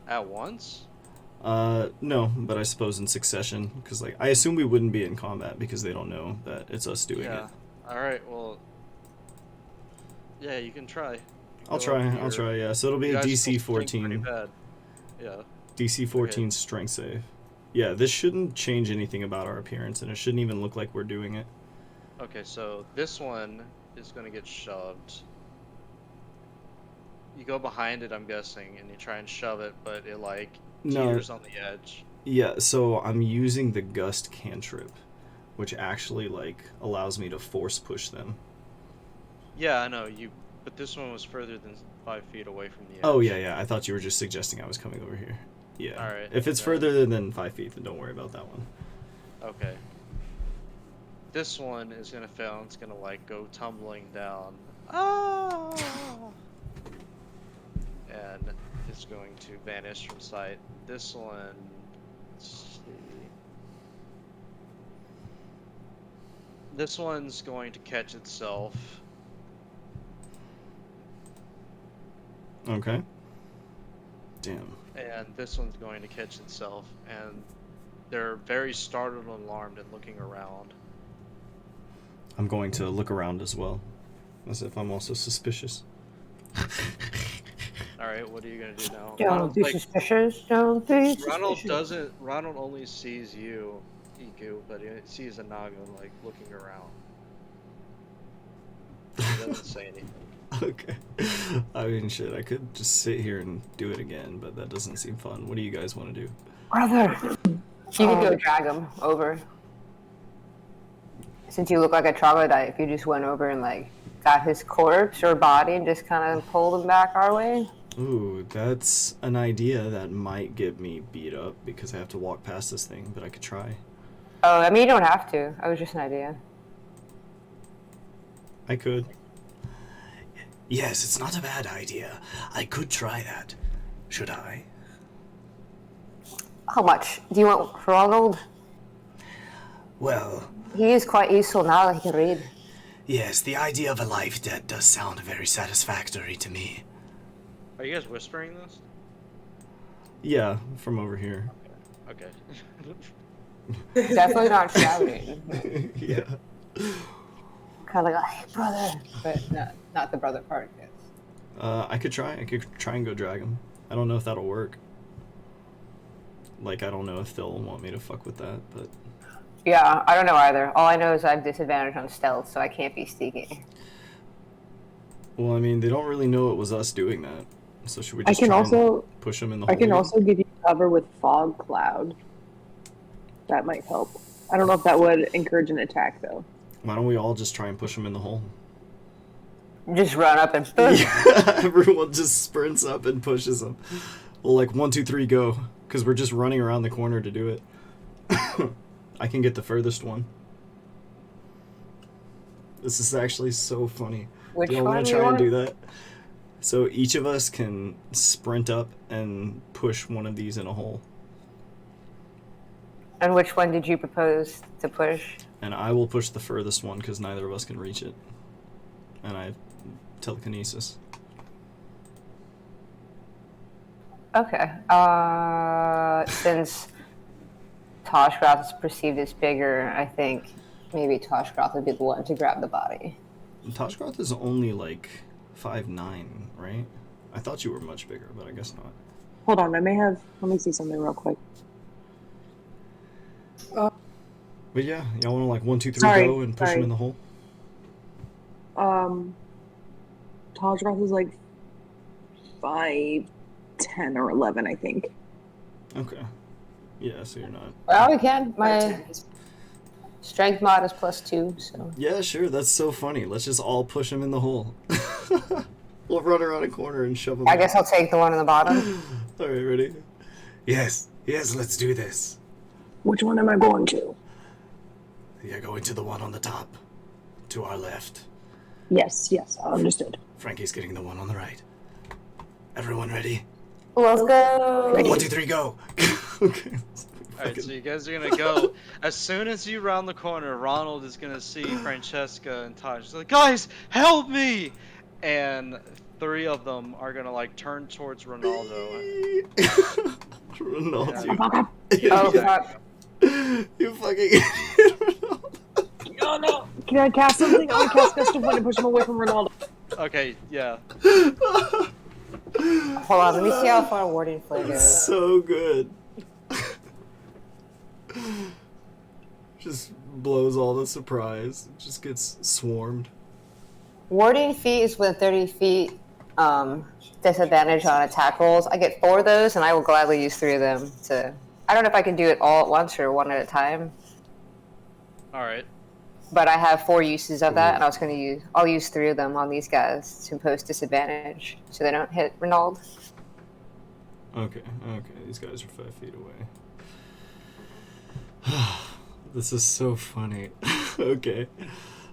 At once? No, but I suppose in succession, because, like, I assume we wouldn't be in combat because they don't know that it's us doing it. Yeah. Alright, well... Yeah, you can try. You I'll go up try, here. yeah. So it'll be You a guys still DC stink pretty 14. bad. Yeah. DC 14 strength save. Yeah, this shouldn't change anything about our appearance, and it shouldn't even look like we're doing it. Okay, so this one is gonna get shoved. You go behind it, I'm guessing, and you try and shove it, but it, like, No, teeters on the edge. yeah, so I'm using the Gust cantrip, which actually, like, allows me to force push them. Yeah, I know, but this one was further than 5 feet away from the edge. Oh, yeah, I thought you were just suggesting I was coming over here. Yeah. Alright, If it's then- further than 5 feet, then don't worry about that one. Okay. This one is gonna fail and it's gonna, like, go tumbling down. Ah! And it's going to vanish from sight. This one, let's see. This one's going to catch itself. Okay. Damn. And this one's going to catch itself, and they're very startled and alarmed and looking around. I'm going to look around as well, as if I'm also suspicious. Alright, what are you gonna do now? Don't Ronald's be like, suspicious. Don't be Ronald only sees you, Iku, but he sees Anaga, like, looking around. He doesn't say anything. Okay. I mean, shit, I could just sit here and do it again, but that doesn't seem fun. What do you guys want to do? Brother! You could go drag him over. Since you look like a troglodyte, if you just went over and, like, got his corpse or body and just kind of pulled him back our way. Ooh, that's an idea that might get me beat up because I have to walk past this thing, but I could try. Oh, I mean, you don't have to. It was just an idea. I could. Yes, it's not a bad idea. I could try that. Should I? How much do you want Ronald? Well, He is quite useful now that he can read. yes, the idea of a life debt does sound very satisfactory to me. Are you guys whispering this? Yeah, from over here. Okay. Definitely not shouting. Yeah. Kind of like, hey, brother. But not the brother part, yes. I could try. I could try and go drag him. I don't know if that'll work. Like, I don't know if they'll want me to fuck with that, but... Yeah, I don't know either. All I know is I have disadvantage on stealth, so I can't be sneaky. Well, I mean, they don't really know it was us doing that. So should we I just can try also and push them in the I hole? can again? also give you cover with fog cloud. That might help. I don't know if that would encourage an attack though. Why don't we all just try and push them in the hole? Just run up and Yeah, everyone just sprints up and pushes them. Well, like 1, 2, 3, go. Because we're just running around the corner to do it. I can get the furthest one. This is actually so funny. Which Do y'all one want do to you try and want? do that? So each of us can sprint up and push one of these in a hole. And which one did you propose to push? And I will push the furthest one because neither of us can reach it. And I have telekinesis. Okay. Since Toshgroth is perceived as bigger, I think maybe Toshgroth would be the one to grab the body. Toshgroth is only like 5'9", right? I thought you were much bigger, but I guess not. Hold on, let me see something real quick. But yeah, y'all want to like 1, 2, 3 Sorry, go and push sorry. him in the hole? Tajroth is like 5'10" or 11, I think. Okay. Yeah, so you're not. Well, we can. My strength mod is +2, so. Yeah, sure. That's so funny. Let's just all push him in the hole. We'll run around a corner and shove him. I guess I'll take the one in the bottom. All right, ready? Yes, let's do this. Which one am I going to? You're going to the one on the top. To our left. Yes, understood. Frankie's getting the one on the right. Everyone ready? Let's go. 1, 2, 3, go! Okay. Alright, so you guys are gonna go. As soon as you round the corner, Ronald is gonna see Francesca and Taj. He's like, guys, help me! And 3 of them are gonna like turn towards Ronaldo. Ronaldo. Oh fuck. You fucking idiot, Ronaldo. Oh no! Can I cast something? I want to cast Gust of Wind and push him away from Ronaldo. Okay, yeah. Hold on, let me see how far Warding Flare goes. So good. Just blows all the surprise. Just gets swarmed. Warding feet is with 30 feet disadvantage on attack rolls. I get 4 of those, and I will gladly use 3 of them to. I don't know if I can do it all at once or one at a time, Alright. but I have 4 uses of that, and I'll use 3 of them on these guys to impose disadvantage so they don't hit Ronald. Okay, these guys are 5 feet away. This is so funny. Okay.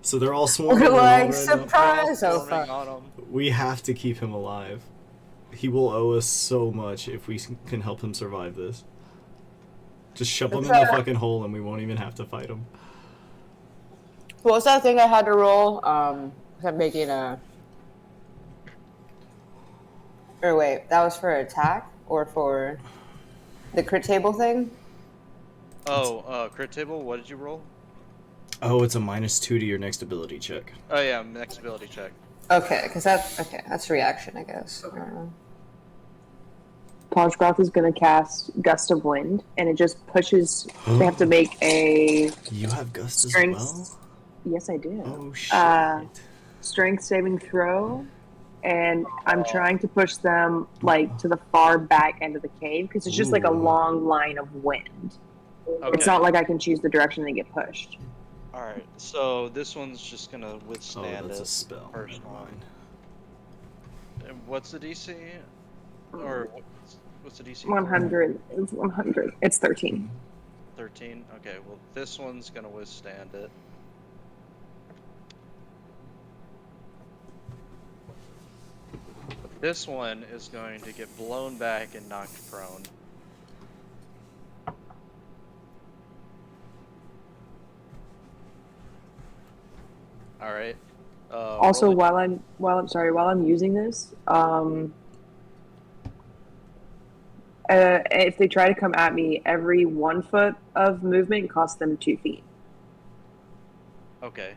So they're all swarming. We're like, Ronald right now. surprise! Oh Swarming fuck. on him. We have to keep him alive. He will owe us so much if we can help him survive this. Just shove him in the fucking hole and we won't even have to fight him. What was that thing I had to roll? I'm making a. Or wait, that was for attack or for the crit table thing? Oh, crit table, what did you roll? Oh, it's a -2 to your next ability check. Oh yeah, next ability check. Okay, because that's reaction, I guess. I don't know. Tajgroth is going to cast Gust of Wind, and it just pushes. They have to make a. You have Gust as Strength. well? Yes, I do. Oh shit. Strength saving throw, and I'm trying to push them like to the far back end of the cave because it's just like a Ooh. long line of wind. Okay. It's not like I can choose the direction they get pushed. Alright, so this one's just gonna Oh, withstand that's it. a spell. First Never one. mind. And what's the DC? Or what's the DC? 100. It's 100. It's 13. 13? Okay, well this one's gonna withstand it. But this one is going to get blown back and knocked prone. Alright. Also, roll while I'm using this, if they try to come at me, every 1 foot of movement costs them 2 feet. Okay.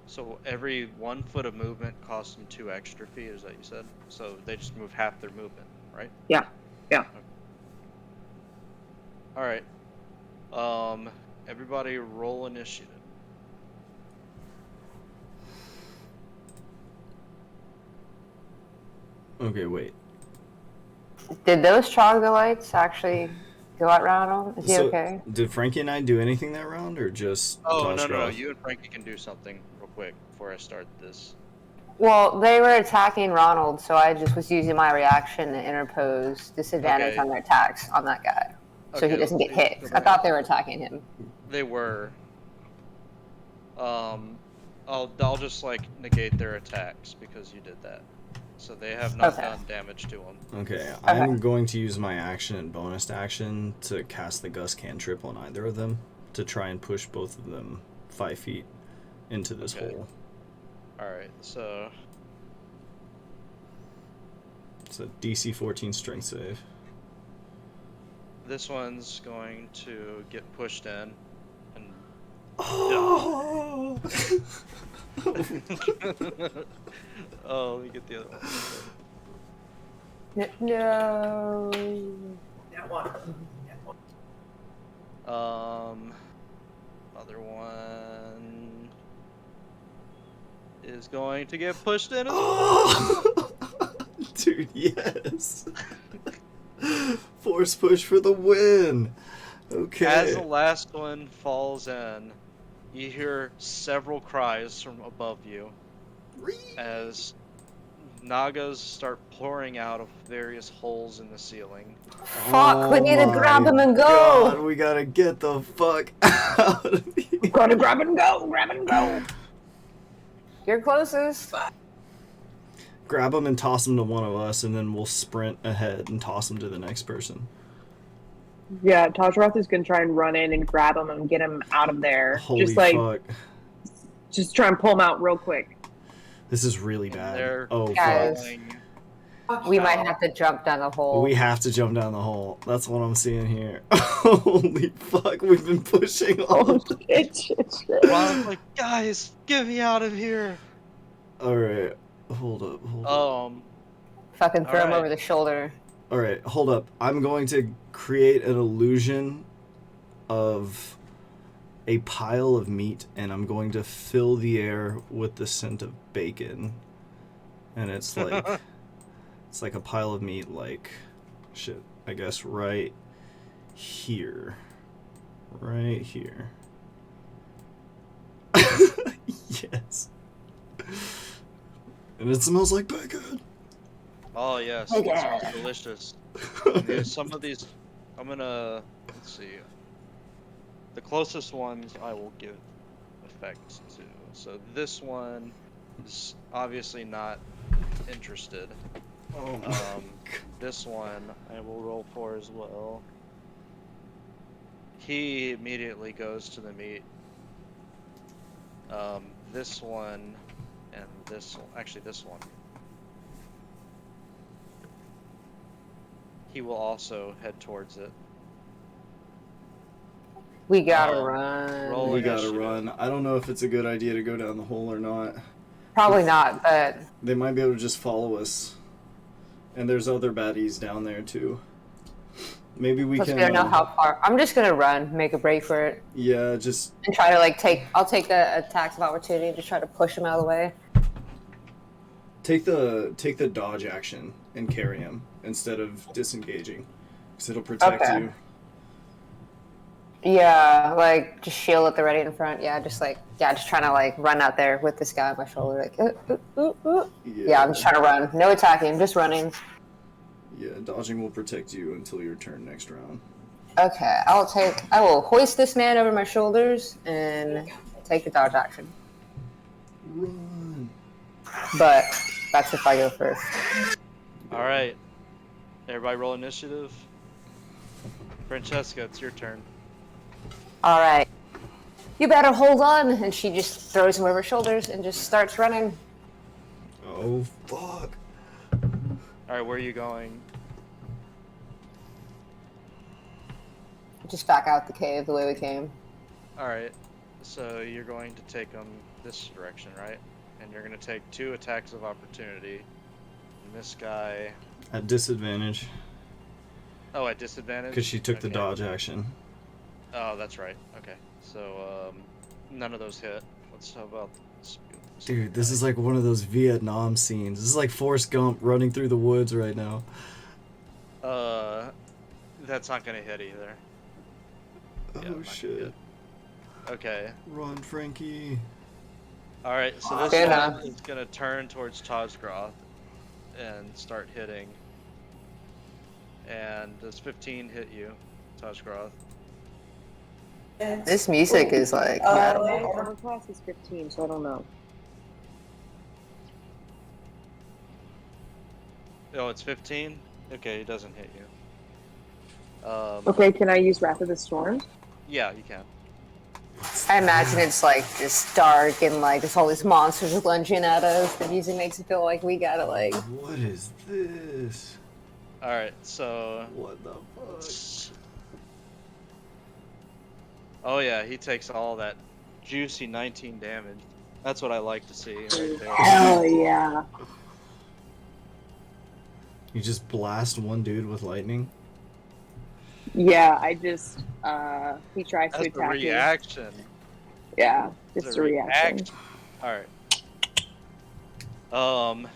So every 1 foot of movement costs them 2 extra feet, is that you said? So they just move half their movement, right? Yeah. Alright. Everybody roll initiative. Okay, wait. Did those troglodytes actually go out round him? Is he So, okay? did Frankie and I do anything that round, or just Oh, no, Toshgroth? you and Frankie can do something real quick before I start this. Well, they were attacking Ronald, so I just was using my reaction to interpose disadvantage Okay. on their attacks on that guy, so he Okay, doesn't get let's see. hit. I thought they were attacking him. They were. I'll just like negate their attacks because you did that. So they have not Okay. done damage to them. Okay, I'm going to use my action and bonus action to cast the Gust cantrip on either of them to try and push both of them 5 feet into this Okay. hole. Alright, so It's a DC 14 strength save. this one's going to get pushed in and Oh! oh, let me get the other one. No. Other one is going to get pushed in as well. Oh! Dude, yes. Force push for the win. Okay. As the last one falls in, you hear several cries from above you as Nagas start pouring out of various holes in the ceiling. Fuck, we need to my grab him and go. God, we gotta get the fuck out of here. Gotta grab and go! Grab and go! You're closest. grab them and toss them to one of us, and then we'll sprint ahead and toss them to the next person. Yeah, Tajroth is gonna try and run in and grab him and get him out of there. Holy fuck. Just try and pull him out real quick. This is really And bad. they're Oh, Guys. falling. We might have to jump down the hole. We have to jump down the hole. That's what I'm seeing here. Holy fuck, we've been pushing all. Shit. Ron's like, guys, get me out of here. Alright, hold up. Fucking throw him Alright. over the shoulder. Alright, hold up. I'm going to create an illusion of a pile of meat, and I'm going to fill the air with the scent of bacon. And it's like... It's like a pile of meat, like, shit, I guess right here. Right here. Yes. And it smells like bacon. Oh yes, Okay. that sounds delicious. Okay, some of these, I'm gonna, let's see. The closest ones I will give effect to. So this one is obviously not interested. Oh my This one I will roll for as well. He immediately goes to the meat. This one and this one, actually this one. He will also head towards it. We gotta Um, run. roll We gotta initiative. run. I don't know if it's a good idea to go down the hole or not. Probably not, but They might be able to just follow us. And there's other baddies down there too. Maybe we plus can. we don't know how far. I'm just gonna run, make a break for it, Yeah, just and try to like take. I'll take the attacks of opportunity and just try to push him out of the way. take the dodge action and carry him instead of disengaging, because it'll protect Okay. you. Yeah, like just shield at the ready in front. Yeah, just trying to like run out there with this guy on my shoulder. Like, yeah, I'm just trying to run. No attacking, just running. Yeah, dodging will protect you until your turn next round. Okay, I will hoist this man over my shoulders and take the dodge action. Run. But that's if I go first. Alright. Everybody roll initiative. Francesca, it's your turn. All right. You better hold on. And she just throws him over her shoulders and just starts running. Oh fuck. Alright, where are you going? Just back out the cave the way we came. Alright. So you're going to take him this direction, right? And you're going to take 2 attacks of opportunity. And this guy... At disadvantage, Oh, at disadvantage? because she took the Okay. dodge action. Oh, that's right. Okay. So, none of those hit. How about this? Dude, this is like one of those Vietnam scenes. This is like Forrest Gump running through the woods right now. That's not gonna hit either. Yeah, Oh not gonna shit. hit. Okay. Run, Frankie. Alright, so this Fair one enough. is gonna turn towards Tajgroth and start hitting. And does 15 hit you, Tajgroth? This music is like metal. Armor class is 15, so I don't know. Oh, it's 15? Okay, it doesn't hit you. Okay, can I use Wrath of the Storm? Yeah, you can. I imagine it's like just dark and like there's all these monsters lunging at us. The music makes it feel like we gotta like. What is this? Alright, so... What the fuck? Oh yeah, he takes all that juicy 19 damage. That's what I like to see right there. Hell yeah. You just blast one dude with lightning? Yeah, I just, he tries to That's a attack me. reaction. Yeah, It's just a reaction. Alright.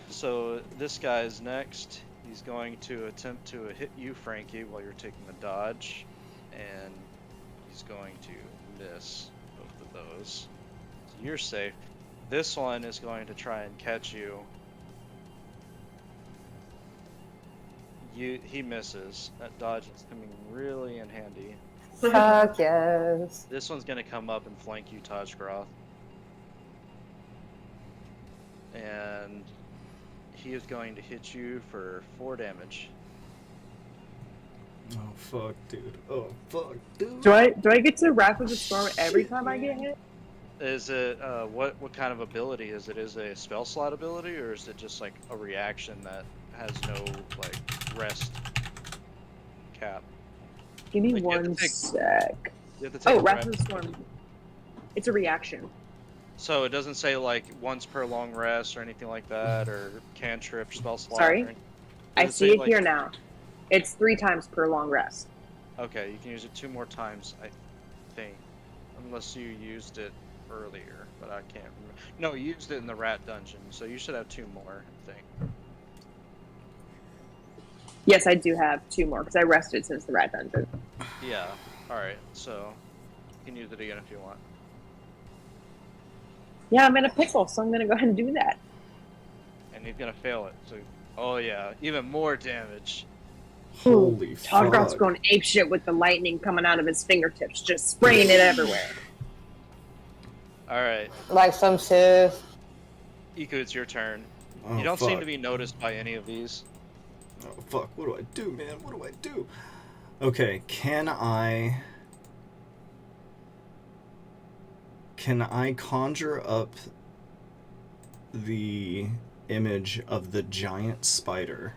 So this guy's next. He's going to attempt to hit you, Frankie, while you're taking the dodge. And he's going to miss both of those. So you're safe. This one is going to try and catch you. He misses. That dodge is coming really in handy. Fuck yes. This one's gonna come up and flank you, Tajgroth. And he is going to hit you for 4 damage. Oh fuck, dude. Oh fuck, dude. Do I get to Wrath of the Storm every time I get man. hit? Is it what kind of ability is it? Is it a spell slot ability, or is it just like a reaction that has no like rest cap? Give me Like you have one to take, sec. you have to take Oh, a Wrath rest. of the Storm. It's a reaction. So it doesn't say like once per long rest or anything like that, or cantrip, spell slot, or Sorry, anything. I Does it see say it like here now. It's 3 times per long rest. okay, you can use it 2 more times, I think, unless you used it earlier, but I can't remember. No, you used it in the rat dungeon, so you should have 2 more, I think. Yes, I do have 2 more because I rested since the rat dungeon. Yeah. All right, so you can use it again if you want. Yeah, I'm in a pickle, so I'm gonna go ahead and do that. And he's gonna fail it. So, oh yeah, even more damage. Holy Toddgroth's fuck. going apeshit with the lightning coming out of his fingertips, just spraying it everywhere. All right, Like some Sith. Iku, it's your turn. Oh You don't fuck. seem to be noticed by any of these. Oh fuck, what do I do, man? What do I do? Okay, can I conjure up the image of the giant spider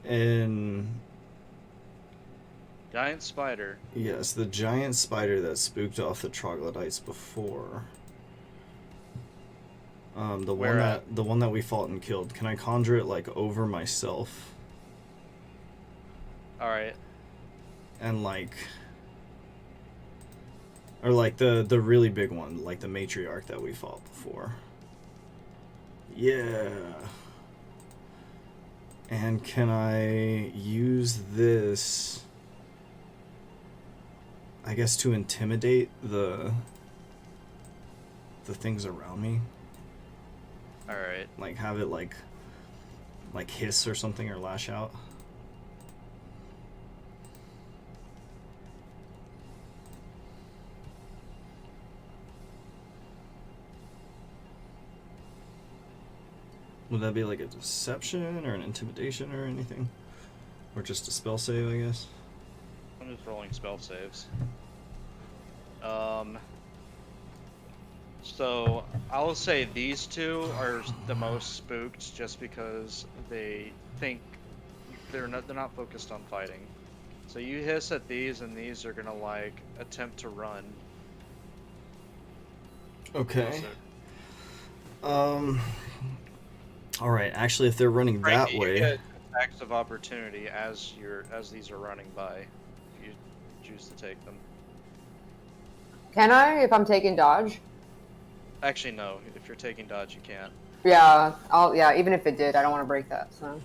in Giant spider. yes, the giant spider that spooked off the troglodytes before. Where at? The one that we fought and killed. Can I conjure it like over myself All right. and like, or like the really big one, like the matriarch that we fought before? Yeah. And can I use this, I guess, to intimidate the things around me? All right. Like have it like hiss or something or lash out? Would that be like a deception or an intimidation or anything? Or just a spell save, I guess? I'm just rolling spell saves. So I'll say these two are the most spooked, just because they think they're not focused on fighting. So you hiss at these, and these are gonna like attempt to run. Okay. So, Alright, actually if they're running that Frankie, you way. get attacks of opportunity as these are running by, if you choose to take them. Can I if I'm taking dodge? Actually, no. If you're taking dodge, you can't. Yeah, even if it did, I don't want to break that, so.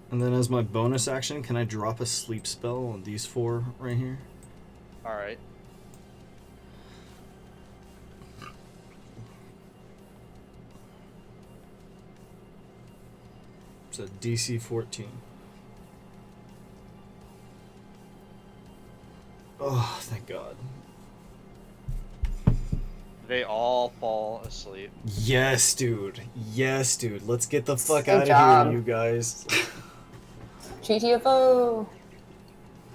And then as my bonus action, can I drop a sleep spell on these 4 right here? All right. It's a DC 14. Oh, thank God. They all fall asleep. Yes, dude. Yes, dude. Let's get the fuck Good out job. of here, you guys. GTFO.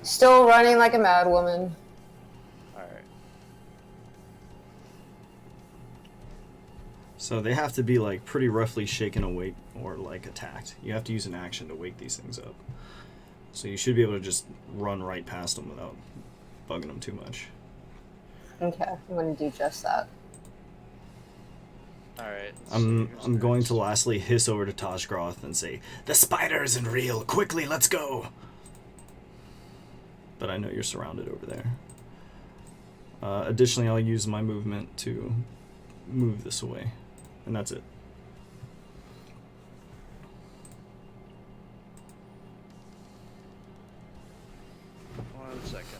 Still running like a mad woman. All right. So they have to be like pretty roughly shaken awake or like attacked. You have to use an action to wake these things up. So you should be able to just run right past them without bugging them too much. Okay, I'm gonna do just that. All right. I'm going to lastly hiss over to Tajgroth and say, "The spider isn't real. Quickly, let's go." But I know you're surrounded over there. Additionally, I'll use my movement to move this away, and that's it. One second.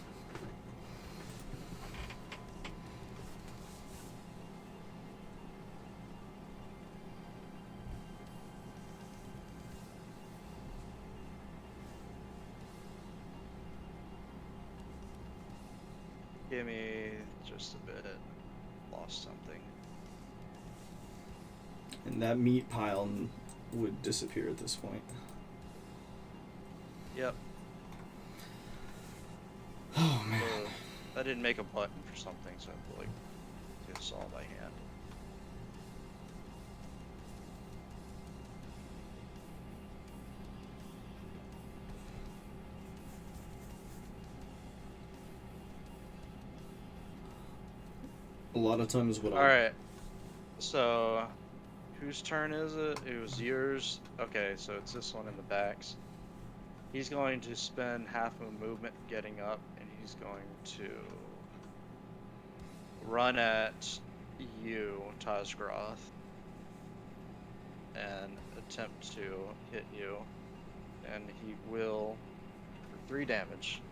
Give me just a bit. Lost something. And that meat pile would disappear at this point. Yep. Oh man. I didn't make a button for something, so I have to like do this all by hand. A lot of times what Alright. So whose turn is it? It was yours. Okay, so it's this one in the backs. He's going to spend half of a movement getting up, and he's going to run at you, Tajgroth, and attempt to hit you. And he will for 3 damage.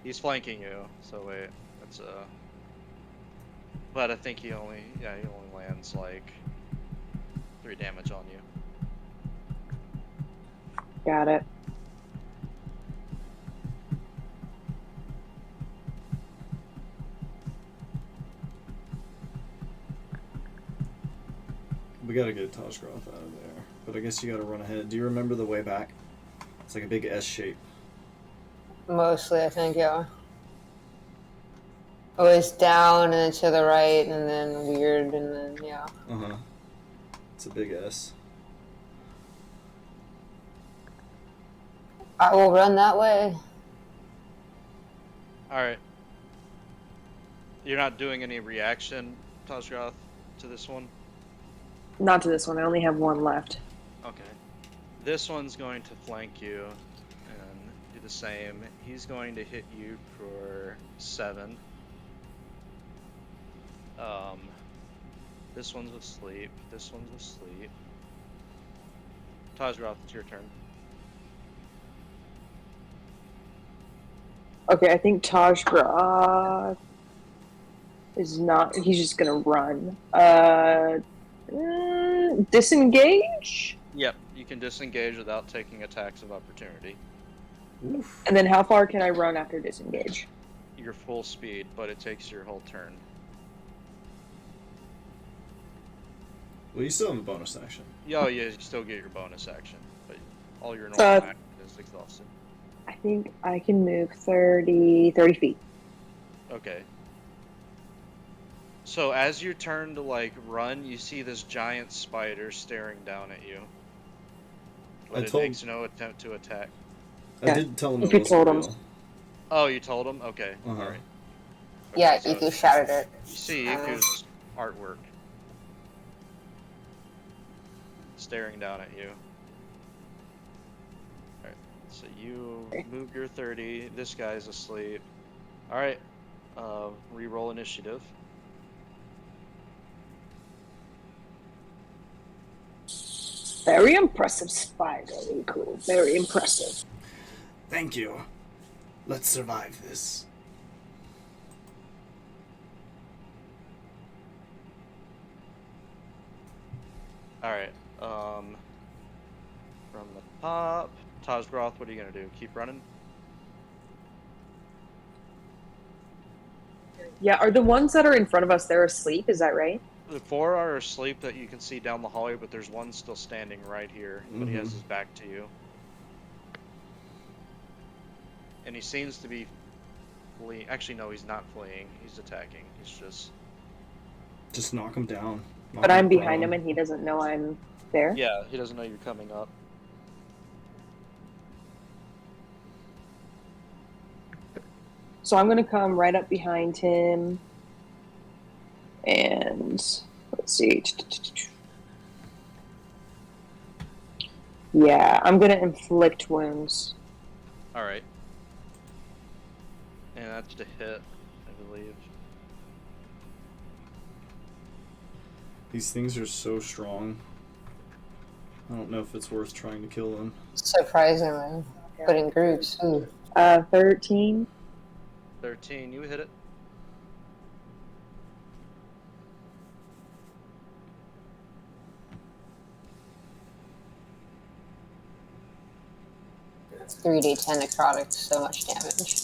He's flanking you, so wait, that's but I think he only lands like 3 damage on you. Got it. We gotta get Tajgroth out of there. But I guess you gotta run ahead. Do you remember the way back? It's like a big S shape. Mostly, I think, yeah. Always down and then to the right and then weird and then, yeah. Uh-huh. It's a big S. I will run that way. Alright. You're not doing any reaction, Tajgroth, to this one? Not to this one. I only have one left. Okay. This one's going to flank you and do the same. He's going to hit you for 7. This one's asleep. This one's asleep. Tajgroth, it's your turn. Okay, I think Tajgroth is not. He's just gonna run. Disengage. Yep, you can disengage without taking attacks of opportunity. Oof. And then how far can I run after disengage? Your full speed, but it takes your whole turn. Well, you still have a bonus action. Yeah, you still get your bonus action, but all your normal action is exhausted. I think I can move 30 feet. Okay. So as you turn to like run, you see this giant spider staring down at you. But it makes no attempt to attack. I did tell him If it you wasn't told him. real. Oh, you told him? Okay. Uh-huh. Alright. Yeah, so Iku shouted it. you see Iku's artwork. Staring down at you. Alright, so you move your 30. This guy's asleep. Alright, re-roll initiative. Very impressive spider, cool. Very impressive. Thank you. Let's survive this. Alright, from the top, Tajgroth, what are you gonna do? Keep running? Yeah, are the ones that are in front of us, they're asleep, is that right? The 4 are asleep that you can see down the hallway, but there's one still standing right here, but he has his back to you. And he seems to be fleeing. Actually, no, he's not fleeing. He's attacking. He's Just knock him down. Knock But I'm him behind prone. him and he doesn't know I'm there? Yeah, he doesn't know you're coming up. So I'm gonna come right up behind him. And let's see. Yeah, I'm gonna inflict wounds. Alright. And that's to hit, I believe. These things are so strong. I don't know if it's worth trying to kill them. Surprisingly. But in groups, ooh. 13. 13, you hit it. It's 3d10 necrotic, so much damage.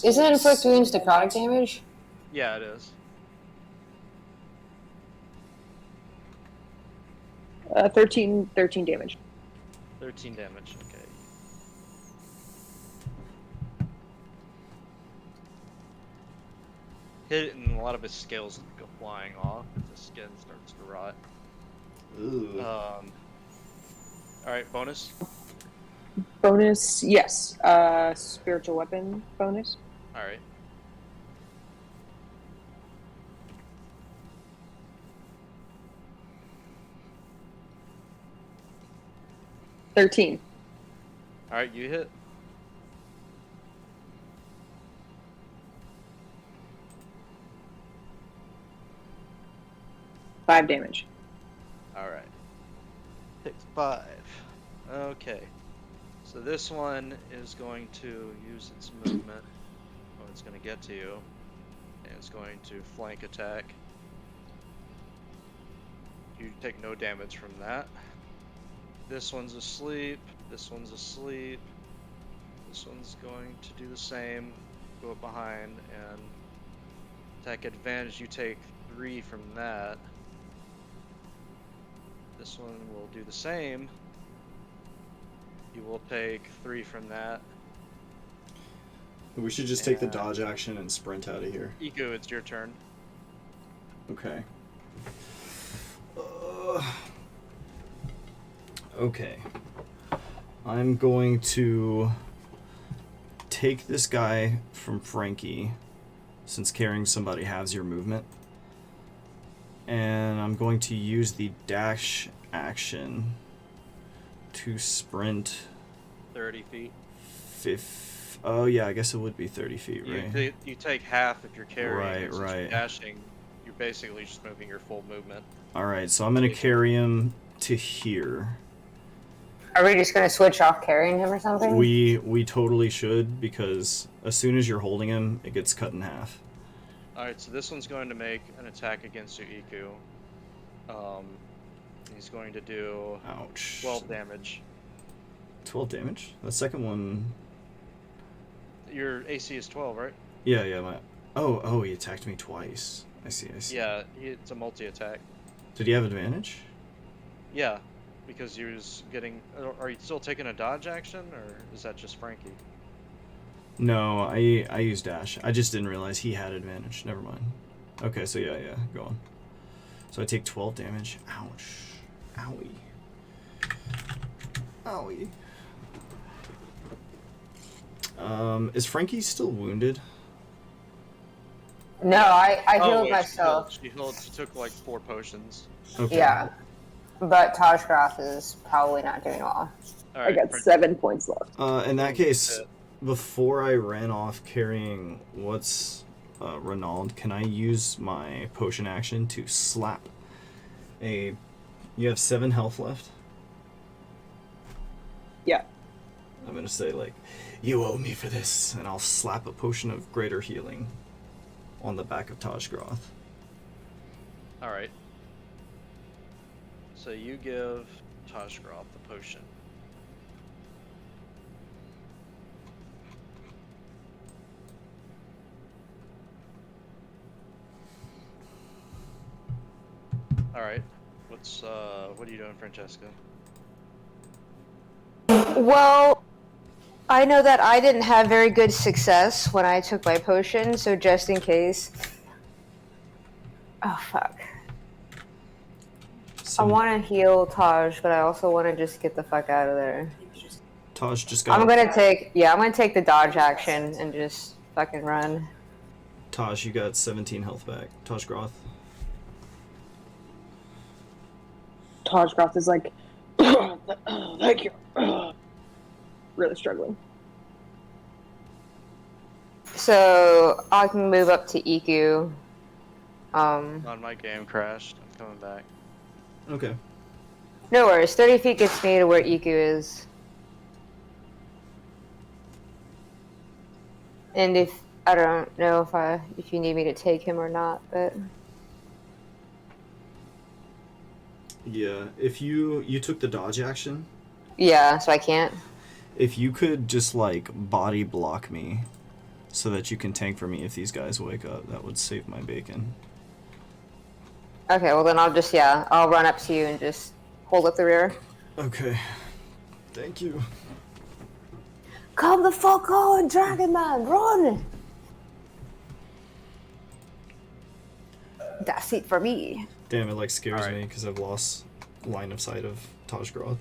Isn't inflict wounds necrotic damage? Yeah, it is. 13 damage. 13 damage. Okay. Hit it, and a lot of his scales go flying off as the skin starts to rot. Ooh. Alright, bonus. Bonus, yes. Spiritual weapon bonus. Alright. $13. Alright, you hit. $5 damage. Alright. Takes 5. Okay. So this one is going to use its movement. Oh, it's going to get to you. And it's going to flank attack. You take no damage from that. This one's asleep. This one's asleep. This one's going to do the same. Go up behind and attack advantage. You take 3 from that. This one will do the same. You will take 3 from that. We should just take the dodge action and sprint out of here. Iku, it's your turn. Okay. Okay. I'm going to take this guy from Frankie, since carrying somebody halves your movement. And I'm going to use the dash action to sprint 30 feet. Oh yeah, I guess it would be 30 feet, right? You take half if you're carrying. Right, and since right. You're dashing. You're basically just moving your full movement. Alright, so I'm going to carry him to here. Are we just gonna switch off carrying him or something? We totally should, because as soon as you're holding him, it gets cut in half. Alright, so this one's going to make an attack against you, Iku. He's going to do Ouch. 12 damage. 12 damage? The second one... Your AC is 12, right? Yeah, my... Oh, he attacked me twice. I see. Yeah, it's a multi-attack. Did he have advantage? Yeah, because he was getting... Are you still taking a dodge action, or is that just Frankie? No, I used dash. I just didn't realize he had advantage. Never mind. Okay, so yeah, go on. So I take 12 damage. Ouch. Owie. Is Frankie still wounded? No, I healed wait, myself. She took like 4 potions. Okay. Yeah. But Tajgroth is probably not doing well. All right, I got 7 points left. In that case, before I ran off carrying Renaud, can I use my potion action to slap a... You have 7 health left? Yeah. I'm gonna say, like, you owe me for this, and I'll slap a potion of greater healing on the back of Tajgroth. Alright. So you give Tajgroth the potion. Alright. What are you doing, Francesca? Well, I know that I didn't have very good success when I took my potion, so just in case... Oh, fuck. I want to heal Taj, but I also want to just get the fuck out of there. Taj just got... I'm gonna take the dodge action and just fucking run. Taj, you got 17 health back. Tajgroth. Tajgroth is like, thank you. Really struggling. So I can move up to Iku. On my game crashed. I'm coming back. Okay. No worries. 30 feet gets me to where Iku is. And if I don't know if you need me to take him or not, but Yeah, if you took the dodge action, yeah, so I can't. if you could just like body block me so that you can tank for me if these guys wake up. That would save my bacon. Okay, well then I'll run up to you and just hold up the rear. Okay. Thank you. Come the fuck on, Dragon Man, run! That's it for me. Damn, it like scares Alright. me because I've lost line of sight of Taj Groth.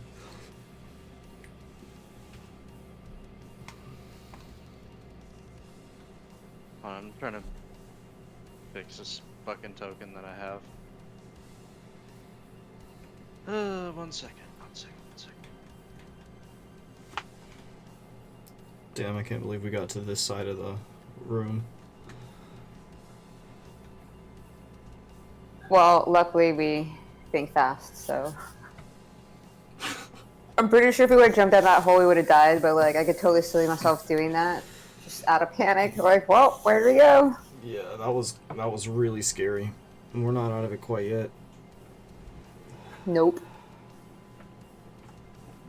I'm trying to fix this fucking token that I have. 1 second. Damn, I can't believe we got to this side of the room. Well, luckily we think fast, so. I'm pretty sure if we would have jumped down that hole, we would have died, but like, I could totally see myself doing that. Just out of panic, like, well, where do we go? Yeah, that was really scary. And we're not out of it quite yet. Nope.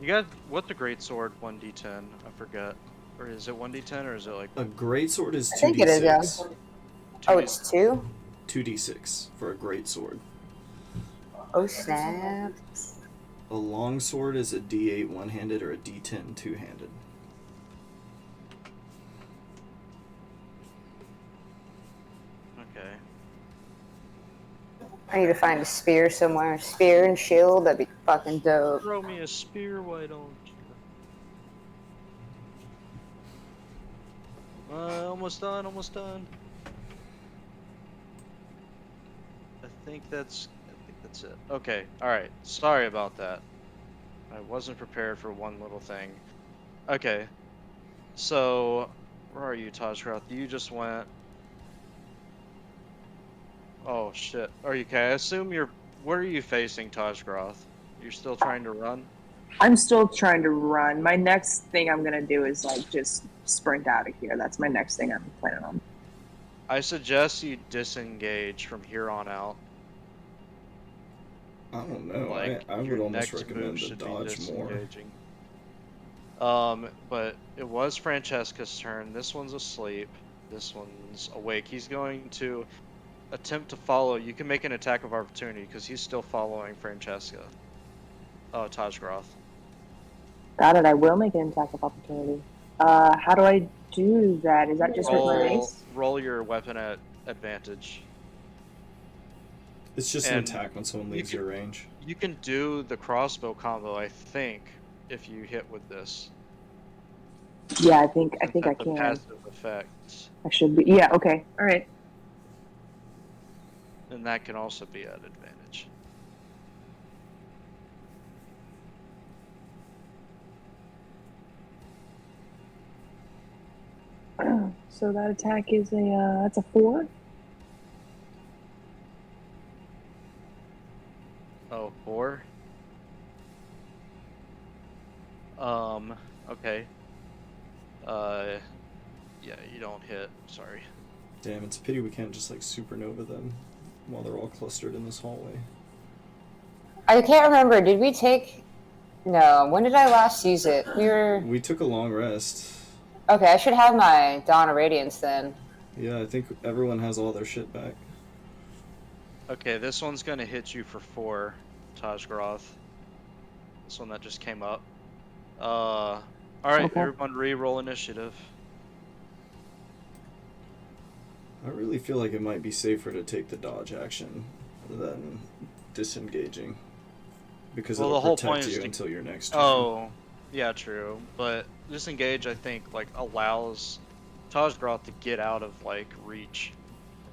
You got what's a great sword? 1d10. I forget. Or is it 1d10 or is it like A greatsword is 2d6. I think it is, yeah. Oh, it's 2? 2d6 for a greatsword. Oh, snap. A longsword is a d8 one-handed or a d10 two-handed. Okay. I need to find a spear somewhere. Spear and shield, that'd be fucking dope. Throw me a spear, why don't you? Almost done. I think that's it. Okay, alright. Sorry about that. I wasn't prepared for one little thing. Okay. So, where are you, Taj Groth? You just went... Oh, shit. Are you okay? I assume you're... Where are you facing, Taj Groth? You're still trying to run? I'm still trying to run. My next thing I'm gonna do is like just sprint out of here. That's my next thing I'm planning on. I suggest you disengage from here on out. I don't know. Like, I would your almost next recommend move to should dodge be more. disengaging. But it was Francesca's turn. This one's asleep. This one's awake. He's going to attempt to follow. You can make an attack of opportunity because he's still following Francesca. Oh, Taj Groth. Got it. I will make an attack of opportunity. How do I do that? Is that just with my mace? Roll your weapon at advantage. It's just an And attack when someone leaves your range. You can do the crossbow combo, I think, if you hit with this. Yeah, I think I Since that's a can. passive effect, I should be. Yeah. Okay. All right. and that can also be at advantage. So that attack is that's a 4. Oh, 4? Okay. Yeah, you don't hit. Sorry. Damn, it's a pity we can't just like supernova them while they're all clustered in this hallway. I can't remember, did we take... No, when did I last use it? We took a long rest. Okay, I should have my Dawn of Radiance then. Yeah, I think everyone has all their shit back. Okay, this one's gonna hit you for 4, Taj Groth. This one that just came up. Alright, Okay. everyone re-roll initiative. I really feel like it might be safer to take the dodge action than disengaging. Because Well, it'll the whole protect point is you to- until your next turn. Oh, yeah, true. But disengage, I think, like, allows Taj Groth to get out of, like, reach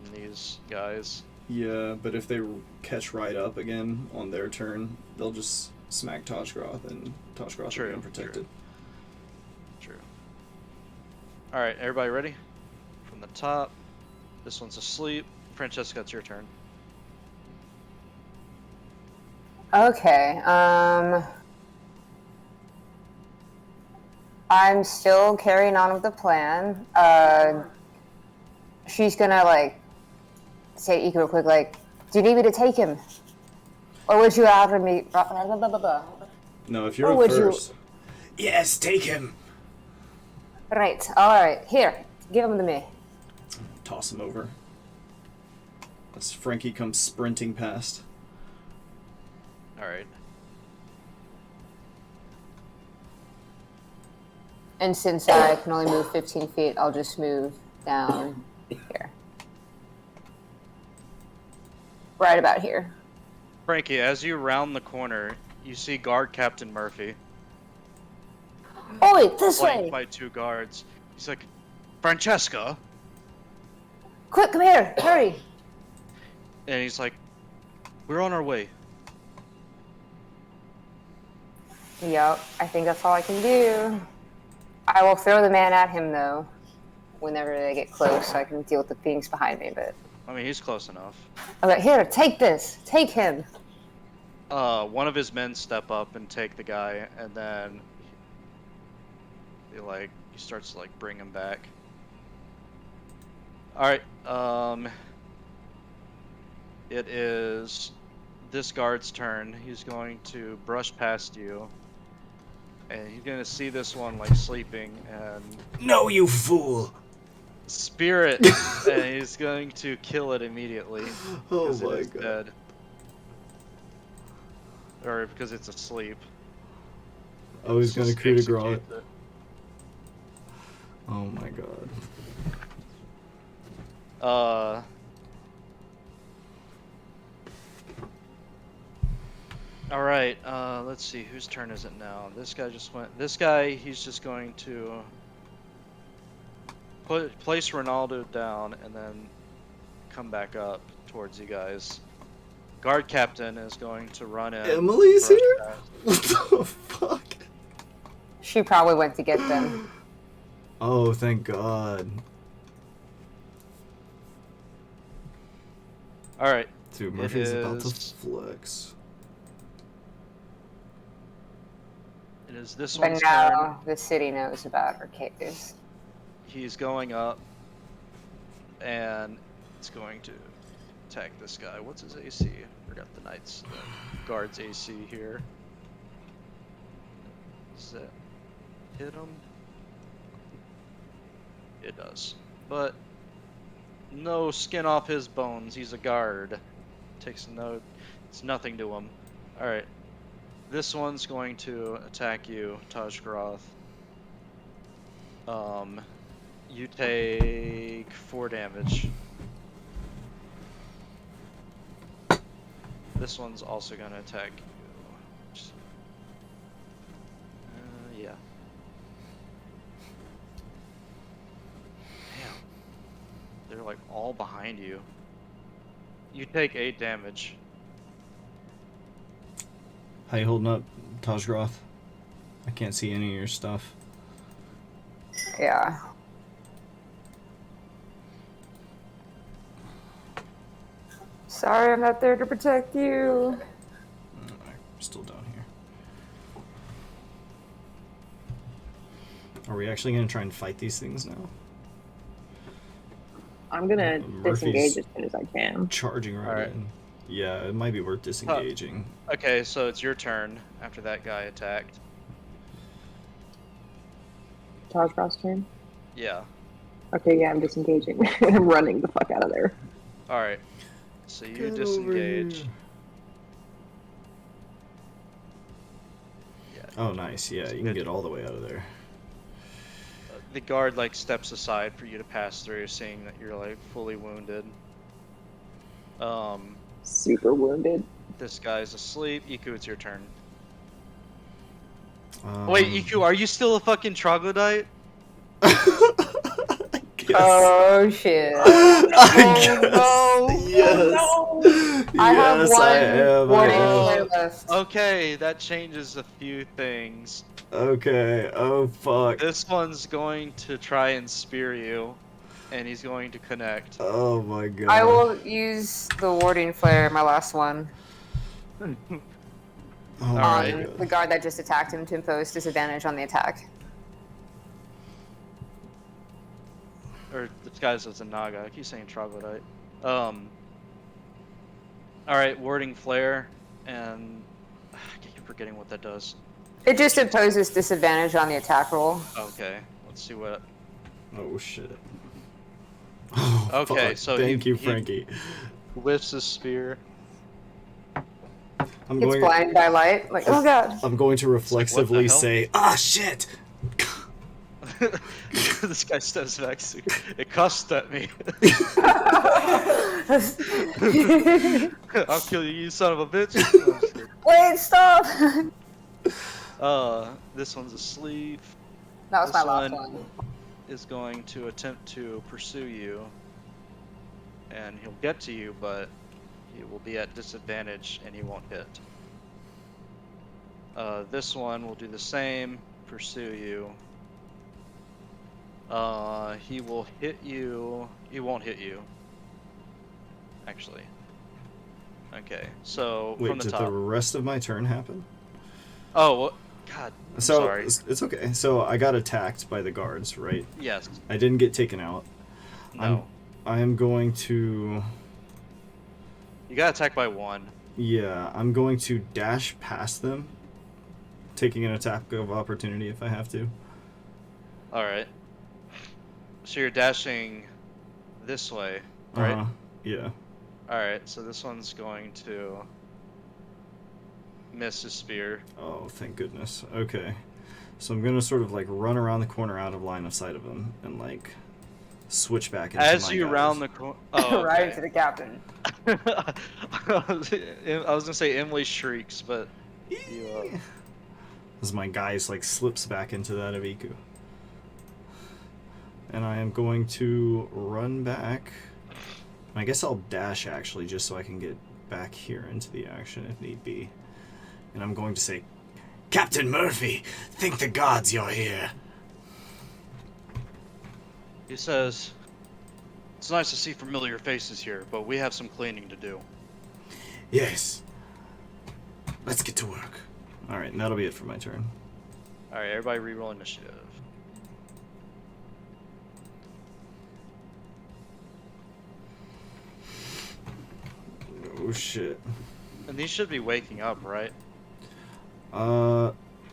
from these guys. Yeah, but if they catch right up again on their turn, they'll just smack Taj Groth and Taj Groth will be unprotected. True. Alright, everybody ready? From the top. This one's asleep. Francesca, it's your turn. Okay, I'm still carrying on with the plan. She's gonna, like, say real quick, like, do you need me to take him? Or would you rather me... No, if you're Or up would you- first, Yes, take him. Right, alright, here. Give him to me. Toss him over. As Frankie comes sprinting past. All right. And since I can only move 15 feet, I'll just move down here. Right about here. Frankie, as you round the corner, you see Guard Captain Murphy. Oh, wait, this Flanked way! by 2 guards. He's like, Francesca? Quick, come here! Hurry! And he's like, we're on our way. Yup, I think that's all I can do. I will throw the man at him, though, whenever they get close, so I can deal with the things behind me, but... I mean, he's close enough. Okay, here, take this! Take him! One of his men step up and take the guy, and then he starts to like bring him back. All right, it is this guard's turn. He's going to brush past you, and he's gonna see this one like sleeping and No, you fool! spirit, and he's going to kill it immediately Oh because it my is god. dead, or because it's asleep. Oh, he's gonna Just coup de execute grace. it. Oh my god. All right. Let's see. Whose turn is it now? This guy just went. This guy, he's just going to place Ronaldo down and then come back up towards you guys. Guard captain is going to run in. Emily's brush here? past. What the fuck? She probably went to get them. Oh, thank god. All right. Dude, Murphy's It about to is- flex. It is this But one's turn. now the city knows about our case. He's going up, and it's going to attack this guy. What's his AC? Forgot the knight's guard's AC here. Does that hit him? It does, but no skin off his bones. He's a guard. Takes no, it's nothing to him. All right, this one's going to attack you, Taj Groth. You take 4 damage. This one's also gonna attack you. Yeah. Damn. They're like all behind you. You take 8 damage. How you holding up, Taj Groth? I can't see any of your stuff. Yeah. Sorry, I'm not there to protect you. I'm still down here. Are we actually gonna try and fight these things now? I'm gonna Murphy's- disengage as soon as I can. Charging right Alright. in. Yeah, it might be worth disengaging. Okay, so it's your turn after that guy attacked. Taj Cross turn. Yeah. Okay, yeah, I'm disengaging. I'm running the fuck out of there. Alright. So you Get over disengage. here. Yeah. Oh, nice. Yeah, you can get all the way out of there. The guard like steps aside for you to pass through, seeing that you're like fully wounded. Super wounded. This guy's asleep. Iku, it's your turn. Um, Wait, Iku, are you still a fucking troglodyte? I guess. Oh shit. I guess. no. Yes. I have Yes, one I am. warning am. flare left. Okay, that changes a few things. Okay. Oh fuck. This one's going to try and spear you, and he's going to connect. Oh my god. I will use the warding flare, my last one, Oh on my Alright. the god. guard that just attacked him to impose disadvantage on the attack. Or disguised as a Naga. I keep saying troglodyte. Alright, warding flare, and I keep forgetting what that does. It just imposes disadvantage on the attack roll. Okay, let's see what. Oh shit. Oh, Okay, fuck. so Thank you, he Frankie. whiffs his spear. I'm Gets going. blinded by light. Like, oh god. I'm going to It's like, what the reflexively hell? say, "Ah, shit." This guy steps back. It cussed at me. I'll kill you, you son of a bitch. No, I'm just kidding. Wait, stop! This one's asleep. That was This my last one one. is going to attempt to pursue you, and he'll get to you, but he will be at disadvantage and he won't hit. This one will do the same, pursue you. He will hit you. He won't hit you. Actually. Okay, so Wait, from the did the top. rest of my turn happen? Oh, well, God. I'm So sorry. it's okay. So I got attacked by the guards, right? Yes. I didn't get taken out. No. I am going to. You got attacked by one. Yeah, I'm going to dash past them, taking an attack of opportunity if I have to. Alright. So you're dashing this way, right? Yeah. Alright, so this one's going to miss his spear. Oh, thank goodness. Okay. So I'm gonna sort of like run around the corner out of line of sight of them and like switch back into As my you guys. round the corner. Oh, Right okay. into the captain. I was gonna say Emily shrieks, but you, As my guys like slips back into that of Iku. And I am going to run back. I guess I'll dash actually just so I can get back here into the action if need be. And I'm going to say, Captain Murphy, thank the gods you're here. He says, "It's nice to see familiar faces here, but we have some cleaning to do." Yes. Let's get to work. alright, and that'll be it for my turn. Alright, everybody reroll initiative. Oh shit. And these should be waking up, right?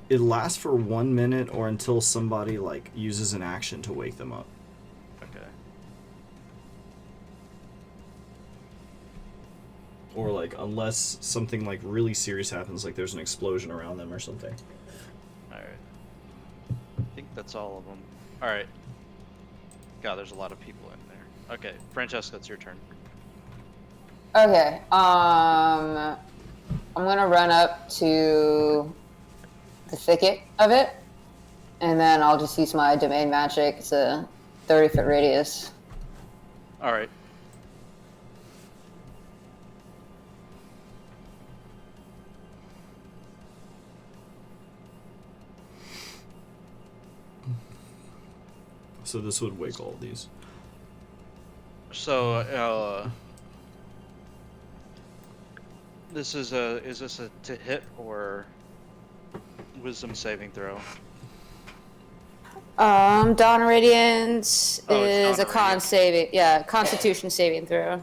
It lasts for 1 minute or until somebody like uses an action to wake them up. Okay. Or like unless something like really serious happens, like there's an explosion around them or something. Alright. I think that's all of them. Alright. God, there's a lot of people in there. Okay, Francesca, it's your turn. Okay, I'm gonna run up to the thicket of it, and then I'll just use my domain magic. It's a 30-foot radius. Alright. So this would wake all these. So, is this a to hit or wisdom saving throw? Dawn Radiance Oh, it's is a Dawn con Radiance. saving, Constitution saving throw. Alright.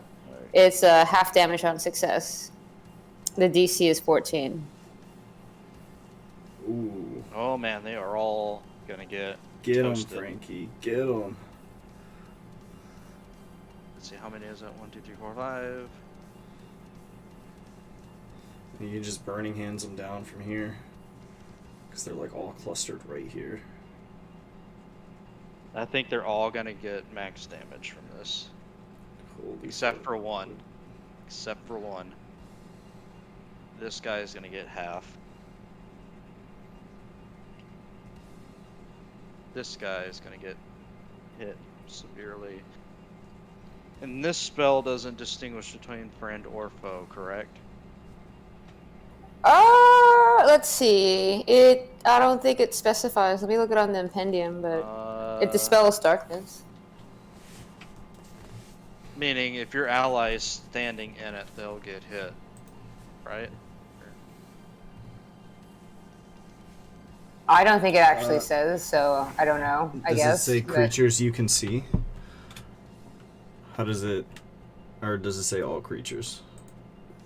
It's a half damage on success. The DC is 14. Ooh. Oh man, they are all gonna get Get 'em, toasted. Frankie. Get 'em. Let's see, how many is that? 1, 2, 3, 4, 5. And you just burning hands them down from here. Because they're like all clustered right here. I think they're all gonna get max damage from this. Holy Except fuck. for one. Except for one. This guy is gonna get half. This guy is gonna get hit severely. And this spell doesn't distinguish between friend or foe, correct? Let's see. I don't think it specifies. Let me look it on the impendium, but it dispels darkness. Meaning, if your ally is standing in it, they'll get hit, right? I don't think it actually says, so I don't know. I Does guess. it say but- creatures you can see? How does it... Or does it say all creatures?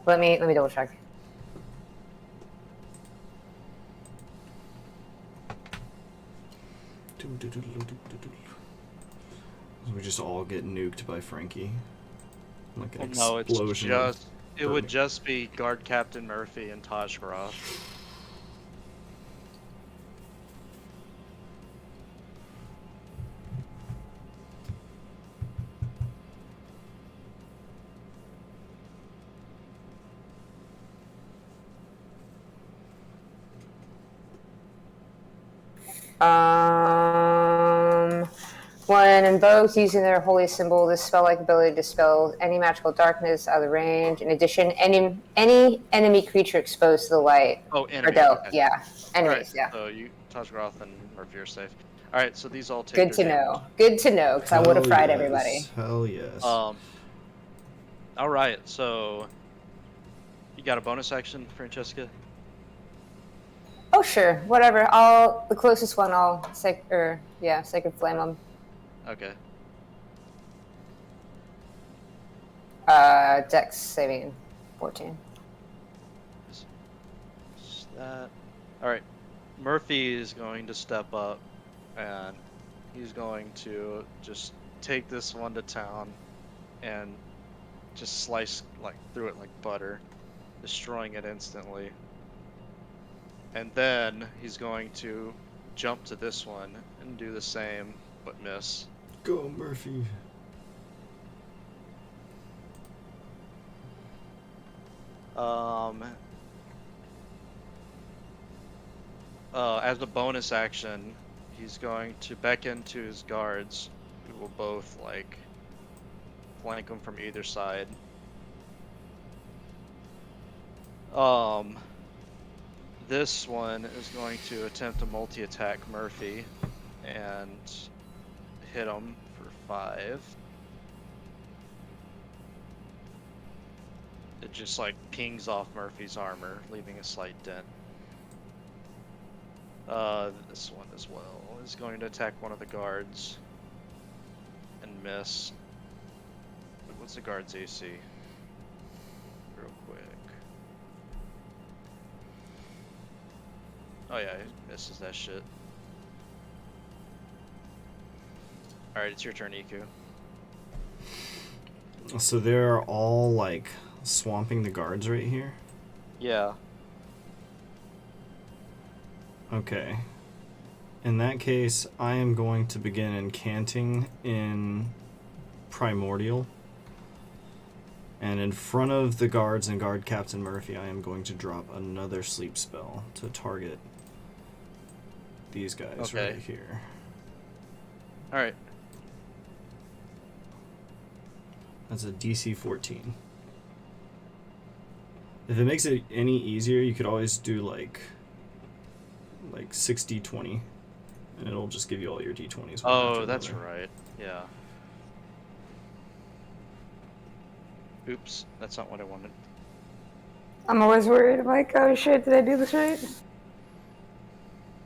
Let me double check. We just all get nuked by Frankie. Like an Well, no, it's explosion. of just it would burning- just be Guard Captain Murphy and Taj Groth. When invoked using their holy symbol, this spell-like ability dispels any magical darkness out of the range. In addition, any enemy creature exposed to the light. Oh, Or enemy. don't, Okay. yeah. Enemies, Alright, yeah. so you, Taj Groth and Murphy are safe. Alright, so these all take Good their to damage. know. Good to know, because I would have Hell fried yes. everybody. Hell yes. Alright, so you got a bonus action, Francesca? Oh, sure. Whatever. The closest one, I'll Sacred Flame them. Okay. Dex saving 14. Just that. Alright. Murphy is going to step up and he's going to just take this one to town and just slice through it like butter, destroying it instantly. And then he's going to jump to this one and do the same, but miss. Go, Murphy. As a bonus action, he's going to beckon to his guards, who will both flank him from either side. This one is going to attempt to multi-attack Murphy and hit him for 5. It just pings off Murphy's armor, leaving a slight dent. This one as well is going to attack one of the guards and miss. What's the guard's AC? Real quick. Oh yeah, he misses that shit. Alright, it's your turn, Iku. So they're all swamping the guards right here? Yeah. Okay. In that case, I am going to begin incanting in Primordial. And in front of the guards and Guard Captain Murphy, I am going to drop another sleep spell to target these guys right here. Alright. That's a DC 14. If it makes it any easier, you could always do like 6d20, and it'll just give you all your d20s. one Oh, after that's another. right. Yeah. Oops, that's not what I wanted. I'm always worried. I'm like, oh shit, did I do this right?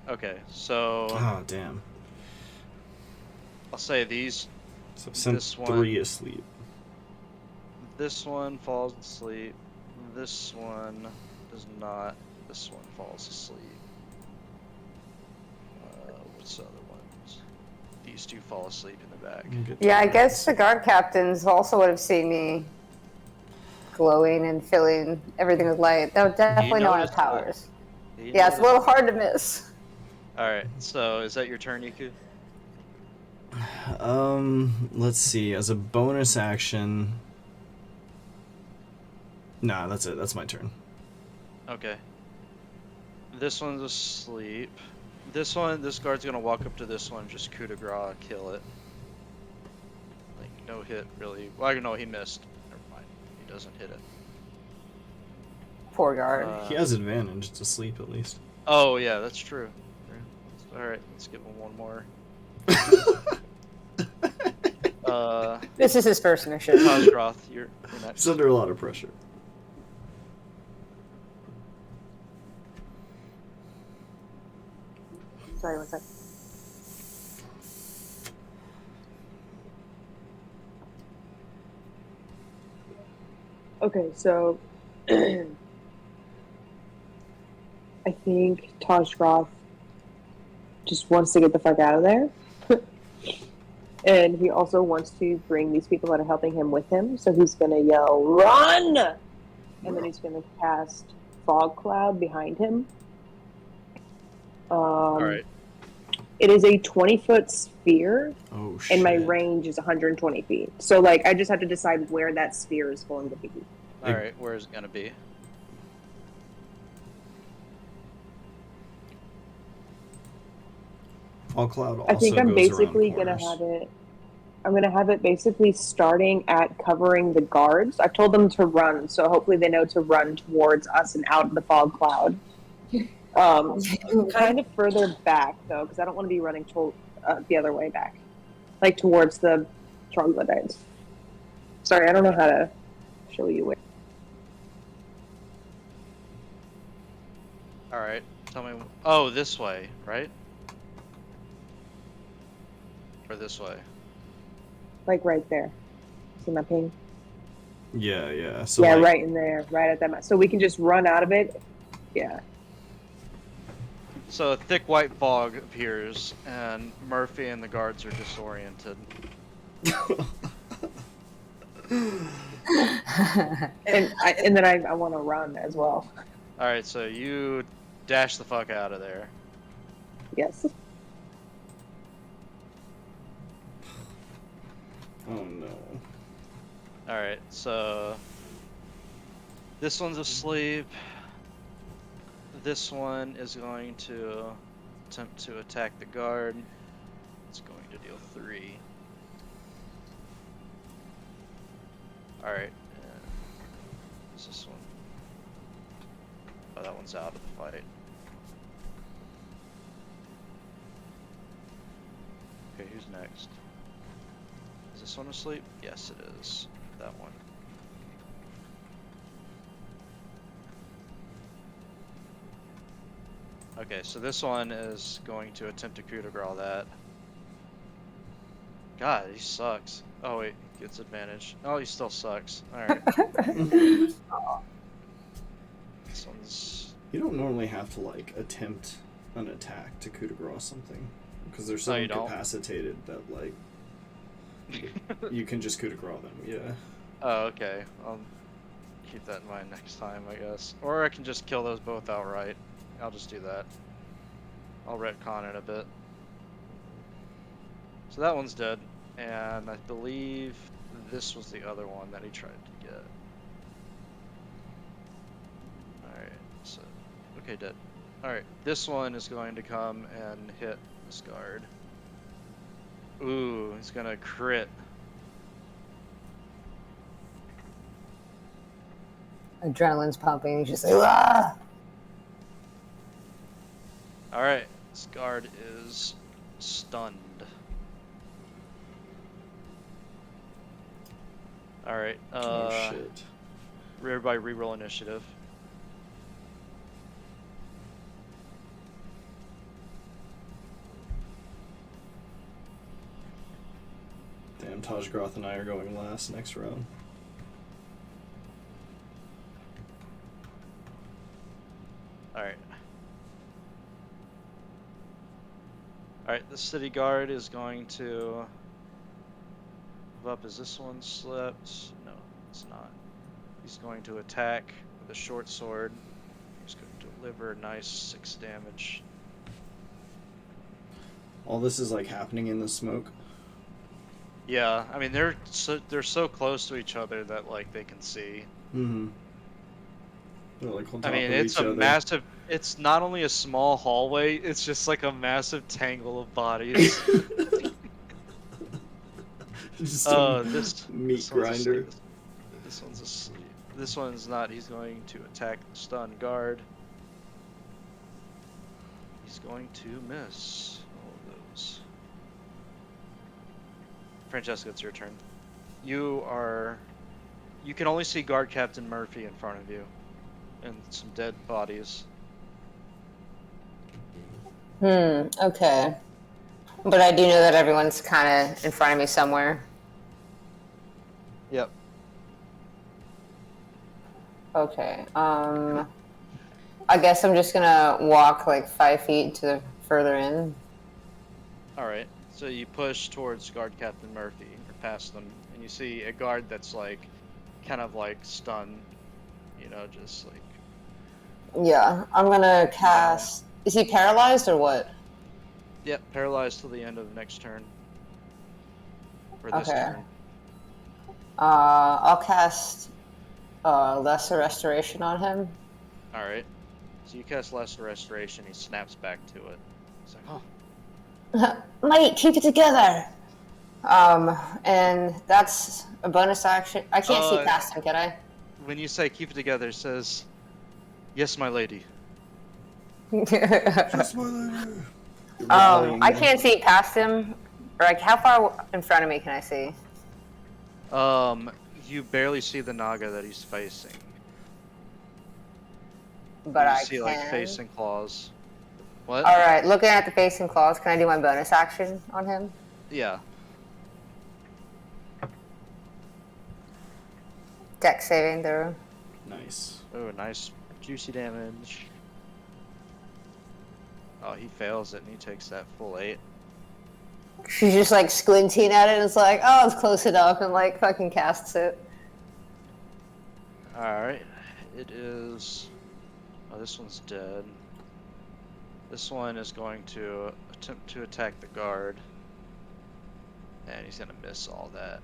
Okay, so Oh, damn. I'll say these. So I've sent This one- 3 asleep. This one falls asleep. This one does not. This one falls asleep. What's the other ones? These two fall asleep in the back. Yeah, I guess the guard captains also would have seen me glowing and filling everything with light. They would definitely know I have noticed that. powers. Yeah, it's a little hard to miss. Alright, so is that your turn, Iku? Let's see. As a bonus action. Nah, that's it. That's my turn. Okay. This one's asleep. This guard's gonna walk up to this one, just coup de grace, kill it. No hit, really. Well, no, he missed. Never mind. He doesn't hit it. Poor guard. He has advantage. It's asleep at least. Oh, yeah, that's true. Alright, let's give him one more. This is his first mission. Cosgroth, you're next. He's under a lot of pressure. Sorry, what's that? Okay, so I think Taj Groth just wants to get the fuck out of there. And he also wants to bring these people that are helping him with him. So he's going to yell, "Run!" And then he's going to cast Fog Cloud behind him. All right. It is a 20-foot sphere, Oh shit. and my range is 120 feet. So, like, I just have to decide where that sphere is going to be. All right, where is it gonna be? Fog cloud also I think I'm goes basically around gonna corners. have it. I'm gonna have it basically starting at covering the guards. I've told them to run, so hopefully they know to run towards us and out of the fog cloud. Kind of further back though, because I don't want to be running the other way back, like towards the troglodytes. Sorry, I don't know how to show you where. All right, tell me. Oh, this way, right? Or this way? Like right there. See my ping? Yeah, yeah. So yeah, like, right in there, right at that. So we can just run out of it. Yeah. So a thick white fog appears, and Murphy and the guards are disoriented. and then I want to run as well. All right, so you dash the fuck out of there. Yes. oh no. All right, so this one's asleep. This one is going to attempt to attack the guard. It's going to deal 3. All right. What's this one? Oh, that one's out of the fight. Okay, who's next? Is this one asleep? Yes, it is. That one. Okay, so this one is going to attempt to coup de grace that. God, he sucks. Oh wait, he gets advantage. Oh, he still sucks. Alright. This one's... You don't normally have to like attempt an attack to coup de grace something, because they're so No, you don't. incapacitated that like you can just coup de grace them. Yeah. Oh, okay. I'll keep that in mind next time, I guess. Or I can just kill those both outright. I'll just do that. I'll retcon it a bit. So that one's dead, and I believe this was the other one that he tried to get. Alright, so, okay, dead. Alright, this one is going to come and hit this guard. Ooh, he's gonna crit. Adrenaline's pumping. He's just like, ah! Alright, this guard is stunned. Alright, oh shit. everybody reroll initiative. Damn, Tajgroth and I are going last next round. Alright. Alright, the city guard is going to move up. Is this one slept? No, it's not. He's going to attack with a short sword. He's going to deliver a nice 6 damage. All this is like happening in the smoke. Yeah, I mean they're so close to each other that like they can see. Mm-hmm. They're like on top I mean, of it's each a other. massive. It's not only a small hallway; it's just like a massive tangle of bodies. Just this meat this one's grinder. asleep. This one's asleep. This one's not. He's going to attack the stun guard. He's going to miss all of those. Francesca, it's your turn. You can only see guard captain Murphy in front of you, and some dead bodies. Okay. But I do know that everyone's kind of in front of me somewhere. Yep. Okay. I guess I'm just gonna walk like 5 feet to the further in. All right. So you push towards Guard Captain Murphy, or past them, and you see a guard that's like, kind of like stunned, you know, just like. Yeah, I'm gonna cast. Is he paralyzed or what? Yep, paralyzed till the end of the next turn. Or this Okay. turn. I'll cast Lesser Restoration on him. Alright. So you cast Lesser Restoration, he snaps back to it. He's like, oh. Mate, keep it together. And that's a bonus action. I can't see past him, can I? When you say keep it together, it says, yes, my lady. Just my lady. Rallying I him. can't see past him. Like, how far in front of me can I see? You barely see the Naga that he's facing. But you I see, can. like, face and claws. What? Alright, looking at the face and claws, can I do my bonus action on him? Yeah. Dex saving throw. Nice. Oh, nice juicy damage. Oh, he fails it and he takes that full 8. She's just like squinting at it and it's like, oh, it's close enough, and like fucking casts it. Alright. It is. Oh, this one's dead. This one is going to attempt to attack the guard. And he's gonna miss all that.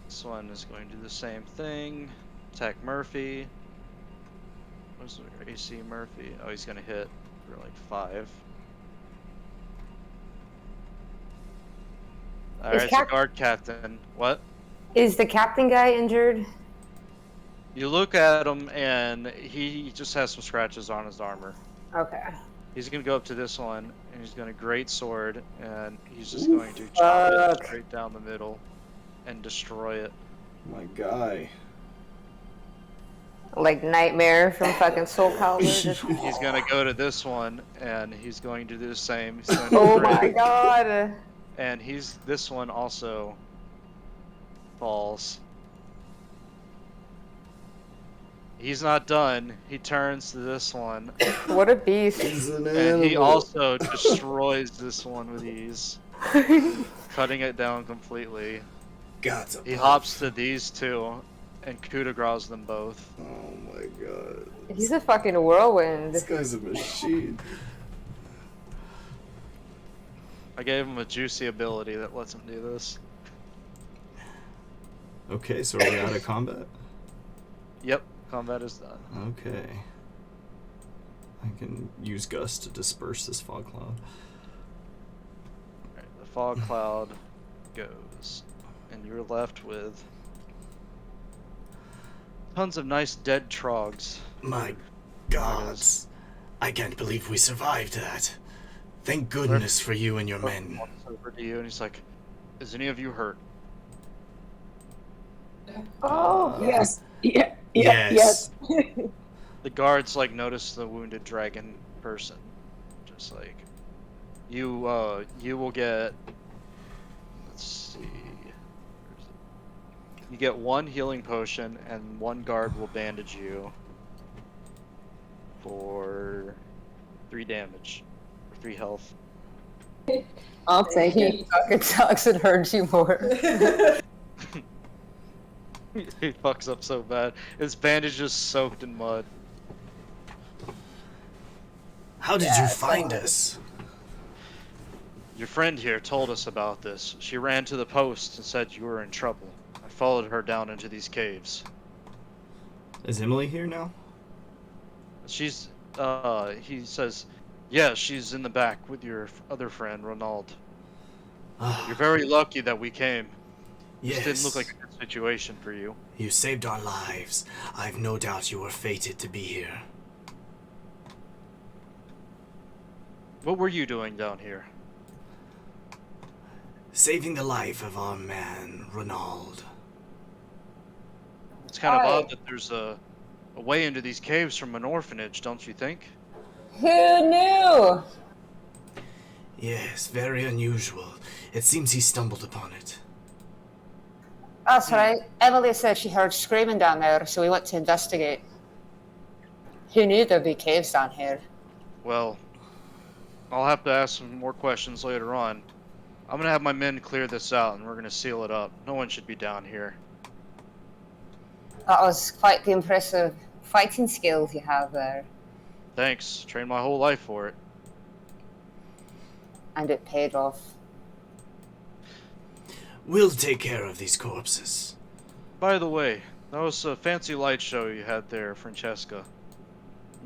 This one is going to do the same thing. Attack Murphy. What's the AC Murphy? Oh, he's gonna hit for like 5. Alright, it's a guard captain. What? Is the captain guy injured? You look at him and he just has some scratches on his armor. Okay. He's gonna go up to this one and he's gonna great sword and he's just going to chop it straight down the middle and destroy it. My guy. Like Nightmare from fucking Soul Calibur. Just... He's gonna go to this one and he's going to do the same. He's going to oh crit, my god. and this one also falls. He's not done. He turns to this one. What a beast. He's an And he animal. also destroys this one with ease. Cutting it down completely. God's He hops to these two and coup de grace them both. Oh my god. He's a fucking whirlwind. This guy's a machine. I gave him a juicy ability that lets him do this. Okay, so are we out of combat? Yep, combat is done. Okay. I can use Gust to disperse this fog cloud. Alright, the fog cloud goes. And you're left with tons of nice dead trogs. My gods. I can't believe we survived that. Thank goodness for you and your men. Walks over to you and he's like, is any of you hurt? Oh, yes. Yeah. Yes. Yes. The guards like notice the wounded dragon person. Just like you will get, let's see. You get 1 healing potion and 1 guard will bandage you for 3 damage or 3 health. I'll take it. He fucking sucks and hurts you more. He fucks up so bad. His bandage is soaked in mud. How did you find us? Your friend here told us about this. She ran to the post and said you were in trouble. I followed her down into these caves. Is Emily here now? She's, he says, yeah, she's in the back with your other friend, Ronald. You're very lucky that we came. Yes. This didn't look like a good situation for you. You saved our lives. I've no doubt you were fated to be here. What were you doing down here? Saving the life of our man, Ronald. It's kind of odd that there's a way into these caves from an orphanage, don't you think? Who knew? Yes, very unusual. It seems he stumbled upon it. That's right. Emily said she heard screaming down there, so we went to investigate. Who knew there'd be caves down here? Well, I'll have to ask some more questions later on. I'm gonna have my men clear this out, and we're gonna seal it up. No one should be down here. That was quite the impressive fighting skills you have there. Thanks. Trained my whole life for it. And it paid off. We'll take care of these corpses. By the way, that was a fancy light show you had there, Francesca.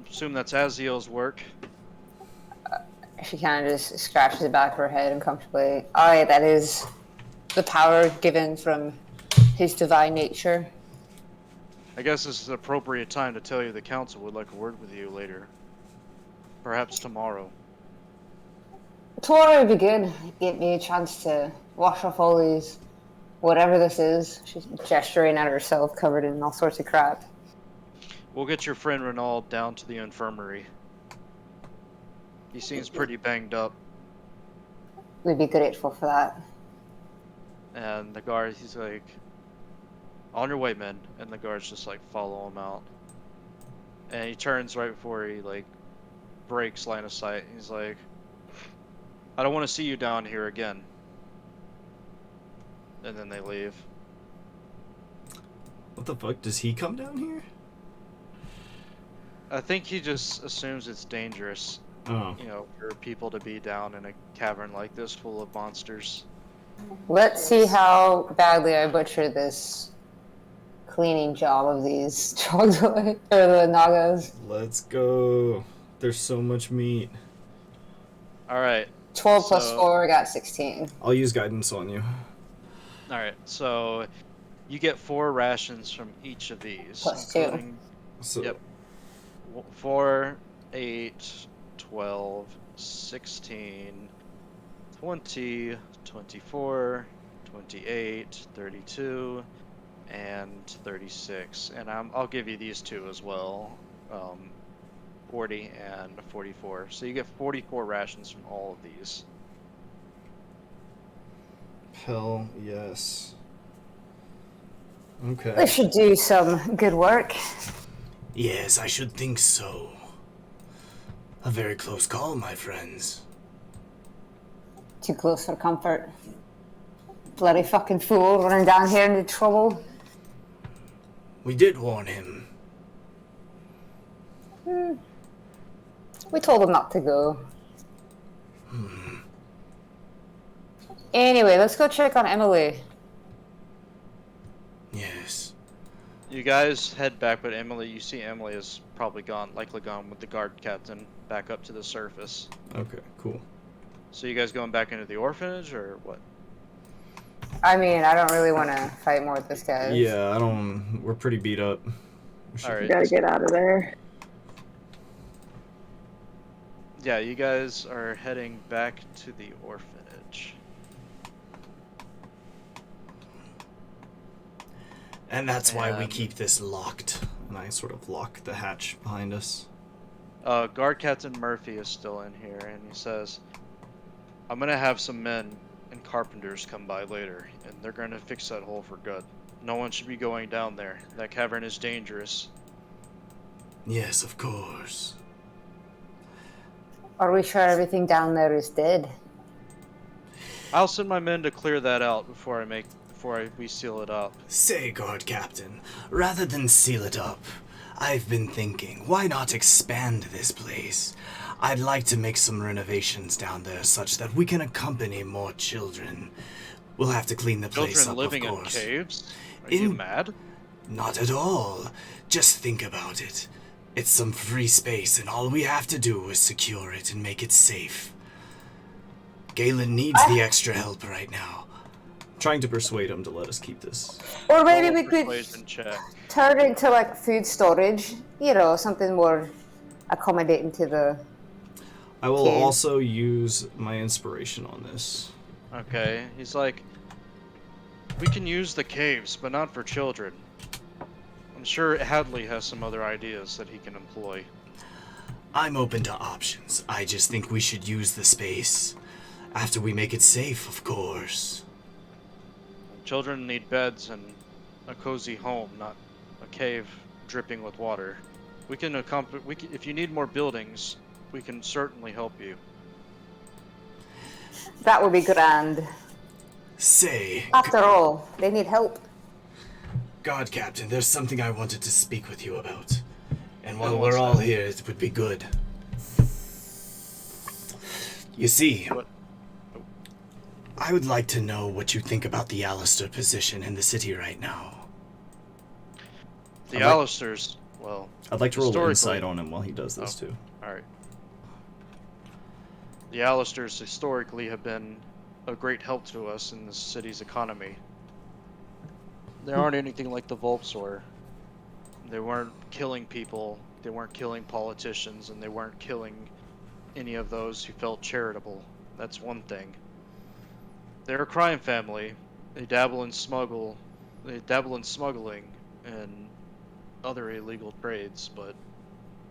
Assume that's Aziel's work. She kind of just scratches the back of her head uncomfortably. Aye, that is the power given from his divine nature. I guess this is an appropriate time to tell you the council would like a word with you later. Perhaps tomorrow. Tomorrow would be good. Give me a chance to wash off all these, whatever this is. She's gesturing at herself, covered in all sorts of crap. We'll get your friend Renaud down to the infirmary. He seems pretty banged up. We'd be grateful for that. And the guard, he's like, on your way, men. And the guards just like follow him out. And he turns right before he like breaks line of sight. He's like, I don't want to see you down here again. And then they leave. What the fuck? Does he come down here? I think he just assumes it's dangerous, Oh. you know, for people to be down in a cavern like this full of monsters. Let's see how badly I butcher this cleaning job of these troglodytes, or the Nagas. Let's go. There's so much meat. Alright. 12 plus So- 4, I got 16. I'll use guidance on you. Alright, so you get 4 rations from each of these. Plus 2. Including, So, Yep. 4, 8, 12, 16, 20, 24, 28, 32, and 36. And I'll give you these 2 as well. 40 and 44. So you get 44 rations from all of these. hell yes. This Okay. should do some good work. Yes, I should think so. A very close call, my friends. Too close for comfort. Bloody fucking fool running down here into trouble. We did warn him. We told him not to go. Anyway, let's go check on Emily. Yes. You guys head back, but Emily, you see Emily is probably gone, likely gone with the guard captain back up to the surface. Okay, cool. So you guys going back into the orphanage or what? I mean, I don't really want to fight more with this guy. Yeah, I don't. We're pretty beat up. You Alright. gotta get out of there. Yeah, you guys are heading back to the orphanage. And that's why we And- keep this locked. And I sort of lock the hatch behind us. Guard Captain Murphy is still in here, and he says, I'm gonna have some men and carpenters come by later, and they're gonna fix that hole for good. No one should be going down there. That cavern is dangerous. Yes, of course. Are we sure everything down there is dead? I'll send my men to clear that out before we seal it up. Say, guard captain, rather than seal it up, I've been thinking, why not expand this place? I'd like to make some renovations down there such that we can accompany more children. We'll have to clean the place Children up, living of in course. caves? Are you In- mad? Not at all. Just think about it. It's some free space, and all we have to do is secure it and make it safe. Galen needs the extra help right now. Trying to persuade him to let us keep this. Or maybe Roll a we could persuasion check. turn it into like food storage. You know, something more accommodating to the. I will Okay. also use my inspiration on this. Okay, he's like, we can use the caves, but not for children. I'm sure Hadley has some other ideas that he can employ. I'm open to options. I just think we should use the space. After we make it safe, of course. Children need beds and a cozy home, not a cave dripping with water. We can if you need more buildings, we can certainly help you. That would be grand. Say, After all, they need help. God, Captain, there's something I wanted to speak with you about. And while And we're what's all that? here, it would be good. You see, What? I would like to know what you think about the Alistair position in the city right now. The I'd like- Alistairs, well, I'd like to roll historically- insight on him while he does this Oh. too. alright. The Alistairs historically have been a great help to us in the city's economy. They aren't anything like the Volps were. They weren't killing people, they weren't killing politicians, and they weren't killing any of those who felt charitable. That's one thing. They're a crime family. They dabble in smuggling and other illegal trades, but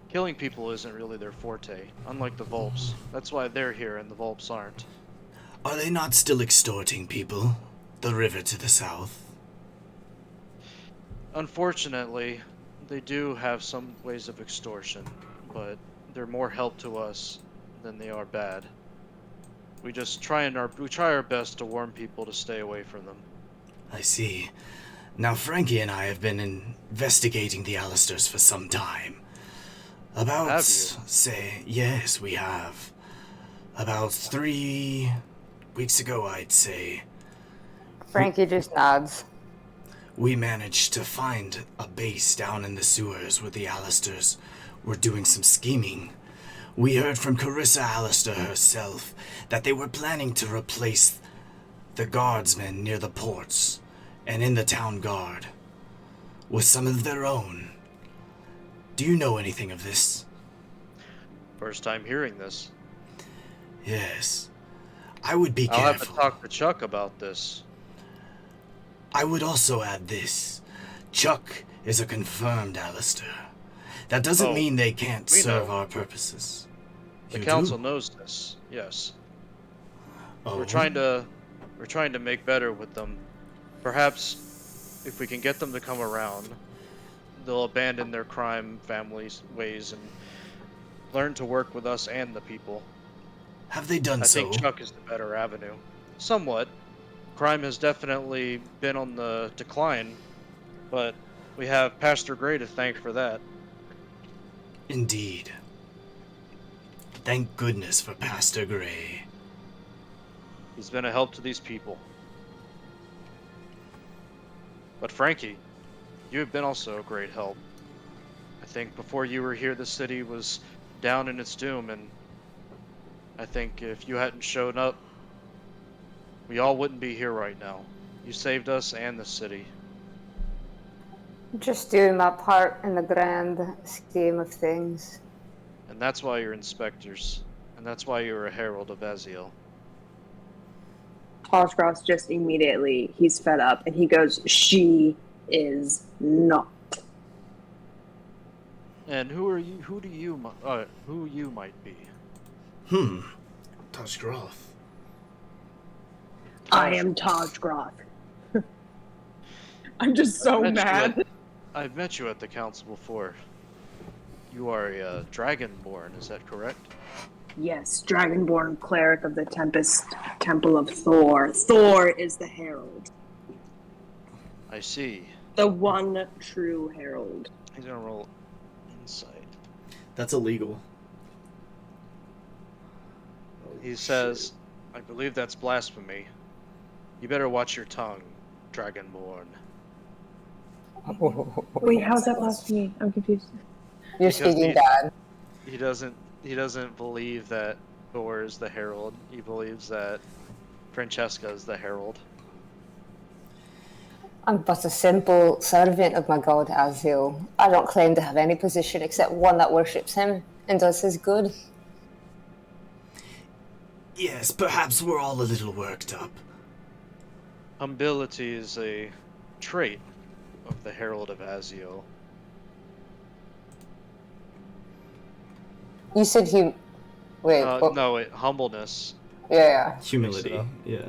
killing people isn't really their forte, unlike the Volps. That's why they're here and the Volps aren't. Are they not still extorting people? The river to the south? Unfortunately, they do have some ways of extortion, but they're more help to us than they are bad. We just try our best to warn people to stay away from them. I see. Now, Frankie and I have been investigating the Alistairs for some time. About, Have you? say, yes, we have. About 3 weeks ago, I'd say, Frankie just nods. we managed to find a base down in the sewers where the Alistairs were doing some scheming. We heard from Carissa Alistair herself that they were planning to replace the guardsmen near the ports and in the town guard with some of their own. Do you know anything of this? First time hearing this. Yes. I would be I'll have to careful. talk to Chuck about this. I would also add this. Chuck is a confirmed Alistair. That doesn't Oh, mean they can't we serve know. our purposes. The You council do? knows this. Yes. Oh. We're trying to make better with them. Perhaps if we can get them to come around, they'll abandon their crime families ways and learn to work with us and the people. Have they done I so? think Chuck is the better avenue. Somewhat. Crime has definitely been on the decline, but we have Pastor Gray to thank for that. Indeed. Thank goodness for Pastor Gray. He's been a help to these people. But Frankie, you have been also a great help. I think before you were here, the city was down in its doom, and I think if you hadn't shown up, we all wouldn't be here right now. You saved us and the city. Just doing my part in the grand scheme of things. And that's why you're inspectors. And that's why you're a herald of Aziel. Toshgross just immediately, he's fed up, and he goes, "She is not." And who you might be? Toshgroth. I am Toshgroth. I'm just so mad. I've met you at the council before. You are a dragonborn, is that correct? Yes, Dragonborn cleric of the Tempest Temple of Thor. Thor is the herald. I see. The one true herald. He's gonna roll insight. That's illegal. He says, I believe that's blasphemy. You better watch your tongue, Dragonborn. Wait, how's that blasphemy? I'm confused. You're Because speaking he- bad. He doesn't believe that Thor is the herald. He believes that Francesca is the herald. I'm but a simple servant of my god Azil. I don't claim to have any position except one that worships him and does his good. Yes, perhaps we're all a little worked up. Humility is a trait of the herald of Aziel. You said Wait, what? No, humbleness. Yeah. Humility. up. Yeah.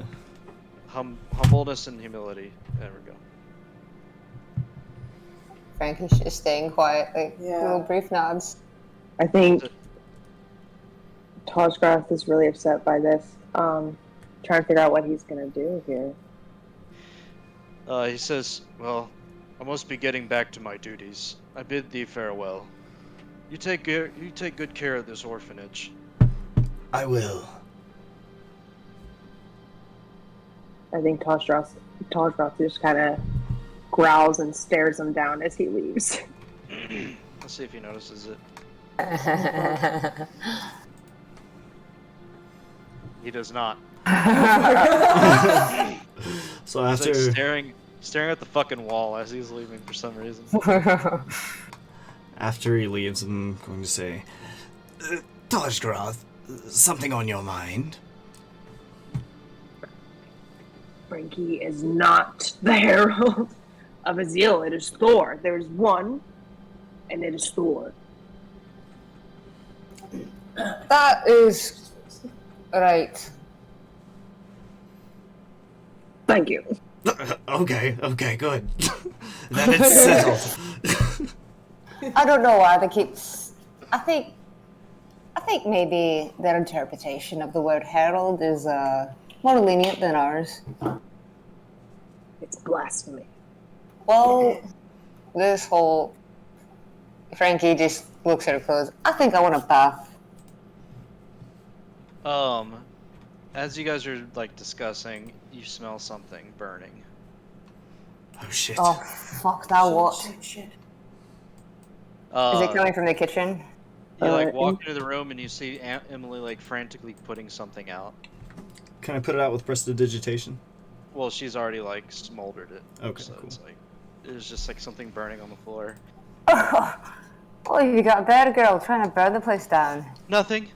Humbleness and humility. There we go. Frankie's just staying quiet, like little brief nods. I think Toshgroth is really upset by this. trying to figure out what he's gonna do here. He says, "Well, I must be getting back to my duties. I bid thee farewell. You take good care of this orphanage." I will. I think Toshroth just kind of growls and stares him down as he leaves. Let's see if he notices it. He does not. So He's after like staring at the fucking wall as he's leaving for some reason. after he leaves, I'm going to say, Tajgroth, something on your mind? Frankie is not the herald of Azil. It is Thor. There's one, and it is Thor. That is right. Thank you. Okay, good. Then it's settled. I don't know why they keep. I think maybe their interpretation of the word herald is more lenient than ours. It's blasphemy. Well, this whole Frankie just looks at her clothes. I think I want a bath. As you guys are like discussing, you smell something burning. Oh shit. Oh fuck! Now what? Is it coming from the kitchen? You like walk into the room and you see Emily like frantically putting something out. can I put it out with prestidigitation? Well, she's already like smoldered it. Okay, so cool. it's like there's just like something burning on the floor. Oh, you got a bad girl trying to burn the place down. Nothing,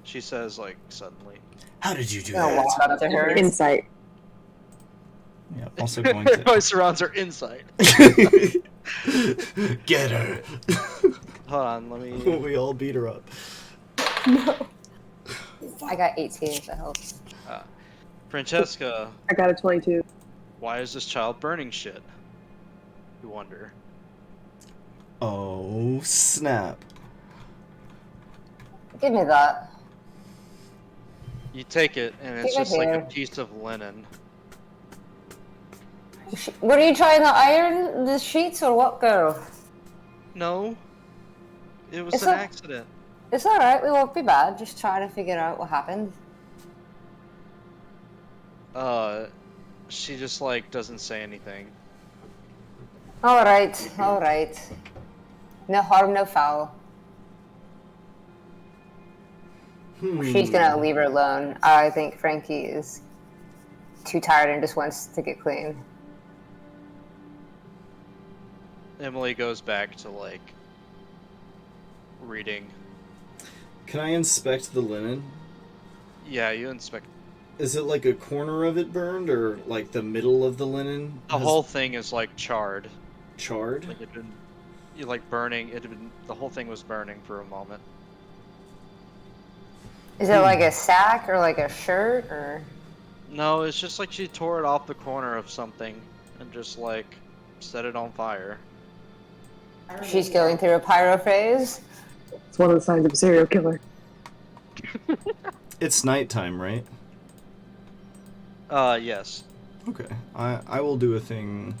she says like suddenly. How did you do I'm gonna that? walk up to her. Insight. Yeah, also going to. My surrounds are inside. Get her. Hold on, let me. We all beat her up. I got 18, so helps. Francesca, I got a 22. why is this child burning shit? You wonder. Oh snap! Give me that. You take it, and it's Take my just like a hand. piece of linen. Were you trying to iron the sheets or what, girl? No, it was It's an a- accident. It's alright, we won't be bad. Just trying to figure out what happened. She just like doesn't say anything. Alright, alright. No harm, no foul. She's gonna leave her alone. I think Frankie is too tired and just wants to get clean. Emily goes back to like reading. Can I inspect the linen? Yeah, you inspect. Is it like a corner of it burned, or like the middle of the linen? The has whole thing is like charred. charred. Like it'd been, you like burning. It had been. The whole thing was burning for a moment. Is it like a sack or like a shirt or? No, it's just like she tore it off the corner of something and just like set it on fire. She's going through a pyro phase? It's one of the signs of a serial killer. It's nighttime, right? Yes. Okay. I will do a thing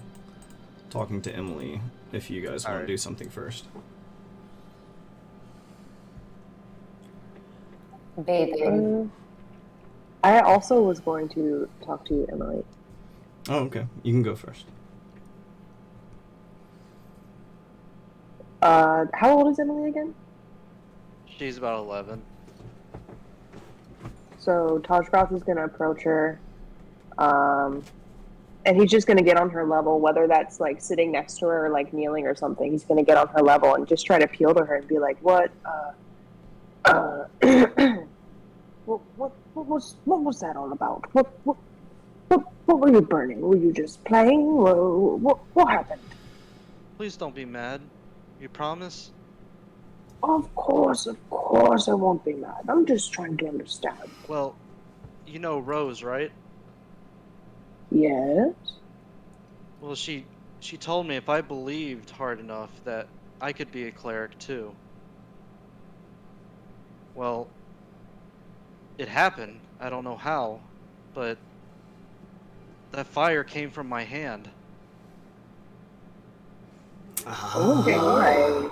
talking to Emily if you guys want Alright. to do something first. Bathing. I also was going to talk to Emily. Oh, okay. You can go first. How old is Emily again? She's about 11. So Tajgroth is going to approach her, and he's just going to get on her level, whether that's like sitting next to her or like kneeling or something. He's going to get on her level and just try to appeal to her and be like, "What? What was that all about? What were you burning? Were you just playing? What happened?" Please don't be mad. You promise? Of course, I won't be mad. I'm just trying to understand. Well, you know Rose, right? Yes? Well, she told me if I believed hard enough that I could be a cleric too. Well, it happened. I don't know how. but that fire came from my hand. Okay, alright.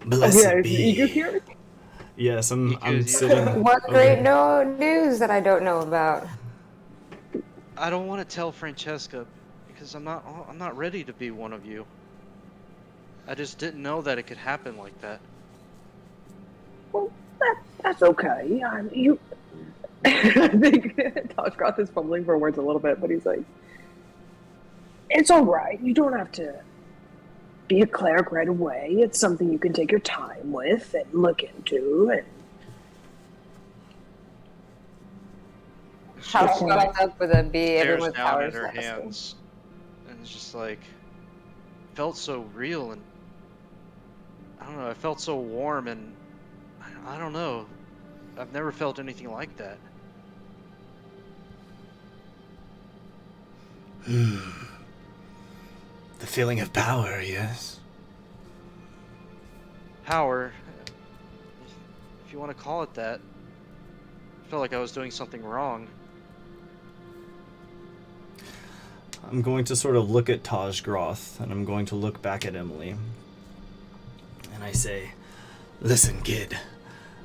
Blessed Yeah, is be. Ego here? Yes, You I'm could- sitting. What over- great news that I don't know about. I don't want to tell Francesca because I'm not ready to be one of you. I just didn't know that it could happen like that. Well, that's okay. You. I think Toshgroth is fumbling for words a little bit, but he's like, "It's all right. You don't have to be a cleric right away. It's something you can take your time with and look into." And How She fucked up would it be? stares Everyone with down at powers her lasting. hands, and it's just like felt so real, and I don't know. I felt so warm, and I don't know. I've never felt anything like that. The feeling of power, yes. Power, if you want to call it that. I felt like I was doing something wrong. I'm going to sort of look at Taj Groth, and I'm going to look back at Emily. And I say, listen, kid,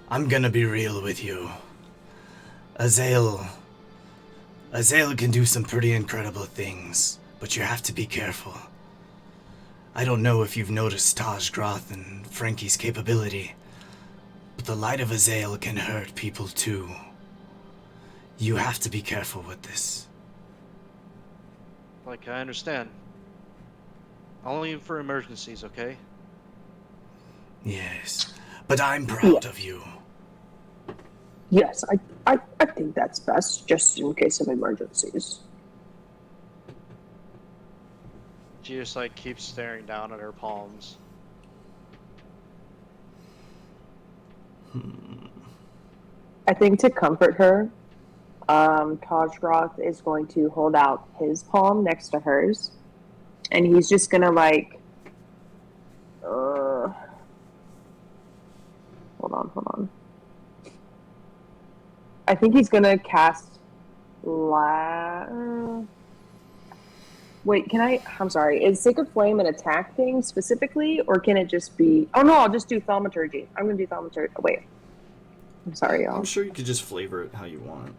I'm gonna be real with you. Azael can do some pretty incredible things, but you have to be careful. I don't know if you've noticed Taj Groth and Frankie's capability, but the light of Azael can hurt people too. You have to be careful with this. Like, I understand. Only for emergencies, okay? Yes, but I'm proud of you. yes, I think that's best, just in case of emergencies. She just, like, keeps staring down at her palms. I think to comfort her, Tajroth is going to hold out his palm next to hers, and he's just gonna like, hold on. I think he's gonna cast Wait, can I? I'm sorry. Is Sacred Flame an attack thing specifically, or can it just be? Oh no, I'll just do Thaumaturgy. I'm gonna do Thaumaturgy. Oh, wait, I'm sorry, y'all. I'm sure you could just flavor it how you want.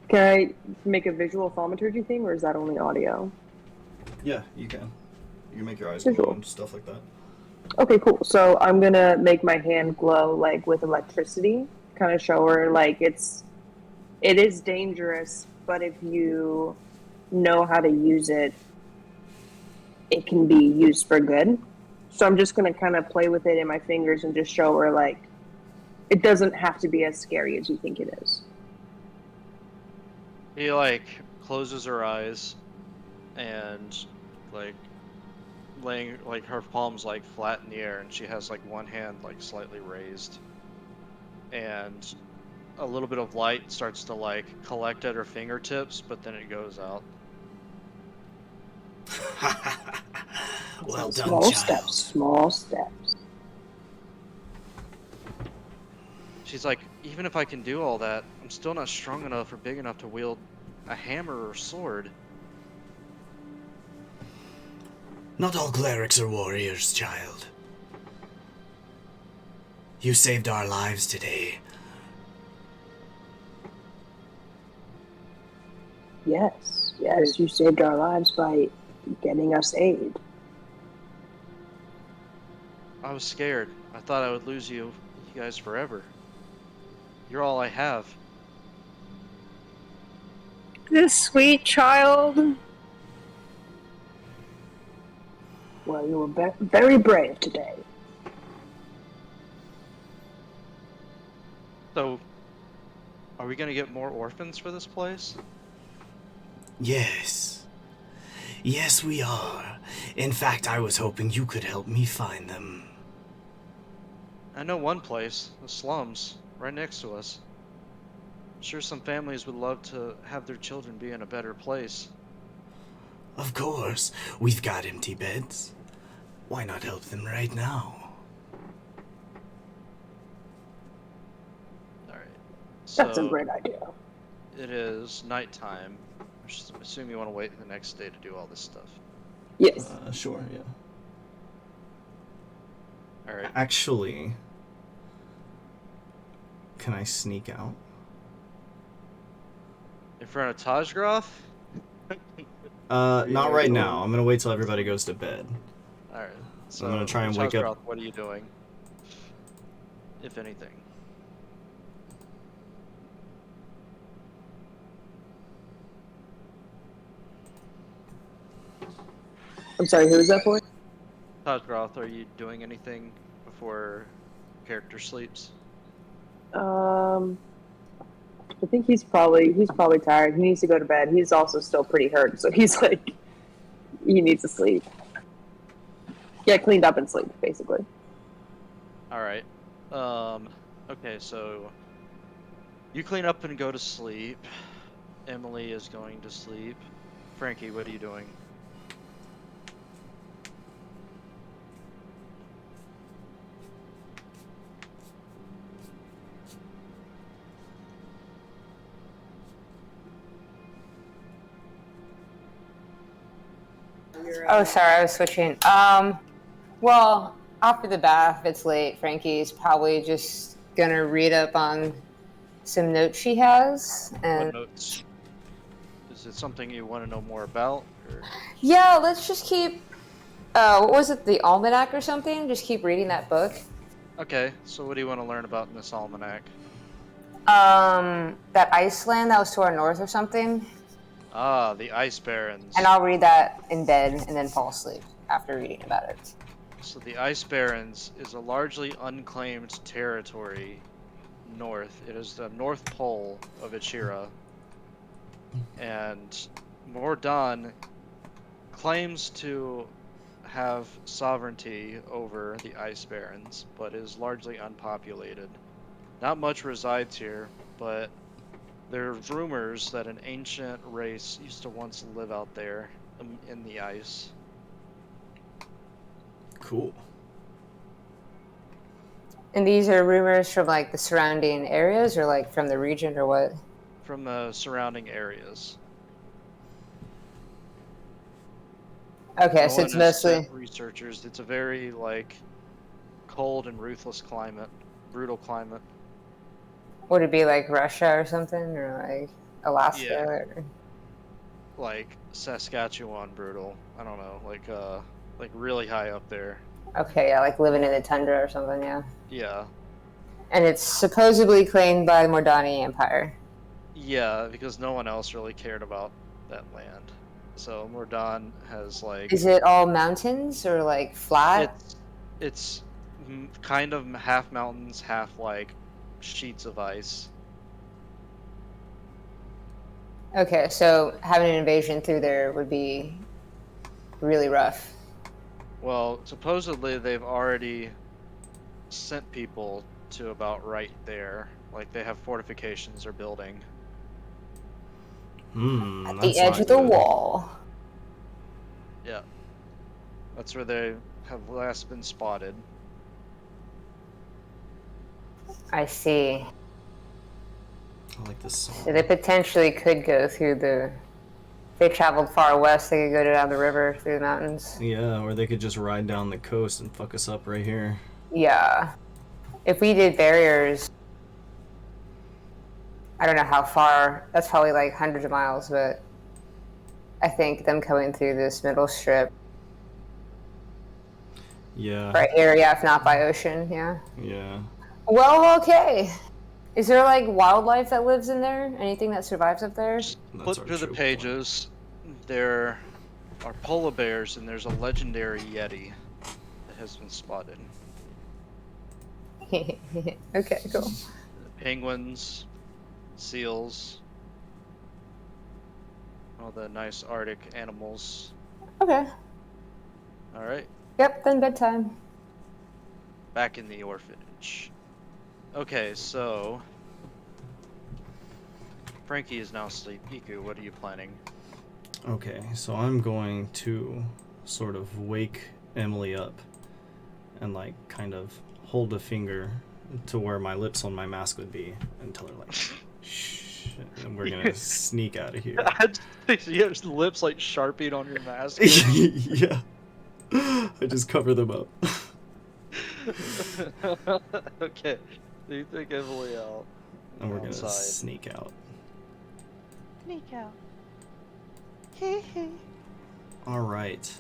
Can I make a visual Thaumaturgy thing, or is that only audio? Yeah, you can. You can make your eyes Visual. glow and stuff like that. Okay, cool. So I'm gonna make my hand glow like with electricity, kind of show her like it is dangerous, but if you know how to use it, it can be used for good. So I'm just gonna kind of play with it in my fingers and just show her like it doesn't have to be as scary as you think it is. He, like, closes her eyes and, like, laying, like, her palms, like, flat in the air, and she has, like, one hand, like, slightly raised. And a little bit of light starts to, like, collect at her fingertips, but then it goes out. Well done, Small child. steps, small steps. She's like, even if I can do all that, I'm still not strong enough or big enough to wield a hammer or sword. Not all clerics are warriors, child. You saved our lives today. Yes, you saved our lives by getting us aid. I was scared. I thought I would lose you guys forever. You're all I have. This sweet child. Well, you were very brave today. So, are we gonna get more orphans for this place? Yes. Yes, we are. In fact, I was hoping you could help me find them. I know one place, the slums, right next to us. I'm sure some families would love to have their children be in a better place. Of course, we've got empty beds. Why not help them right now? Alright. That's a So, great idea. it is nighttime. I assume you want to wait the next day to do all this stuff. Yes. Sure, yeah. Alright. Actually, can I sneak out? In front of Tajgroth? Not right now. I'm gonna wait till everybody goes to bed. Alright. So, I'm gonna try and wake up. Tajgroth, what are you doing? If anything. I'm sorry, who is that for? Tajgroth, are you doing anything before character sleeps? I think he's probably tired. He needs to go to bed. He's also still pretty hurt, so he's like, he needs to sleep. Get cleaned up and sleep, basically. Alright. Okay, so you clean up and go to sleep. Emily is going to sleep. Frankie, what are you doing? Oh, sorry, I was switching. Well, after the bath, if it's late, Frankie's probably just gonna read up on some notes she has. And What notes? Is it something you want to know more about? Or... yeah, let's just keep. What was it? The Almanac or something? Just keep reading that book. Okay, so what do you want to learn about in this almanac? That Iceland that was to our north or something. Ah, the Ice Barons. And I'll read that in bed and then fall asleep after reading about it. So the Ice Barons is a largely unclaimed territory north. It is the North Pole of Echira. And Mordan claims to have sovereignty over the Ice Barons, but is largely unpopulated. Not much resides here, but there's rumors that an ancient race used to once live out there in the ice. Cool. And these are rumors from like the surrounding areas or like from the region or what? From the surrounding areas. Okay, No so one it's has mostly. sent researchers. It's a very like cold and ruthless climate, brutal climate. Would it be like Russia or something, or like Alaska? Yeah. Or... Like Saskatchewan brutal. I don't know, like really high up there. Okay, yeah, like living in the tundra or something, yeah. Yeah. And it's supposedly claimed by Mordani Empire. Yeah, because no one else really cared about that land. So Mordan has like. Is it all mountains or like flat? It's kind of half mountains, half like sheets of ice. Okay, so having an invasion through there would be really rough. Well, supposedly they've already sent people to about right there. Like they have fortifications they're building. At the edge of the wall. Yeah. That's where they have last been spotted. I see. I like this song. So they potentially could go through the. If they traveled far west, they could go down the river through the mountains. Yeah, or they could just ride down the coast and fuck us up right here. Yeah. If we did barriers, I don't know how far. That's probably like hundreds of miles, but I think them coming through this middle strip. Yeah. By area, if not by ocean, yeah. Yeah. Well, okay. Is there like wildlife that lives in there? Anything that survives up there? Flip through the pages. There are polar bears and there's a legendary yeti that has been spotted. Okay, cool. Penguins, seals, all the nice Arctic animals. Okay. Alright, Yep, then bedtime. back in the orphanage. Okay, so Frankie is now asleep. Iku, what are you planning? Okay, so I'm going to sort of wake Emily up and like kind of hold a finger to where my lips on my mask would be and tell her like, shh. And we're gonna sneak out of here. I just think you have lips like Sharpied on your mask. Yeah. I just cover them up. Okay. So you take Emily out. And we're gonna Outside. sneak out. Sneak out. Alright.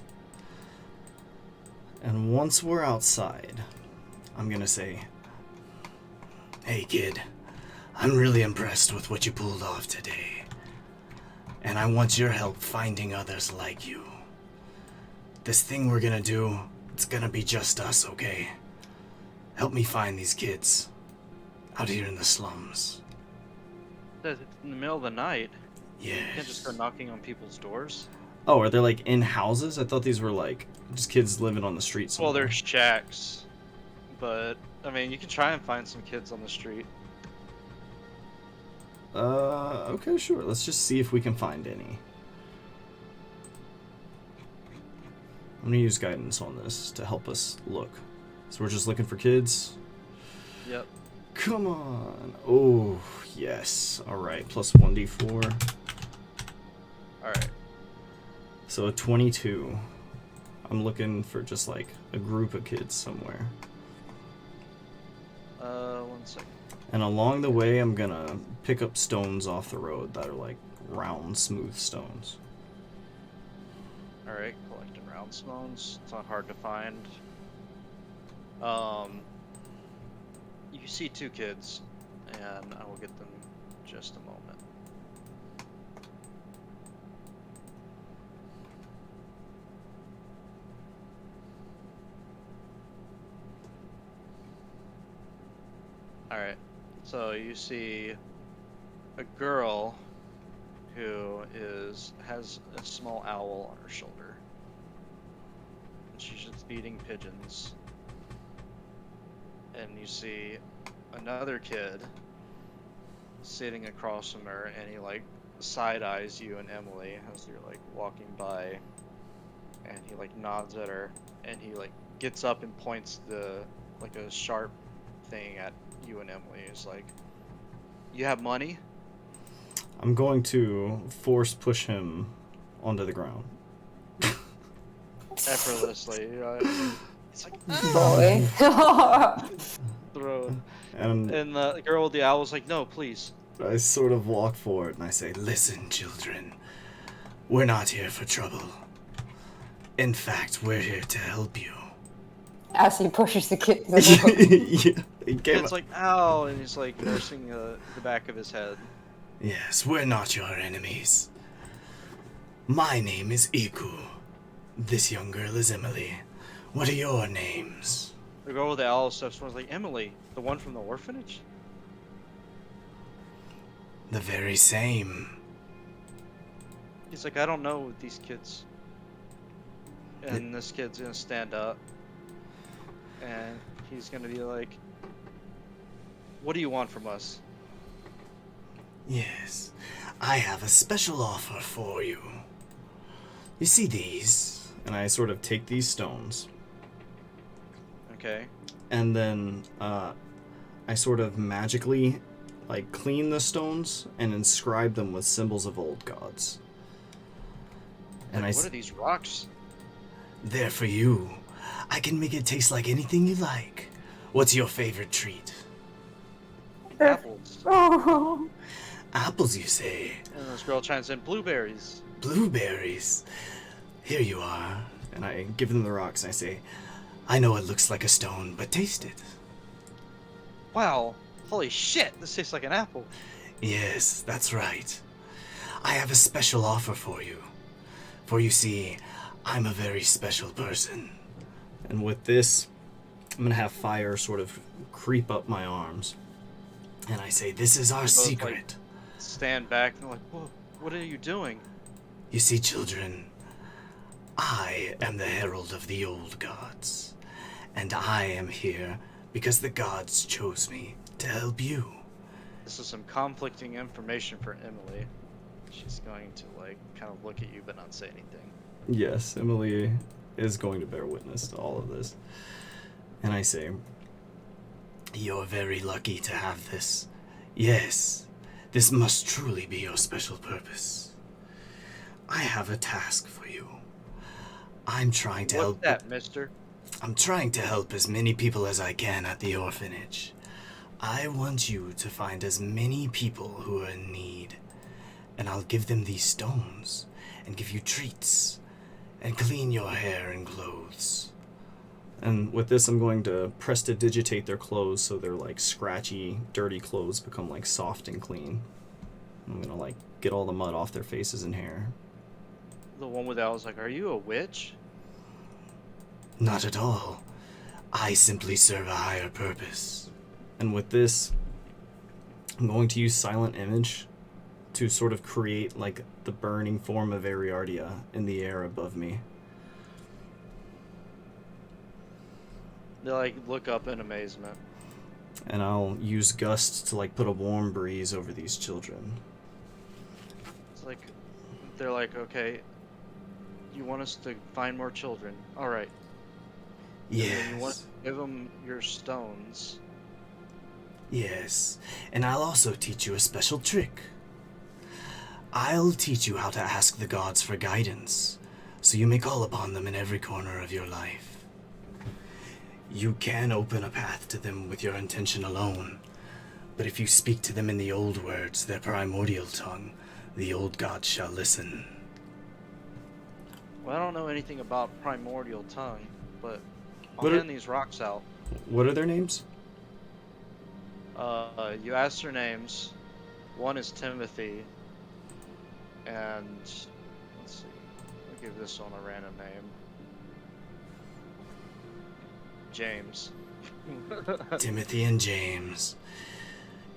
And once we're outside, I'm gonna say, Hey kid, I'm really impressed with what you pulled off today. And I want your help finding others like you. This thing we're gonna do, it's gonna be just us, okay? Help me find these kids. Out here in the slums. It's in the middle of the night. You can't just Yes. go knocking on people's doors. oh, are they like in houses? I thought these were like just kids living on the street somewhere. Well, there's shacks. But, I mean, you can try and find some kids on the street. Okay, sure. Let's just see if we can find any. I'm gonna use guidance on this to help us look. So we're just looking for kids. Yep. Come on. Oh, yes. Alright, plus 1d4. Alright. So a 22. I'm looking for just like a group of kids somewhere. 1 second. And along the way, I'm gonna pick up stones off the road that are like round, smooth stones. Alright, collecting round stones. It's not hard to find. You see 2 kids, and I will get them in just a moment. Alright, so you see a girl who has a small owl on her shoulder. And she's just feeding pigeons. And you see another kid sitting across from her, and he like side eyes you and Emily as you're like walking by, and he like nods at her, and he like gets up and points like a sharp thing at you and Emily. He's like, "You have money?" I'm going to force push him onto the ground. Effortlessly. It's like Boy. throw. And And the girl with the owl was like, "No, please." I sort of walk forward and I say, Listen, children. We're not here for trouble. In fact, we're here to help you. As he pushes the kid. yeah, he came It's like, "Ow," and he's like nursing the back of his head. Yes, we're not your enemies. My name is Iku. This young girl is Emily. What are your names? The girl with the owl steps forward, like, "Emily, the one from the orphanage?" The very same. He's like, "I don't know these kids." And this kid's gonna stand up, and he's gonna be like, "What do you want from us?" Yes, I have a special offer for you. You see these? and I sort of take these stones Okay. and then I sort of magically like clean the stones and inscribe them with symbols of old gods. And Like, I what s- are these rocks? They're for you. I can make it taste like anything you like. What's your favorite treat? Apples. Oh, Apples, you say? And this girl chimes in, "Blueberries." Blueberries. Here you are. and I give them the rocks and I say, I know it looks like a stone, but taste it. Wow. Holy shit, this tastes like an apple. Yes, that's right. I have a special offer for you. For you see, I'm a very special person. and with this, I'm gonna have fire sort of creep up my arms. And I say, this is our both, like- secret. Stand back and they're like, "Whoa, what are you doing?" You see, children, I am the herald of the old gods. And I am here because the gods chose me to help you. This is some conflicting information for Emily. She's going to like kind of look at you but not say anything. Yes, Emily is going to bear witness to all of this. And I say, You're very lucky to have this. Yes, This must truly be your special purpose. I have a task for you. I'm trying to What's help. that, mister? I'm trying to help as many people as I can at the orphanage. I want you to find as many people who are in need, and I'll give them these stones, and give you treats, and clean your hair and clothes. And with this, I'm going to prestidigitate their clothes so their like scratchy, dirty clothes become like soft and clean. I'm gonna like get all the mud off their faces and hair. The one with that was like, are you a witch? Not at all. I simply serve a higher purpose. And with this, I'm going to use Silent Image to sort of create like the burning form of Ariardia in the air above me. They like look up in amazement. And I'll use Gust to like put a warm breeze over these children. It's like, they're like, okay, you want us to find more children? All right. And then you want Yes. to give them your stones. Yes. And I'll also teach you a special trick. I'll teach you how to ask the gods for guidance, so you may call upon them in every corner of your life. You can open a path to them with your intention alone, but if you speak to them in the old words, their primordial tongue, the old gods shall listen. Well, I don't know anything about primordial tongue, but I'll What are- hand these rocks out. What are their names? You ask their names. One is Timothy, and let's see. I'll give this one a random name. James. Timothy and James.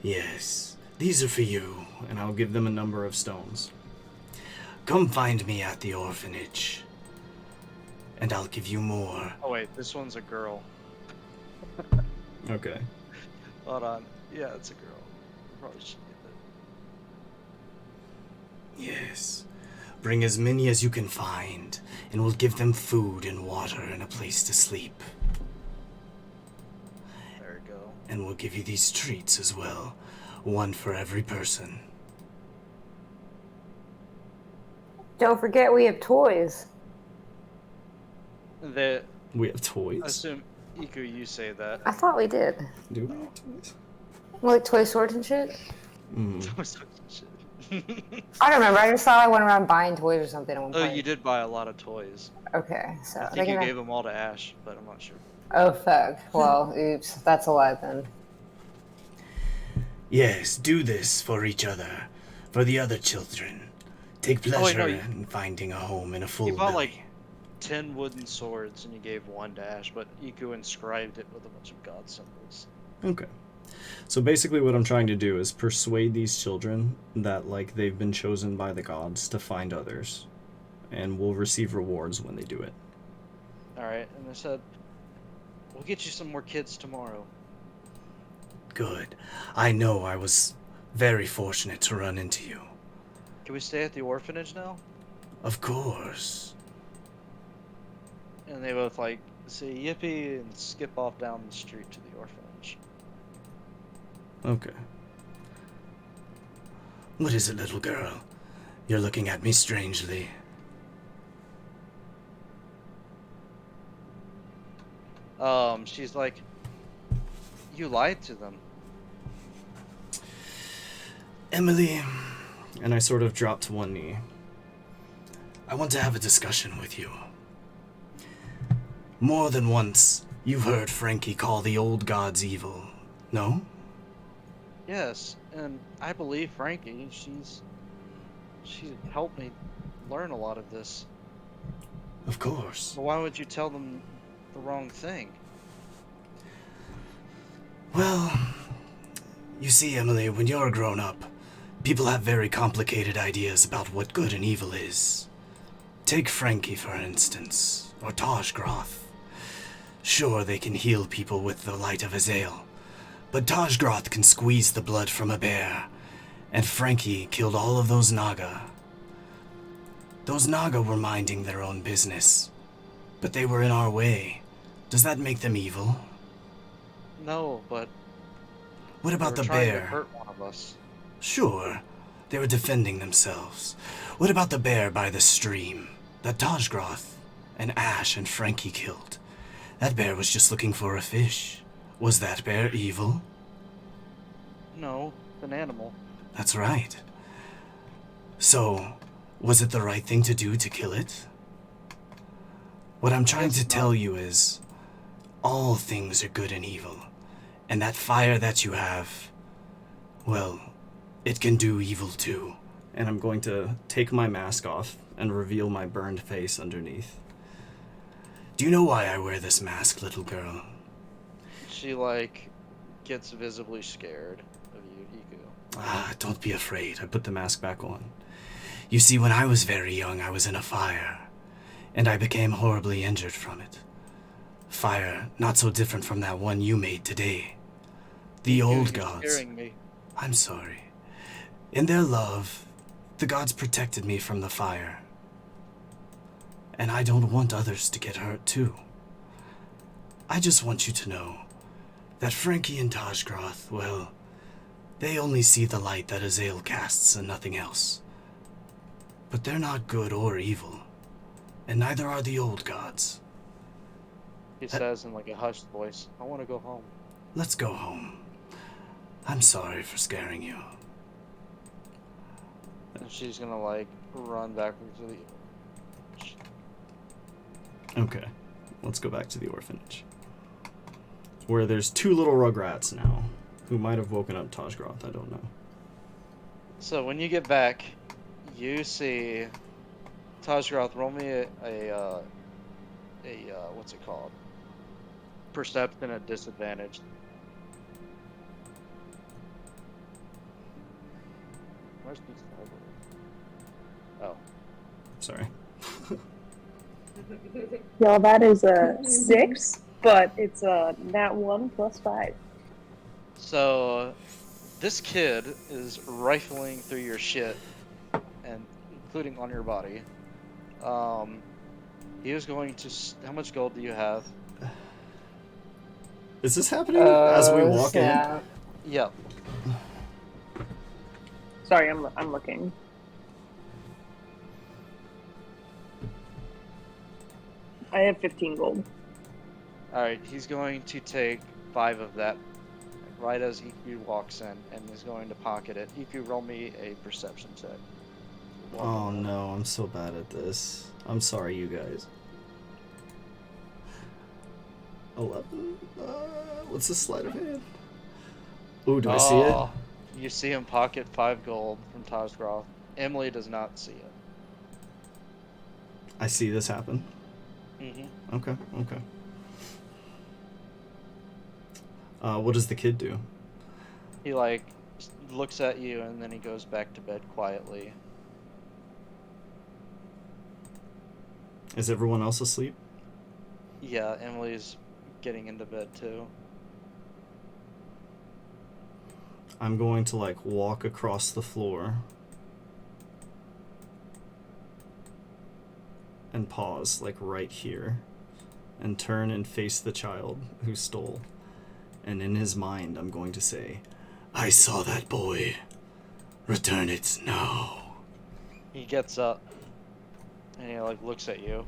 Yes, these are for you. And I'll give them a number of stones. Come find me at the orphanage, and I'll give you more. Oh wait, this one's a girl. Okay. Hold on. Yeah, it's a girl. Probably should get Yes. Bring as many as you can find, and we'll give them food and water and a place to sleep. that. There we go. And we'll give you these treats as well. One for every person. Don't forget we have toys. They, We have I toys. assume, Iku, you say that. I thought we did. Do we have toys? Like toy swords and shit. Mm. I don't remember. I just thought I went around buying toys or something at one Oh, point. you did buy a lot of toys. Okay, so I they're think you gonna- gave them all to Ash, but I'm not sure. Oh fuck. Well, oops. That's a lie then. Yes, do this for each other, for the other children. Take Oh, wait, pleasure no, in finding a home and a full You bought belly. like 10 wooden swords and you gave one to Ash, but Iku inscribed it with a bunch of god symbols. Okay. So basically what I'm trying to do is persuade these children that like they've been chosen by the gods to find others. And we'll receive rewards when they do it. Alright, and they said, we'll get you some more kids tomorrow. Good. I know I was very fortunate to run into you. Can we stay at the orphanage now? Of course. And they both like say yippee and skip off down the street to the orphanage. Okay. What is it, little girl? You're looking at me strangely. She's like, you lied to them. Emily, And I sort of drop to one knee. I want to have a discussion with you. More than once, you've heard Frankie call the old gods evil, no? Yes, and I believe Frankie. She helped me learn a lot of this. Of course. But why would you tell them the wrong thing? Well, you see, Emily, when you're grown up, people have very complicated ideas about what good and evil is. Take Frankie, for instance, or Tajgroth. Sure, they can heal people with the light of Azael, but Tajgroth can squeeze the blood from a bear, and Frankie killed all of those Naga. Those Naga were minding their own business, but they were in our way. Does that make them evil? No, but What about they the were trying to bear? hurt one of us. Sure, they were defending themselves. What about the bear by the stream that Tajgroth and Ash and Frankie killed? That bear was just looking for a fish. Was that bear evil? No, an animal. That's right. So, was it the right thing to do to kill it? What I'm trying to tell you is, all things are good and evil. And that fire that you have, well, it can do evil too. And I'm going to take my mask off and reveal my burned face underneath. Do you know why I wear this mask, little girl? She, like, gets visibly scared of you, Iku. Ah, don't be afraid. I put the mask back on. You see, when I was very young, I was in a fire, and I became horribly injured from it. Fire not so different from that one you made today. The old You're gods. scaring me. I'm sorry. In their love, the gods protected me from the fire. And I don't want others to get hurt too. I just want you to know that Frankie and Tajgroth, well, they only see the light that Azael casts and nothing else. But they're not good or evil, and neither are the old gods. He says in, like, a hushed voice, I want to go home. Let's go home. I'm sorry for scaring you. And she's gonna, like, run backwards to the... Okay, let's go back to the orphanage. Where there's 2 little rugrats now, who might have woken up Tajgroth, I don't know. So when you get back, you see Tajgroth. Roll me a what's it called? Perception at disadvantage. Where's these numbers? Oh, Sorry. Y'all, that is a 6, but it's a nat 1 plus 5. so this kid is rifling through your shit, and including on your body. He was going to. How much gold do you have? Is this happening as we walk in? Yeah. Yep. Sorry, I'm looking. I have 15 gold. Alright, he's going to take 5 of that right as EQ walks in and is going to pocket it. EQ, roll me a perception check. Oh no, I'm so bad at this. I'm sorry, you guys. 11? What's the sleight of hand? Ooh, do I see it? You see him pocket 5 gold from Tajgroth. Emily does not see it. I see this happen. Mm-hmm. Okay, okay. What does the kid do? He, like, looks at you and then he goes back to bed quietly. Is everyone else asleep? Yeah, Emily's getting into bed too. I'm going to, like, walk across the floor and pause, like, right here, and turn and face the child who stole. And in his mind, I'm going to say, I saw that boy. Return it now. He gets up and he, like, looks at you.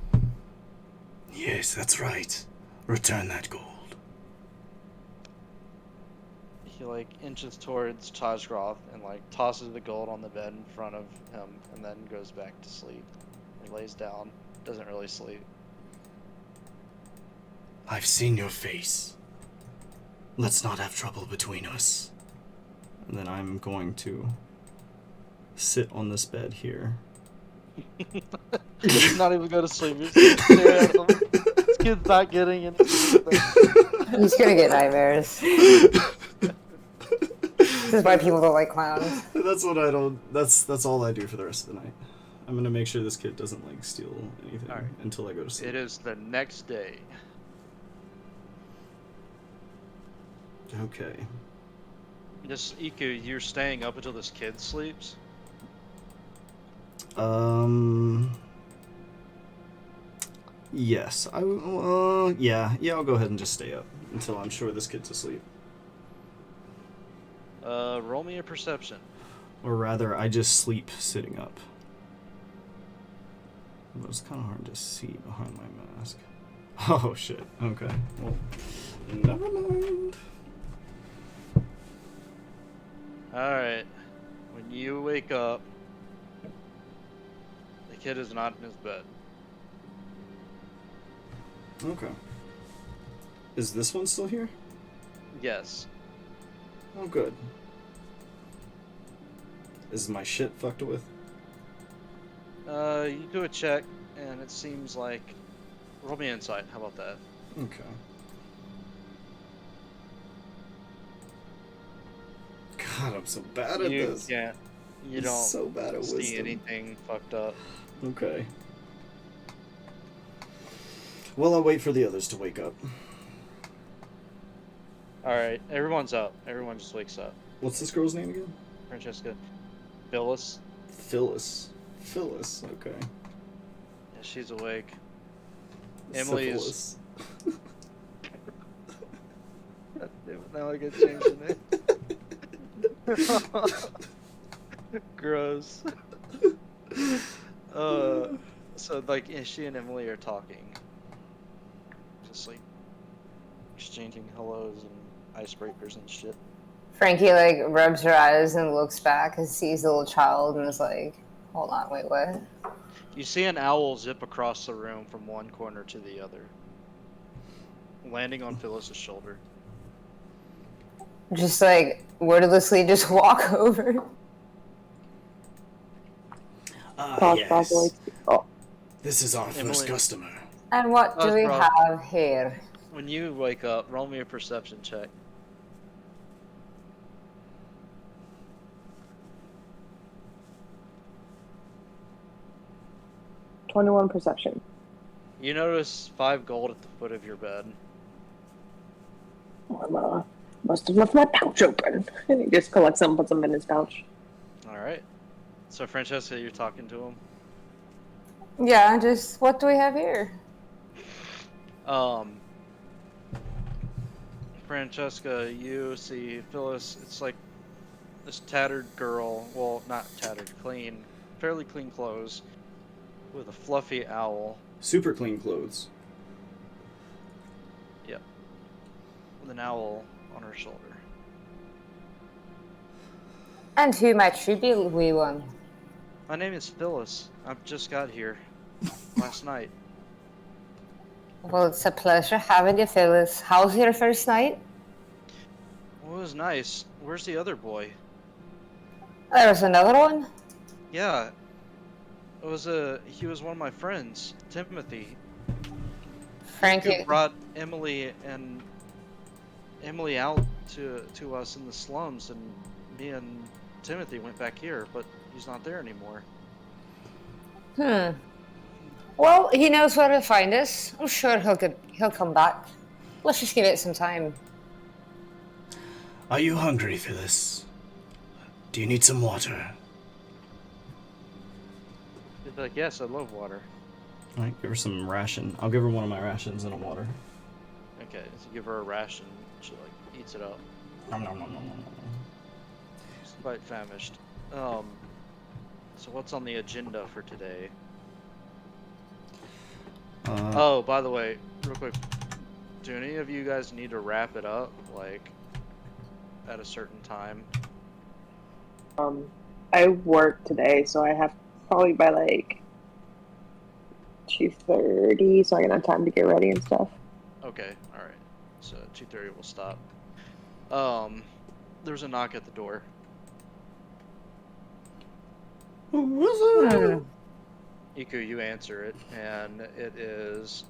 Yes, that's right. Return that gold. He, like, inches towards Tajgroth and, like, tosses the gold on the bed in front of him and then goes back to sleep. He lays down, doesn't really sleep. I've seen your face. Let's not have trouble between us. and then I'm going to sit on this bed here. He's not even go to sleep. He's just staring at him. This kid's not getting anything. He's gonna get nightmares. This is why people don't like clowns. That's what I don't. That's all I do for the rest of the night. I'm gonna make sure this kid doesn't like steal anything Alright. until I go to sleep. It is the next day. Okay. This Iku, you're staying up until this kid sleeps? Yes. Yeah. I'll go ahead and just stay up until I'm sure this kid's asleep. Roll me a perception. Or rather, I just sleep sitting up. But it's kind of hard to see behind my mask. Oh shit, okay. Well, never mind. Alright. When you wake up, the kid is not in his bed. Okay. Is this one still here? Yes. Oh, good. Is my shit fucked with? You do a check, and it seems like... Roll me insight, how about that? Okay. God, I'm so bad at You this. can't. You I'm don't so bad at see wisdom. anything fucked up. Okay. Well, I'll wait for the others to wake up. Alright, everyone's up. Everyone just wakes up. What's this girl's name again? Francesca. Phyllis. Phyllis. Phyllis, okay. Yeah, she's awake. Emily's... Syphilis. Now I get changed the name. Gross. So like, yeah, she and Emily are talking. Just like, exchanging hellos and icebreakers and shit. Frankie like rubs her eyes and looks back and sees the little child and is like, "Hold on, wait, what?" You see an owl zip across the room from one corner to the other, landing on Phyllis's shoulder. Just like wordlessly, just walk over. Pause, Yes. like, oh, This is our first Emily. customer. And what do we Bro. have here? When you wake up, roll me a perception check. 21 perception. You notice 5 gold at the foot of your bed. Oh, must have left my pouch open. And he just collects them, puts them in his pouch. Alright. So Francesca, you're talking to him? Yeah, just what do we have here? Francesca, you see Phyllis, it's like this tattered girl, well, not tattered, clean, fairly clean clothes, with a fluffy owl. Super clean clothes. Yep. With an owl on her shoulder. And who might you be, wee one? My name is Phyllis. I just got here last night. Well, it's a pleasure having you, Phyllis. How's your first night? Well, it was nice. Where's the other boy? There's another one. Yeah. He was one of my friends, Timothy. Frankie. Who brought Emily out to us in the slums, and me and Timothy went back here, but he's not there anymore. Well, he knows where to find us. I'm sure he'll come back. Let's just give it some time. Are you hungry, Phyllis? Do you need some water? He's like, yes, I love water. Alright, give her some ration. I'll give her one of my rations and a water. Okay, so you give her a ration. She like eats it up. Nom, nom, nom, nom, nom, nom. She's quite famished. So what's on the agenda for today? Oh, by the way, real quick, do any of you guys need to wrap it up, like, at a certain time? I work today, so I have probably by like 2:30, so I can have time to get ready and stuff. Okay, alright. So 2:30 we'll stop. There's a knock at the door. Iku, you answer it, and it is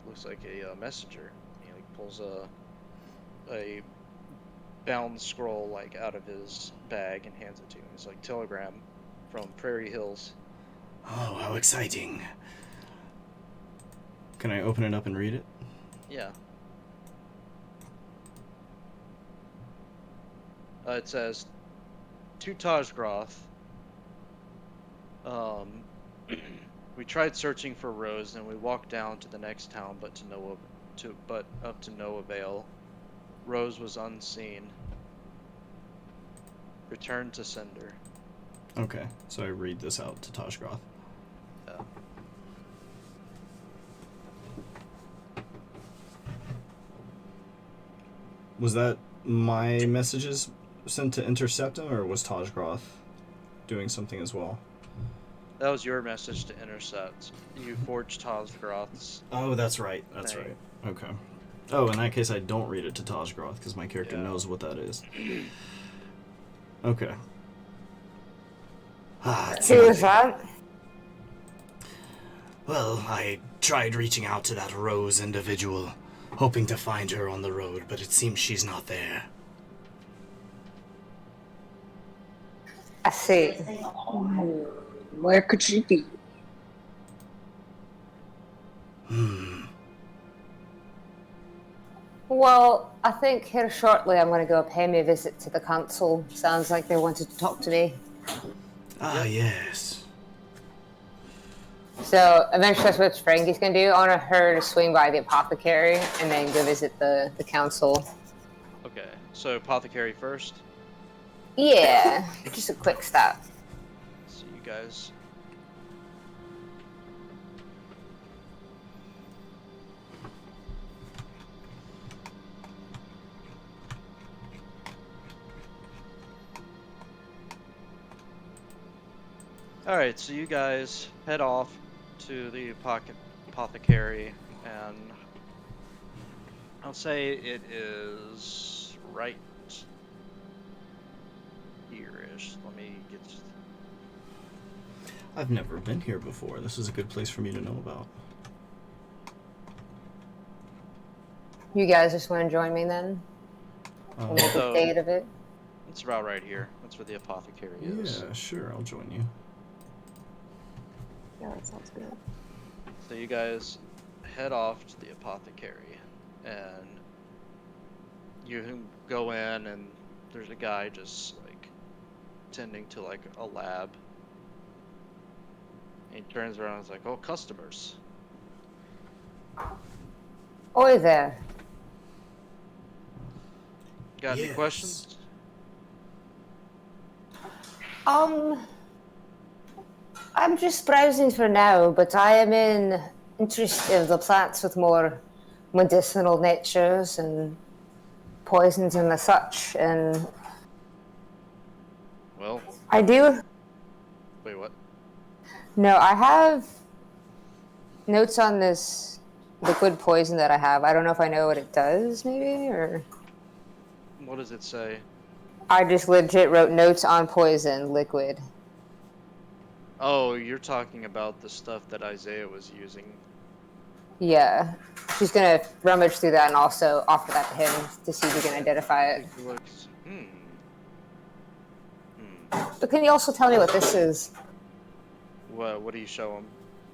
looks like a messenger. He like pulls a bound scroll like out of his bag and hands it to you. It's like telegram from Prairie Hills. Oh, how exciting. Can I open it up and read it? Yeah. It says, to Tajgroth, we tried searching for Rose, and we walked down to the next town, but up to no avail. Rose was unseen. Return to sender. Okay, so I read this out to Toshgroth. Yeah. Was that my messages sent to intercept him, or was Toshgroth doing something as well? That was your message to intercept. You forged Tozgroth's. Oh, that's right. That's thing. right. Okay. Oh, in that case, I don't read it to Toshgroth because my character Yeah. knows what that is. Okay. Ah, Who was that? Well, I tried reaching out to that Rose individual, hoping to find her on the road, but it seems she's not there. I see. Where could she be? Well, I think here shortly I'm going to go pay me a visit to the council. Sounds like they wanted to talk to me. Ah, yes. So eventually that's what Frankie's going to do. I want her to swing by the apothecary and then go visit the council. Okay, so apothecary first. Yeah, just a quick stop. See you guys. Alright, so you guys head off to the apothecary, and I'll say it is right here-ish. Let me get... I've never been here before. This is a good place for me to know about. You guys just want to join me then? We'll make So- a date of it. It's about right here. That's where the apothecary is. Yeah, sure. I'll join you. Yeah, that sounds good. So you guys head off to the apothecary, and you can go in, and there's a guy just like tending to like a lab. And he turns around and is like, "Oh, customers." Oi there. Got any Yes. questions? I'm just browsing for now, but I am interested in the plants with more medicinal natures and poisons and the such, and Well, I do. wait, what? No, I have notes on this liquid poison that I have. I don't know if I know what it does, maybe, or What does it say? I just legit wrote notes on poison liquid. Oh, you're talking about the stuff that Isaiah was using. Yeah, she's gonna rummage through that and also offer that to him to see if he can identify it. It looks. But can you also tell me what this is? What do you show him?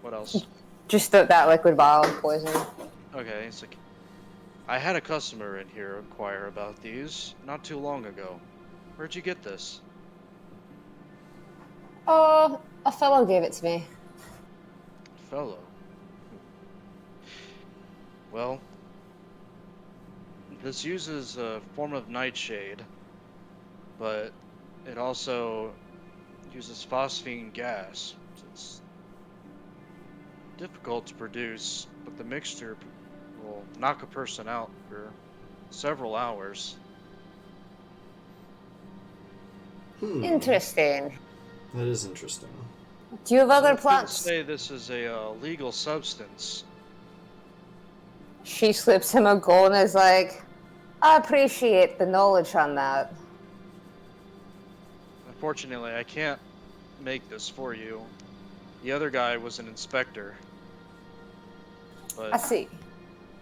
What else? Just that liquid bottle of poison. Okay, it's like, I had a customer in here inquire about these not too long ago. Where'd you get this? Oh, a fellow gave it to me. Fellow. Well, this uses a form of nightshade, but it also uses phosphine gas. It's difficult to produce, but the mixture will knock a person out for several hours. Interesting. That is interesting. Do you have other Some people plants? say this is a legal substance. She slips him a gold and is like, I appreciate the knowledge on that. Unfortunately, I can't make this for you. The other guy was an inspector, but I see.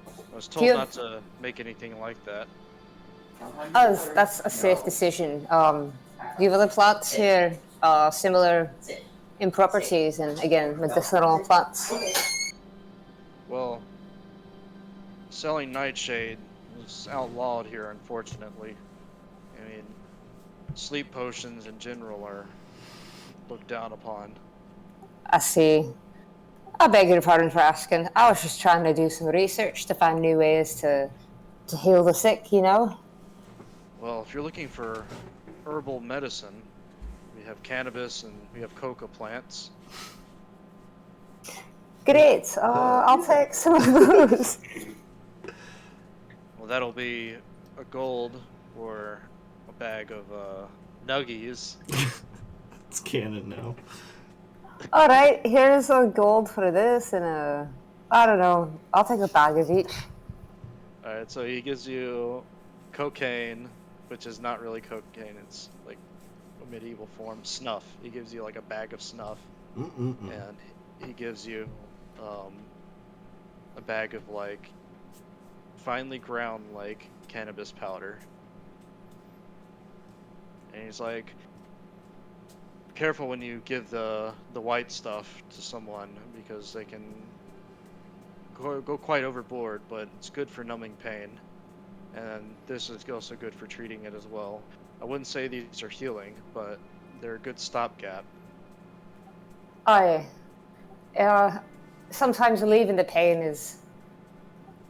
I was Do told you not have- to make anything like that. Oh, that's a safe decision. Do you have other plants here? Similar in properties and again, medicinal plants. Well, selling nightshade is outlawed here, unfortunately. I mean, sleep potions in general are looked down upon. I see. I beg your pardon for asking. I was just trying to do some research to find new ways to heal the sick, you know? Well, if you're looking for herbal medicine. We have cannabis and we have coca plants. Great. I'll take some of those. Well, that'll be a gold or a bag of nuggies. It's canon now. All right, here's a gold for this and I don't know. I'll take a bag of each. All right, so he gives you cocaine, which is not really cocaine. It's like a medieval form. Snuff. He gives you like a bag of snuff, and he gives you a bag of like finely ground like cannabis powder. And he's like, careful when you give the white stuff to someone because they can go quite overboard, but it's good for numbing pain. And this is also good for treating it as well. I wouldn't say these are healing, but they're a good stopgap. Aye. Sometimes relieving the pain is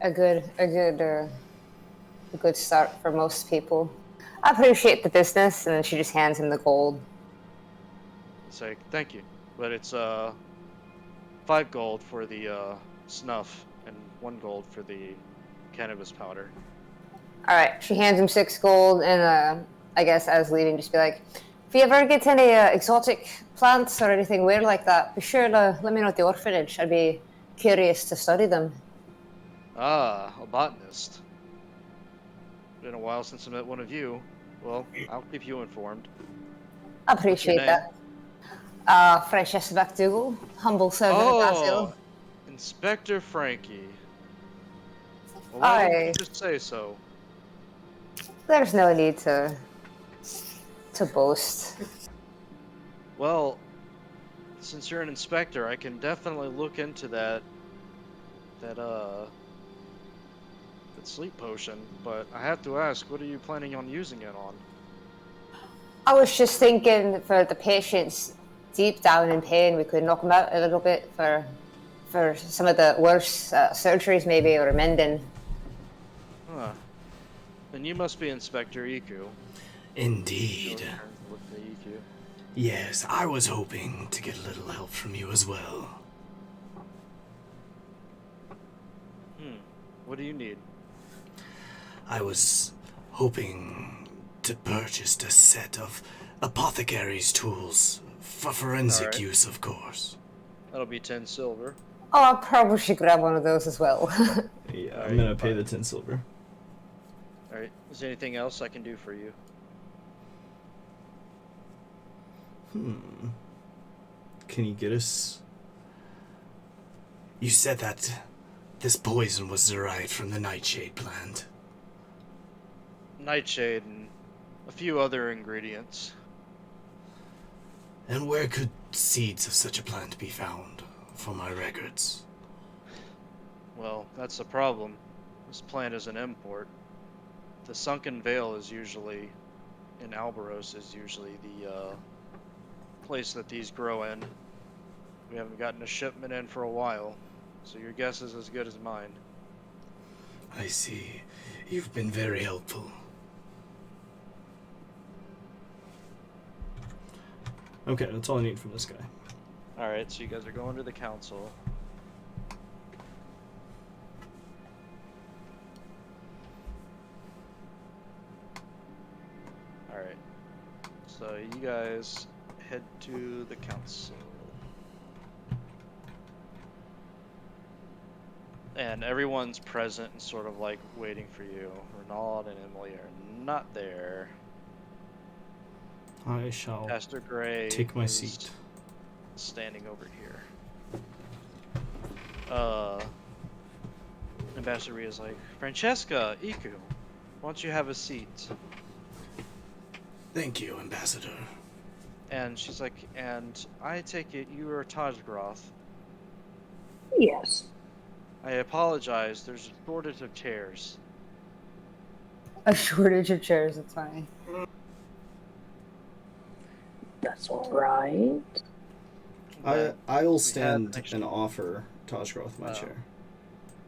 a good start for most people. I appreciate the business, and then she just hands him the gold. It's like, thank you, but it's 5 gold for the snuff and 1 gold for the cannabis powder. All right, she hands him 6 gold, and I guess as leaving, just be like, if you ever get any exotic plants or anything weird like that, be sure to let me know at the orphanage. I'd be curious to study them. Ah, a botanist. Been a while since I met one of you. Well, I'll keep you informed. I What's your appreciate name? that. Francesca McDougal, humble servant of Basil. Inspector Frankie. Well, why didn't you just say so? There's no need to boast. Well, since you're an inspector, I can definitely look into that sleep potion, but I have to ask, what are you planning on using it on? I was just thinking for the patients deep down in pain, we could knock them out a little bit for some of the worse surgeries maybe, or mending. Huh. Then you must be Inspector Iku. Indeed. Look at Iku. Yes, I was hoping to get a little help from you as well. What do you need? I was hoping to purchase a set of apothecary's tools for forensic use, of course. That'll be 10 silver. Oh, I probably should grab one of those as well. Yeah, I'm gonna pay the 10 silver. Alright, is there anything else I can do for you? Can you get us? You said that this poison was derived from the nightshade plant. Nightshade and a few other ingredients. And where could seeds of such a plant be found, for my records? Well, that's the problem. This plant is an import. The Sunken Vale is usually, in Albaros, is usually the place that these grow in. We haven't gotten a shipment in for a while, so your guess is as good as mine. I see. You've been very helpful. Okay, that's all I need from this guy. Alright, so you guys are going to the council. Alright, so you guys head to the council. And everyone's present and sort of like waiting for you. Renaud and Emily are not there. I shall Pastor Gray take my is seat. standing over here. Ambassador Rhea is like, Francesca, Iku, why don't you have a seat? Thank you, Ambassador. And she's like, and I take it you are Tajgroth. Yes. I apologize, there's a shortage of chairs. A shortage of chairs, it's fine. That's all right. I'll stand and offer Tajgroth my Oh. chair.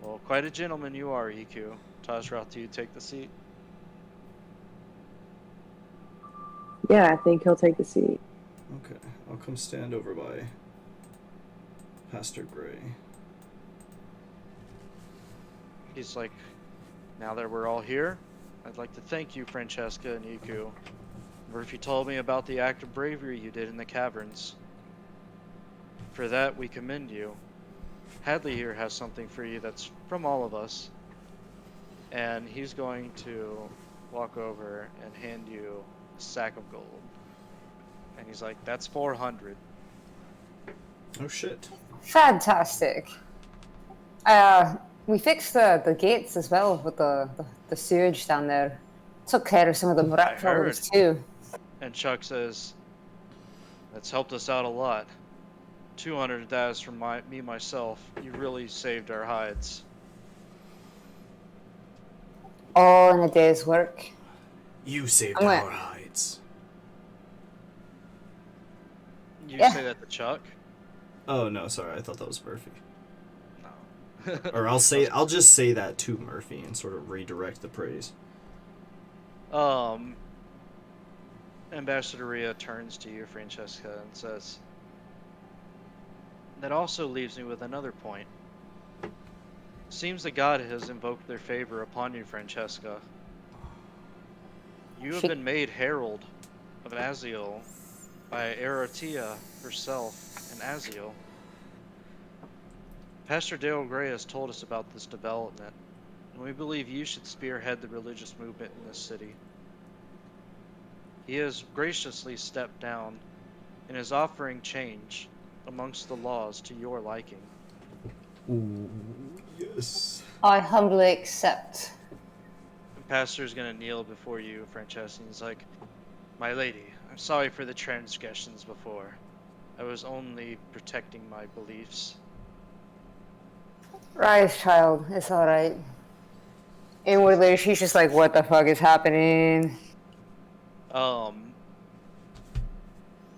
Well, quite a gentleman you are, EQ. Tajgroth, do you take the seat? Yeah, I think he'll take the seat. Okay, I'll come stand over by Pastor Gray. He's like, now that we're all here, I'd like to thank you, Francesca and Iku. Murphy told me about the act of bravery you did in the caverns. For that, we commend you. Hadley here has something for you that's from all of us. And he's going to walk over and hand you a sack of gold. And he's like, that's 400. Oh shit. Fantastic. We fixed the gates as well with the sewage down there. Took care of some of the rat problems too. And Chuck says, that's helped us out a lot. 200 of that is from me myself. You really saved our hides. All in a day's work. You saved our hides. You Yeah. say that to Chuck? Oh no, sorry, I thought that was Murphy. No. Or I'll just say that to Murphy and sort of redirect the praise. Ambassador Rhea turns to you, Francesca, and says, that also leaves me with another point. Seems that God has invoked their favor upon you, Francesca. You have been made herald of Aziel by Aratia herself and Aziel. Pastor Dale Gray has told us about this development, and we believe you should spearhead the religious movement in this city. He has graciously stepped down and is offering change amongst the laws to your liking. Ooh, yes. I humbly accept. The pastor's gonna kneel before you, Francesca, and he's like, my lady, I'm sorry for the transgressions before. I was only protecting my beliefs. Right, child. It's alright. Inwardly, she's just like, what the fuck is happening?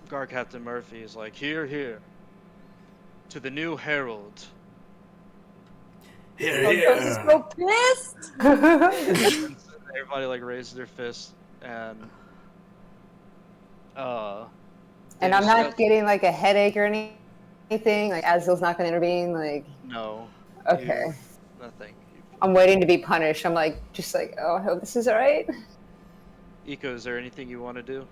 Guard Captain Murphy is like, here, to the new herald. Here, I'm here. so pissed. Everybody like raises their fist, and And I'm not getting like a headache or anything. Like Azil's not gonna intervene. Like no. okay, Nothing. I'm waiting to be punished. I'm like just like, oh, I hope this is alright. Iko, is there anything you want to do?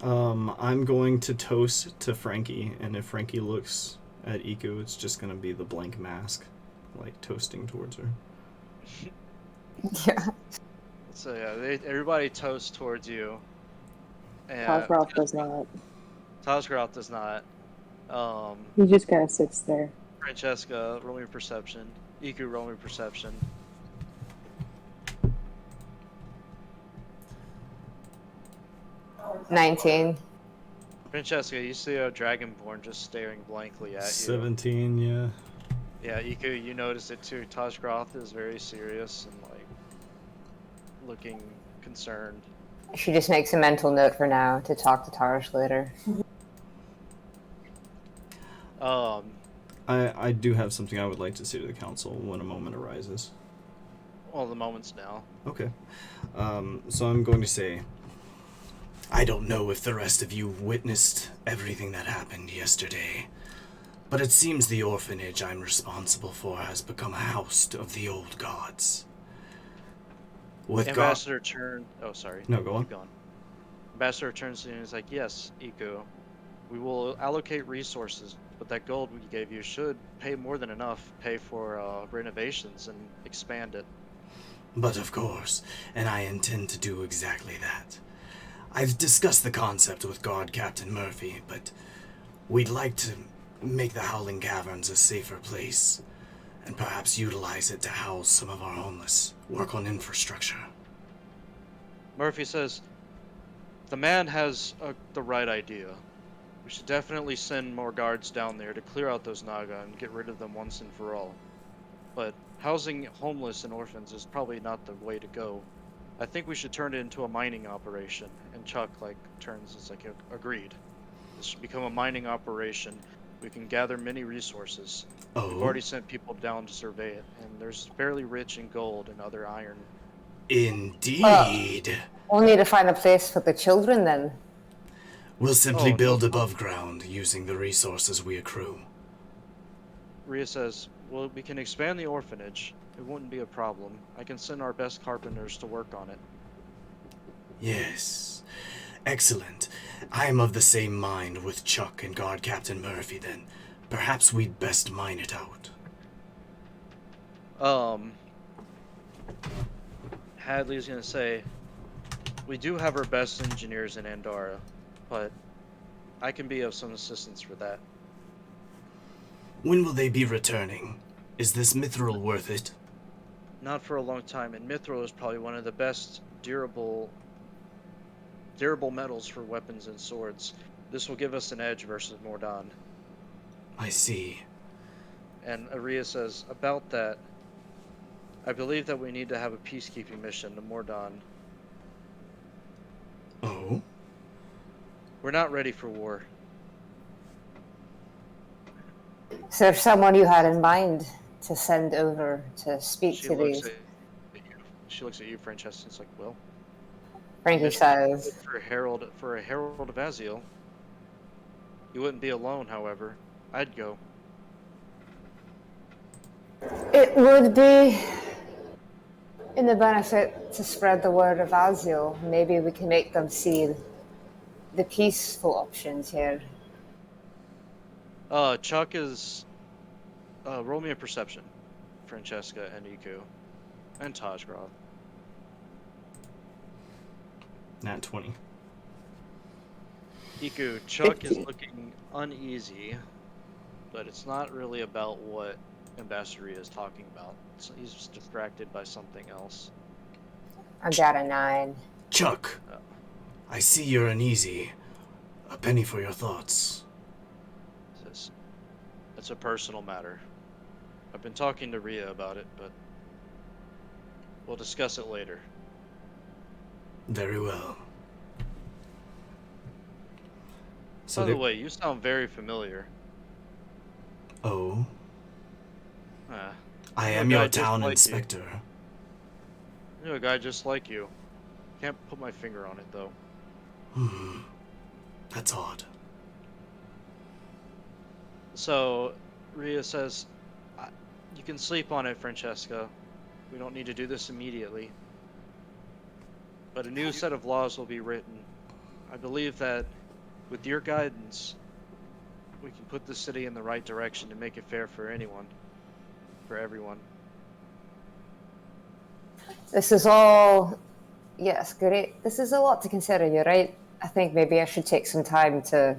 I'm going to toast to Frankie, and if Frankie looks at Iku, it's just gonna be the blank mask, like toasting towards her. Yeah. So yeah, everybody toasts towards you. And Cosgrove does not. Tosgroth does not. He just kind of sits there. Francesca, roll me perception. Iku, roll me perception. $19. Francesca, you see a dragonborn just staring blankly at you. 17, yeah. Yeah, Iku, you notice it too. Tosgroth is very serious and like looking concerned. She just makes a mental note for now to talk to Tarish later. I do have something I would like to say to the council when a moment arises. Well, the moment's now. Okay. So I'm going to say, I don't know if the rest of you witnessed everything that happened yesterday, but it seems the orphanage I'm responsible for has become a house of the old gods. With Ambassador turn. Oh, sorry. No, go on. Keep going. Ambassador turns to you and is like, yes, Iku, we will allocate resources, but that gold we gave you should pay more than enough, pay for renovations and expand it. But of course, and I intend to do exactly that. I've discussed the concept with Guard Captain Murphy, but we'd like to make the Howling Caverns a safer place, and perhaps utilize it to house some of our homeless, work on infrastructure. Murphy says, the man has the right idea. We should definitely send more guards down there to clear out those Naga and get rid of them once and for all. But housing homeless and orphans is probably not the way to go. I think we should turn it into a mining operation. And Chuck turns, is like, agreed. This should become a mining operation. We can gather many resources. We've Oh, already sent people down to survey it, and there's fairly rich in gold and other iron. Indeed. We'll need to find a place for the children then. We'll simply Oh, no build problem. above ground using the resources we accrue. Rhea says, well, we can expand the orphanage. It wouldn't be a problem. I can send our best carpenters to work on it. Yes. Excellent. I am of the same mind with Chuck and Guard Captain Murphy then. Perhaps we'd best mine it out. Hadley's gonna say, we do have our best engineers in Andorra, but I can be of some assistance for that. When will they be returning? Is this mithril worth it? Not for a long time, and mithril is probably one of the best durable metals for weapons and swords. This will give us an edge versus Mordon. I see. And Aria says, about that, I believe that we need to have a peacekeeping mission to Mordon. Oh? We're not ready for war. Is there someone you had in mind to send over to speak She to looks these? at you. She looks at you, Francesca. It's like, well, Frankie says, for a herald of Aziel. You wouldn't be alone, however. I'd go. it would be in the benefit to spread the word of Azil. Maybe we can make them see the peaceful options here. Chuck is. Roll me a perception, Francesca and Iku, and Tajgroth. Nat 20. Iku, Chuck is 15. looking uneasy, but it's not really about what Ambassador is talking about. So he's just distracted by something else. I got a 9. Chuck, I see you're uneasy. A penny for your thoughts. It's a personal matter. I've been talking to Rhea about it, but we'll discuss it later. Very well. So By the way, you sound very familiar. Oh? Ah, I I know am a your guy just town like you. inspector. I know a guy just like you. Can't put my finger on it, though. That's odd. So, Rhea says, you can sleep on it, Francesca. We don't need to do this immediately. But a new set of laws will be written. I believe that, with your guidance, we can put the city in the right direction to make it fair for anyone. For everyone. This is all, yes, great. This is a lot to consider, you're right. I think maybe I should take some time to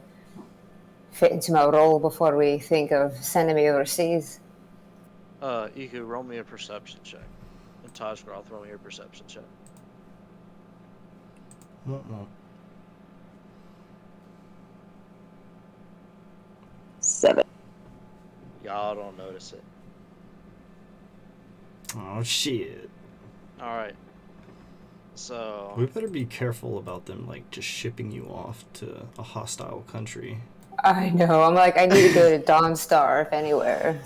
fit into my role before we think of sending me overseas. Iku, roll me a perception check. And Tajgroth, roll me a perception check. Won't. 7. Y'all don't notice it. Oh, shit. Alright. So... We better be careful about them, like, just shipping you off to a hostile country. I know, I'm like, I need to go to Dawnstar, if anywhere.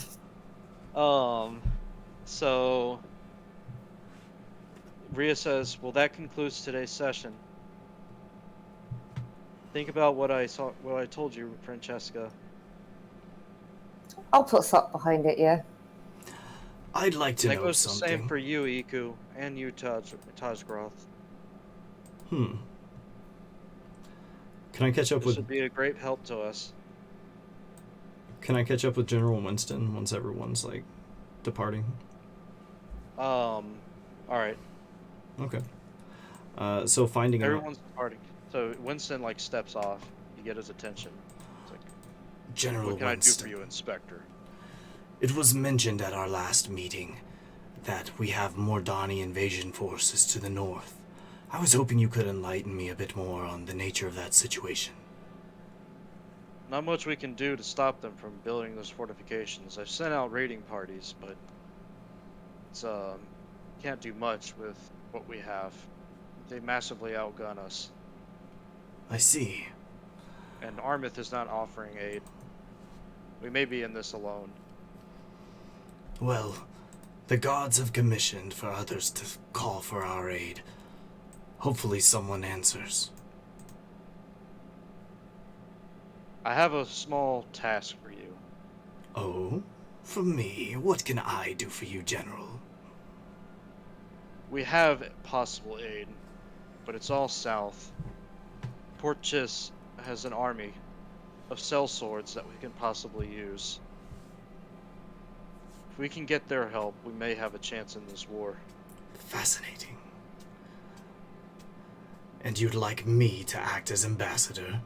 So... Rhea says, well, that concludes today's session. Think about what I told you, Francesca. I'll put thought behind it, yeah. I'd like to That know goes something. the same for you, Iku, and you, Tajgroth. Can I catch up This with... would be a great help to us. Can I catch up with General Winston once everyone's, like, departing? Alright. Okay. So finding out... Everyone's departing. So Winston, like, steps off. You get his attention. It's like, General what can Winston. I do for you, Inspector? It was mentioned at our last meeting that we have Mordani invasion forces to the north. I was hoping you could enlighten me a bit more on the nature of that situation. Not much we can do to stop them from building those fortifications. I've sent out raiding parties, but it's can't do much with what we have. They massively outgun us, I see. and Armith is not offering aid. We may be in this alone. Well, The gods have commissioned for others to call for our aid. Hopefully someone answers. I have a small task for you. Oh? From me? What can I do for you, General? We have possible aid, but it's all south. Port Chiss has an army of sellswords that we can possibly use. If we can get their help, we may have a chance in this war. Fascinating. And you'd like me to act as ambassador?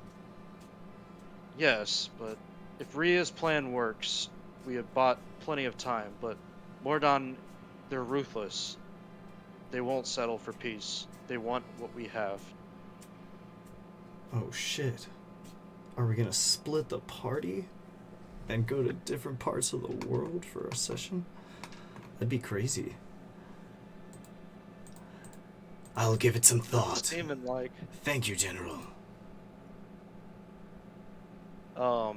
Yes, but if Ria's plan works, we have bought plenty of time, but Mordon, they're ruthless. They won't settle for peace. They want what we have. Oh shit. Are we gonna split the party and go to different parts of the world for a session? That'd be crazy. I'll give it some It's thought. seeming like, Thank you, General. oh,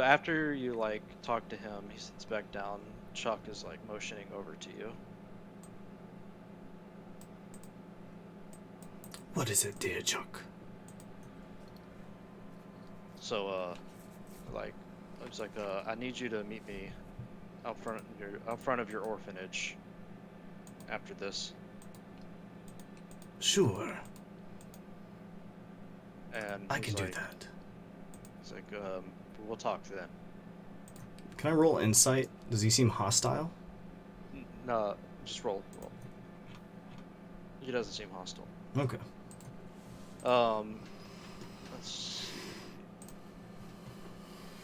after you, like, talk to him, he sits back down. Chuck is, like, motioning over to you. What is it, dear Chuck? So, like, it's like, I need you to meet me out front of your orphanage after this. Sure, And I he's can do like, that. He's like, we'll talk then. Can I roll insight? Does he seem hostile? No, just roll. He doesn't seem hostile. Okay. Let's see.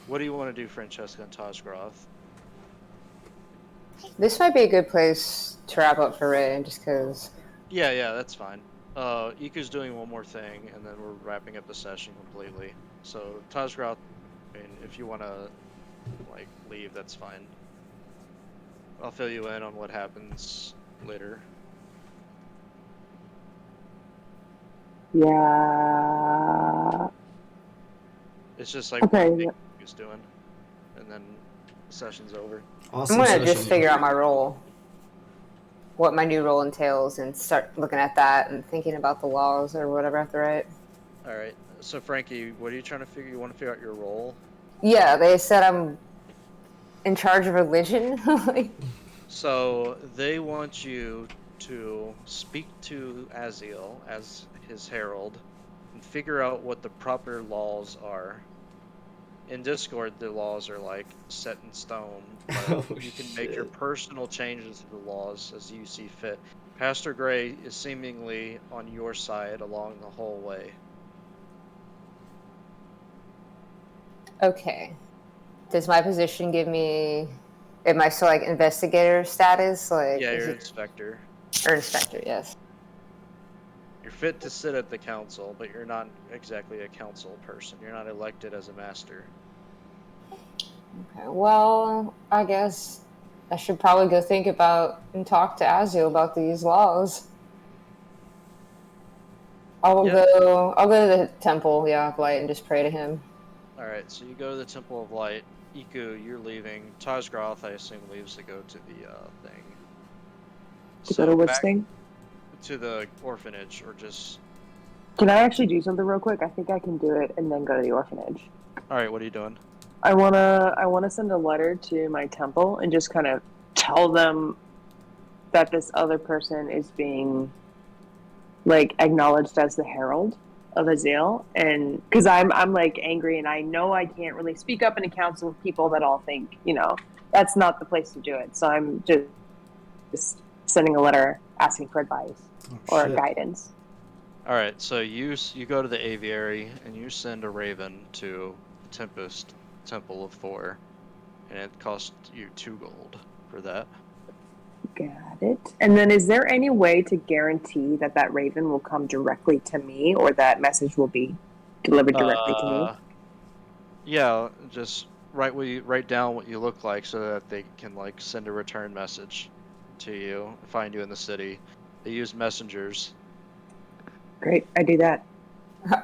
What do you want to do, Francesca and Tajgroth? This might be a good place to wrap up for Ray, just because. Yeah, that's fine. Iku's doing one more thing, and then we're wrapping up the session completely. So, Tajgroth, I mean, if you want to, like, leave, that's fine. I'll fill you in on what happens later. Yeah. It's just like Okay, one thing yeah. Iku's doing, and then the session's over. Awesome I'm gonna just session. figure out my role, what my new role entails, and start looking at that and thinking about the laws or whatever I have to write. All right. So, Frankie, what are you trying to figure? You want to figure out your role? Yeah, they said I'm in charge of religion. Like, So they want you to speak to Aziel as his herald and figure out what the proper laws are. In Discord, the laws are like set in stone, but Oh, you can make your shit. personal changes to the laws as you see fit. Pastor Gray is seemingly on your side along the whole way. okay. Does my position give me? Am I still like investigator status? Like, Yeah, is you're it, inspector. or inspector? Yes. You're fit to sit at the council, but you're not exactly a council person. You're not elected as a master. Okay. Well, I guess I should probably go think about and talk to Azio about these laws. I'll Yeah. go. I'll go to the temple, yeah, of light, and just pray to him. Alright, so you go to the Temple of Light. Iku, you're leaving. Tajgroth, I assume, leaves to go to the thing. To go to which back thing? to the orphanage, or just... Can I actually do something real quick? I think I can do it and then go to the orphanage. Alright, what are you doing? I wanna send a letter to my temple and just kind of tell them that this other person is being like acknowledged as the herald of Azale, and because I'm like angry and I know I can't really speak up in a council of people that all think that's not the place to do it. So I'm just sending a letter asking for advice or shit. guidance. Alright, so you go to the aviary, and you send a raven to the Tempest Temple of Thor, and it costs you 2 gold for that. Got it. And then is there any way to guarantee that that raven will come directly to me, or that message will be delivered directly to me? Yeah, just write down what you look like so that they can like send a return message to you, find you in the city. They use messengers. Great, I do that.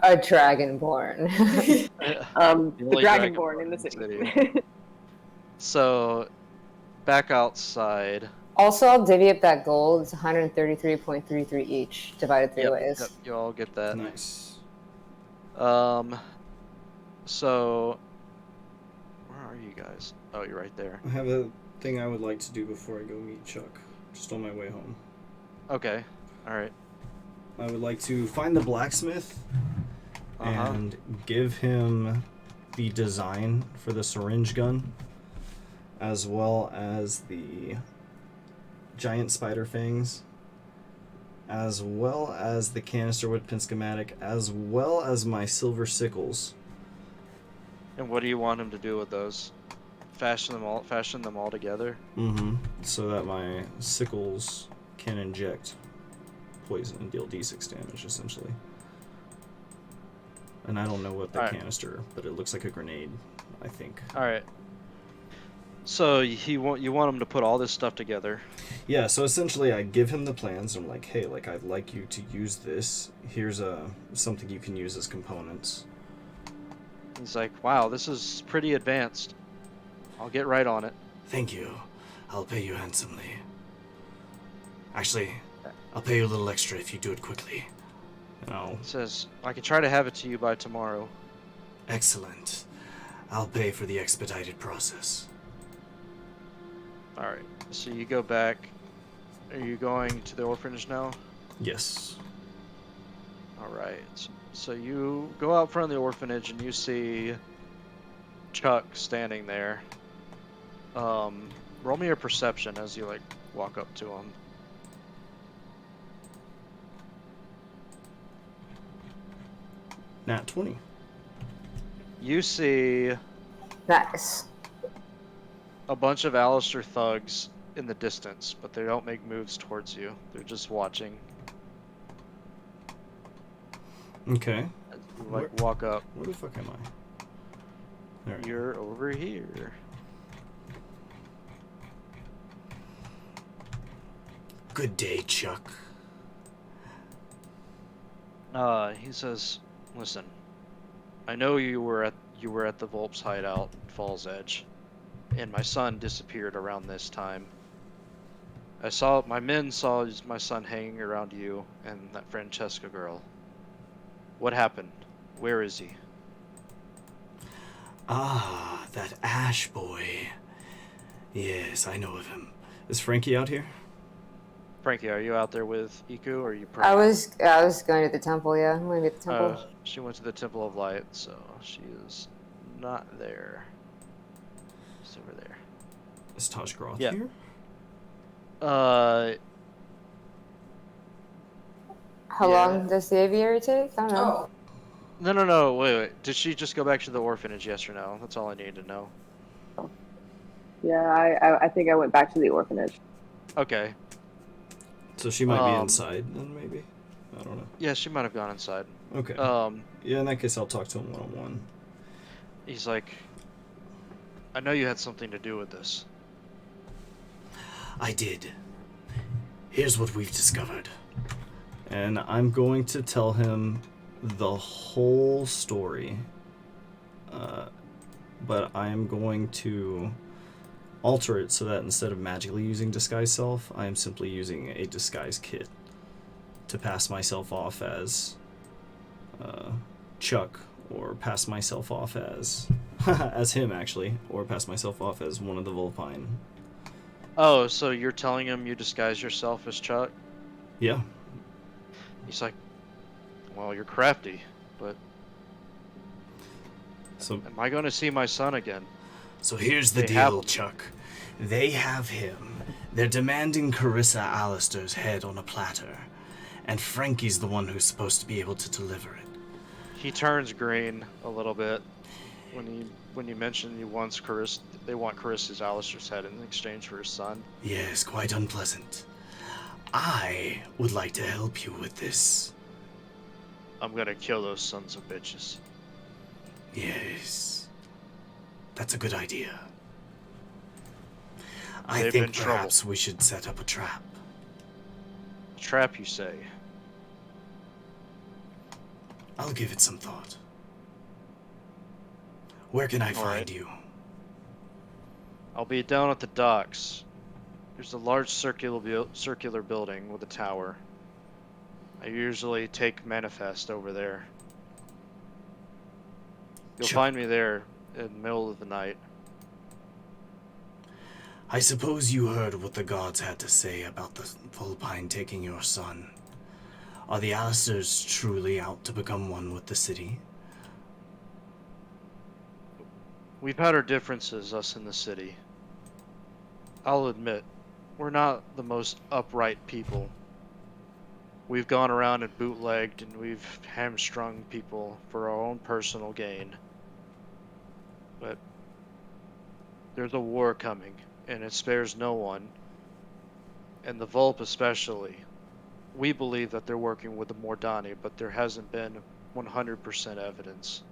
A dragonborn. The only dragonborn in the city. So back outside. Also, I'll divvy up that gold. It's 133.33 each, divided three Yep, ways. yep, you all get that. Nice. So where are you guys? Oh, you're right there. I have a thing I would like to do before I go meet Chuck, just on my way home. Okay, all right. I would like to find the blacksmith and give him the design for the syringe gun, as well as the giant spider fangs, as well as the canister wood pin schematic, as well as my silver sickles. And what do you want him to do with those? Fashion them all together? Mm-hmm. So that my sickles can inject poison and deal d6 damage, essentially. And I don't know what the Alright. canister, but it looks like a grenade, I think. All right. So you want him to put all this stuff together? Yeah, so essentially I give him the plans. I'm like, hey, like I'd like you to use this. Here's something you can use as components. He's like, wow, this is pretty advanced. I'll get right on it. Thank you. I'll pay you handsomely. Actually, I'll pay you a little extra if you do it quickly. No. He says, I can try to have it to you by tomorrow. Excellent. I'll pay for the expedited process. All right. So you go back. Are you going to the orphanage now? Yes. All right. So you go out front of the orphanage and you see Chuck standing there. Roll me a perception as you like walk up to him. Nat 20. You see Nice. a bunch of Alistair thugs in the distance, but they don't make moves towards you. They're just watching. Okay. As you, like walk up. Where the fuck am I? There. You're over here. Good day, Chuck. He says, "Listen, I know you were at the Volp's hideout, Falls Edge, and my son disappeared around this time. My men saw my son hanging around you and that Francesca girl. What happened? Where is he?" Ah, that Ash boy. Yes, I know of him. Is Frankie out here? Frankie, are you out there with Iku, or are you I praying? was going to the temple. Yeah, I'm going to the temple. She went to the Temple of Light, so she is not there. She's over there. Is Taj Groth Yeah. here? How long does the aviary take? I don't know. No, wait. Did she just go back to the orphanage, yes or no? That's all I need to know. Yeah, I think I went back to the orphanage. Okay. So she might be inside then, maybe? I don't know. Yeah, she might have gone inside. Okay. Yeah, in that case, I'll talk to him one-on-one. He's like, I know you had something to do with this. I did. Here's what we've discovered. And I'm going to tell him the whole story. But I am going to alter it so that instead of magically using Disguise Self, I am simply using a Disguise Kit to pass myself off as Chuck, or pass myself off as as him, actually, or pass myself off as one of the Vulpine. Oh, so you're telling him you disguise yourself as Chuck? Yeah. He's like, well, you're crafty, but So am I going to see my son again? So here's the They have deal, him. Chuck. They have him. They're demanding Carissa Allister's head on a platter. And Frankie's the one who's supposed to be able to deliver it. He turns green a little bit when you mention they want Carissa's Alistair's head in exchange for his son. Yes, quite unpleasant. I would like to help you with this. I'm gonna kill those sons of bitches. Yes. That's a good idea. I They've think been trouble. perhaps we should set up a trap. Trap, you say? I'll give it some thought. Where can I find right. you? I'll be down at the docks. There's a large circular building with a tower. I usually take manifest over there. You'll Chuck. find me there in the middle of the night. I suppose you heard what the gods had to say about the Vulpine taking your son. Are the Alistairs truly out to become one with the city? We've had our differences, us in the city. I'll admit, we're not the most upright people. We've gone around and bootlegged and we've hamstrung people for our own personal gain. But there's a war coming, and it spares no one. And the Vulp especially. We believe that they're working with the Mordani, but there hasn't been 100% evidence.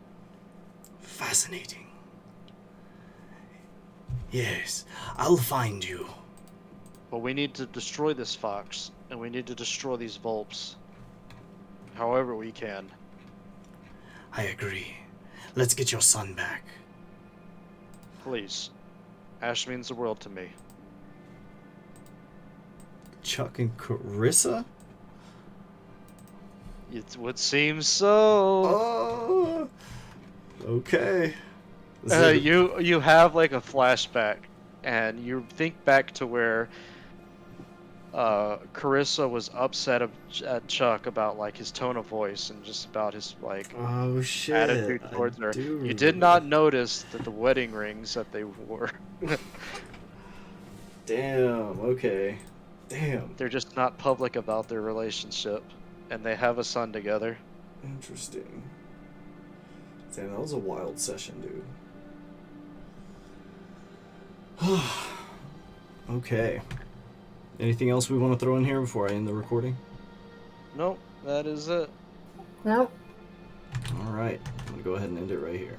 Fascinating. Yes, I'll find you. But we need to destroy this fox, and we need to destroy these Vulps. However we can. I agree. Let's get your son back. Please. Ash means the world to me. Chuck and Carissa? It would seem so. Oh, okay. You have like a flashback, and you think back to where Carissa was upset at Chuck about like his tone of voice and just about his like Oh shit! attitude towards her. I do You did remember. not notice that the wedding rings that they wore. Damn. Okay. Damn. They're just not public about their relationship, and they have a son together. Interesting. Damn, that was a wild session, dude. Okay. Anything else we want to throw in here before I end the recording? Nope, that is it. Nope. All right. I'm gonna go ahead and end it right here.